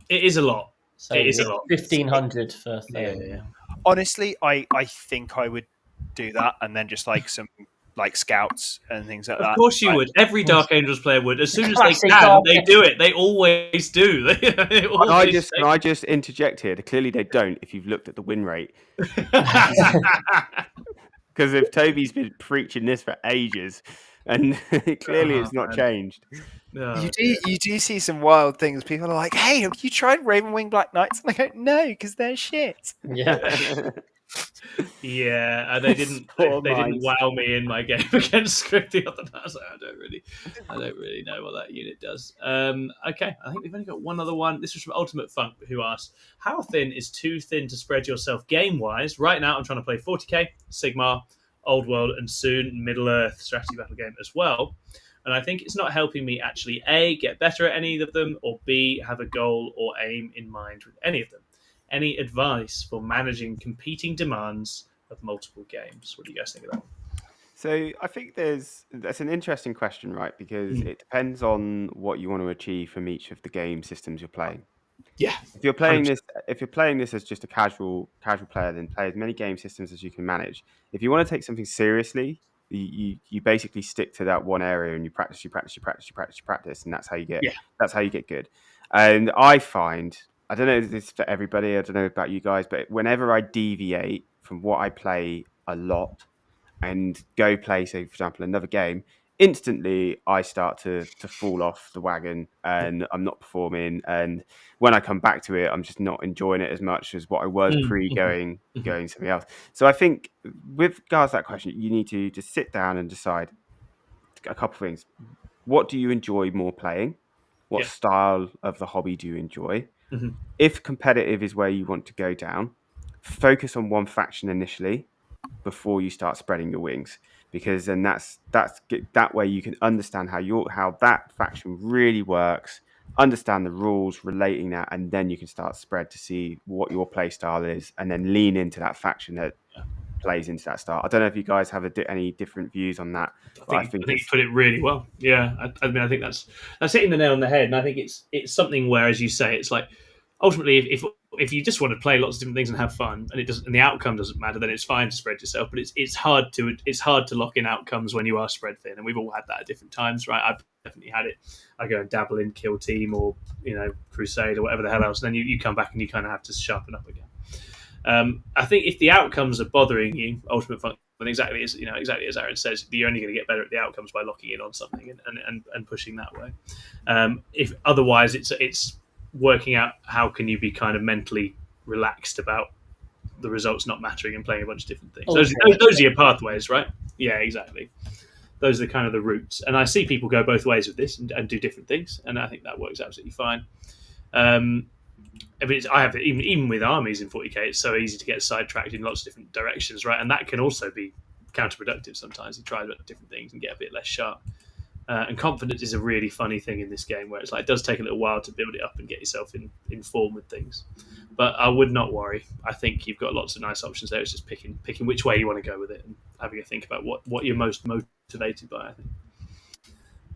It is a lot. So it is a lot. 1,500 for 30. Yeah. Honestly, I think I would do that, and then just like some scouts and things like that. Of course you would. Every Dark Angels player would. As soon as they can, they do it. They always do. Can I just interject here? Clearly they don't, if you've looked at the win rate. Because if Toby's been preaching this for ages, and clearly it's not changed. No. You do see some wild things. People are like, "Hey, have you tried Ravenwing Black Knights?" And I go, "No, because they're shit." Yeah. Yeah, and they didn't wow me in my game against Script the other night. So I don't really know what that unit does. Okay, I think we've only got one other one. This was from Ultimate Funk, who asked, "How thin is too thin to spread yourself game wise? Right now, I'm trying to play 40k, Sigmar, Old World, and soon Middle Earth strategy battle game as well. And I think it's not helping me actually A, get better at any of them, or B, have a goal or aim in mind with any of them. Any advice for managing competing demands of multiple games?" What do you guys think of that one? So I think that's an interesting question, right? Because it depends on what you want to achieve from each of the game systems you're playing. Yeah. If you're playing 100%. If you're playing this as just a casual player, then play as many game systems as you can manage. If you want to take something seriously, you basically stick to that one area and you practice, and that's how you get good. And I find, I don't know if this is for everybody, I don't know about you guys, but whenever I deviate from what I play a lot and go play, say, for example, another game, instantly I start to fall off the wagon and I'm not performing. And when I come back to it, I'm just not enjoying it as much as what I was going something else. So I think with regards to that question, you need to just sit down and decide a couple of things. What do you enjoy more playing? What style of the hobby do you enjoy? Mm-hmm. If competitive is where you want to go down, focus on one faction initially before you start spreading your wings, because then that way you can understand how that faction really works, understand the rules relating that, and then you can start spread to see what your play style is, and then lean into that faction that plays into that style. I don't know if you guys have any different views on that. I think you put it really well. Yeah, I mean, I think that's hitting the nail on the head, and I think it's something where, as you say, it's like ultimately if you just want to play lots of different things and have fun, and the outcome doesn't matter, then it's fine to spread yourself. But it's hard to lock in outcomes when you are spread thin, and we've all had that at different times, right? definitely had it. I go and dabble in Kill Team or Crusade or whatever the hell else, and then you come back and you kind of have to sharpen up again. I think if the outcomes are bothering you, Ultimate Function, exactly as Aaron says, you're only going to get better at the outcomes by locking in on something and pushing that way. If otherwise, it's working out how can you be kind of mentally relaxed about the results not mattering and playing a bunch of different things. Those are your pathways, right? Yeah, exactly. Those are kind of the routes. And I see people go both ways with this and do different things, and I think that works absolutely fine. I mean, I have even with armies in 40k, it's so easy to get sidetracked in lots of different directions, right? And that can also be counterproductive sometimes. You try different things and get a bit less sharp. And confidence is a really funny thing in this game, where it's like it does take a little while to build it up and get yourself in form with things. But I would not worry. I think you've got lots of nice options there. It's just picking which way you want to go with it and having a think about what you're most motivated by, I think.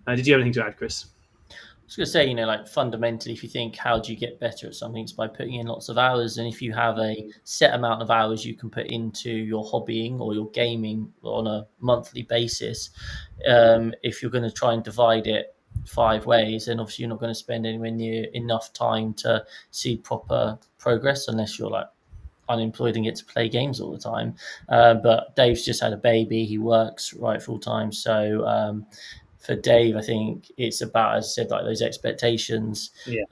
Did you have anything to add, Chris? I was going to say, like fundamentally, if you think how do you get better at something, it's by putting in lots of hours. And if you have a set amount of hours you can put into your hobbying or your gaming on a monthly basis, if you're going to try and divide it 5 ways, then obviously you're not going to spend anywhere near enough time to see proper progress unless you're like unemployed and get to play games all the time. But Dave's just had a baby. He works right full time. So for Dave, I think it's about, as I said, like those expectations. Yeah.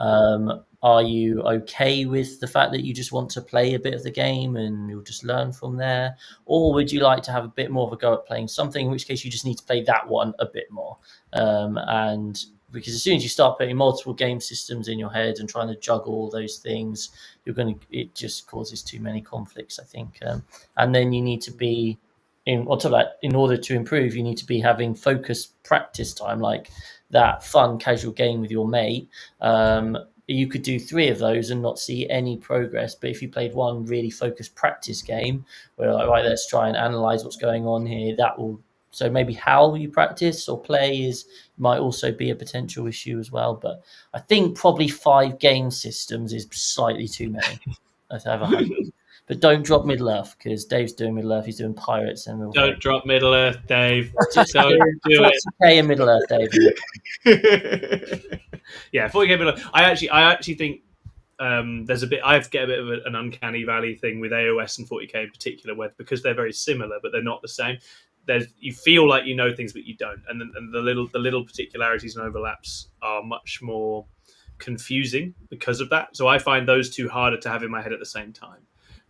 Are you okay with the fact that you just want to play a bit of the game and you'll just learn from there? Or would you like to have a bit more of a go at playing something, in which case you just need to play that one a bit more? And because as soon as you start putting multiple game systems in your head and trying to juggle all those things, it just causes too many conflicts, I think. And then you need to be, on top of that, in order to improve, you need to be having focused practice time, like that fun casual game with your mate. You could do 3 of those and not see any progress. But if you played one really focused practice game where like, right, let's try and analyze what's going on here, that will. So maybe how you practice or play might also be a potential issue as well. But I think probably 5 game systems is slightly too many. I'd have 100. But don't drop Middle Earth, because Dave's doing Middle Earth. He's doing Pirates. And don't drop Middle Earth, Dave. Just don't do it. 40k in Middle Earth, Dave. Yeah, 40k Middle Earth. I actually think there's a bit. I get a bit of an uncanny valley thing with AOS and 40k in particular, where because they're very similar, but they're not the same. You feel like you know things, but you don't, and the little particularities and overlaps are much more confusing because of that. So I find those two harder to have in my head at the same time.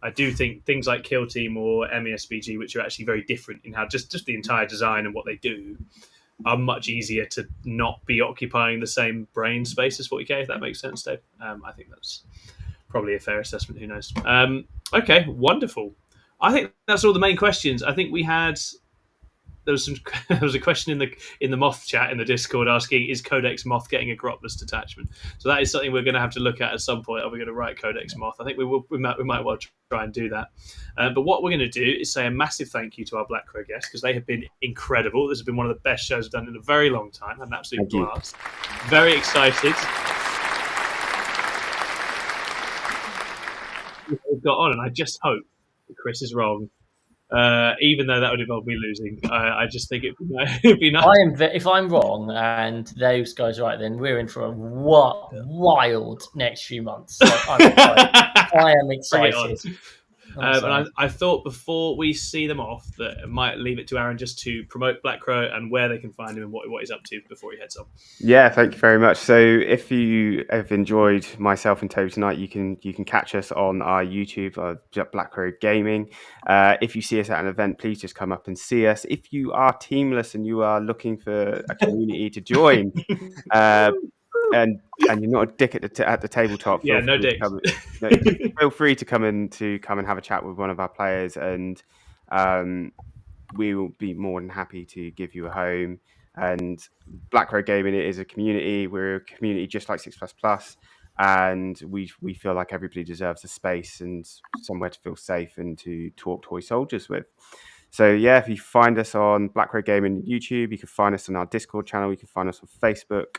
I do think things like Kill Team or MESBG, which are actually very different in how just the entire design and what they do, are much easier to not be occupying the same brain space as 40k, if that makes sense, Dave. I think that's probably a fair assessment. Who knows? Okay, wonderful. I think that's all the main questions. I think we had... There was a question in the Moth chat in the Discord asking, is Codex Moth getting a grotless detachment? So that is something we're going to have to look at some point. Are we going to write Codex Moth? I think we might well try and do that. But what we're going to do is say a massive thank you to our Black Crow guests, because they have been incredible. This has been one of the best shows I've done in a very long time. Had an absolute blast. Very excited. We've got on, and I just hope that Chris is wrong. Even though that would involve me losing, I just think it'd be nice. If I'm wrong and those guys are right, then we're in for a wild next few months. So I am excited. And I thought before we see them off that I might leave it to Aaron just to promote Black Crow and where they can find him and what he's up to before he heads off. Yeah, thank you very much. So if you have enjoyed myself and Toby tonight, you can catch us on our YouTube, Black Crow Gaming. If you see us at an event, please just come up and see us. If you are teamless and you are looking for a community to join, and you're not a dick at the tabletop, no dick. Feel free to come and have a chat with one of our players, and we will be more than happy to give you a home. And Black Crow Gaming is a community. We're a community just like 6++, and we feel like everybody deserves a space and somewhere to feel safe and to talk toy soldiers with. So yeah, if you find us on Black Crow Gaming YouTube, you can find us on our Discord channel, you can find us on Facebook,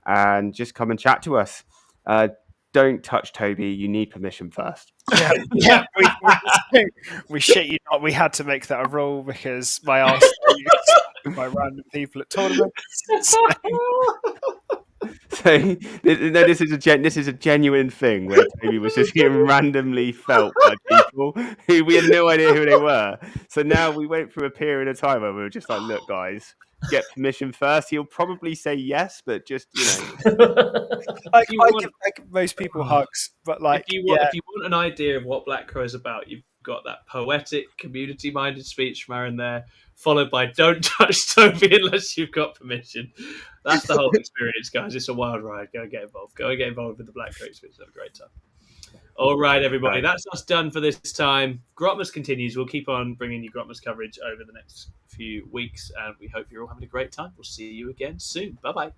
and just come and chat to us. Don't touch Toby. You need permission first. Yeah. We shit you not. We had to make that a rule because my arse by random people at tournaments. So no, this is a genuine thing where Toby was just getting randomly felt by people who we had no idea who they were. So now we went through a period of time where we were just like, look, guys, get permission first. He'll probably say yes, but just I give most people hugs, but like, if you want an idea of what Black Crow is about, you've got that poetic, community-minded speech from Aaron there, followed by "Don't touch Toby unless you've got permission." That's the whole experience, guys. It's a wild ride. Go and get involved. Go and get involved with the Black Crow experience. Have a great time. All right, everybody. That's us done for this time. Grotmas continues. We'll keep on bringing you Grotmas coverage over the next few weeks, and we hope you're all having a great time. We'll see you again soon. Bye-bye.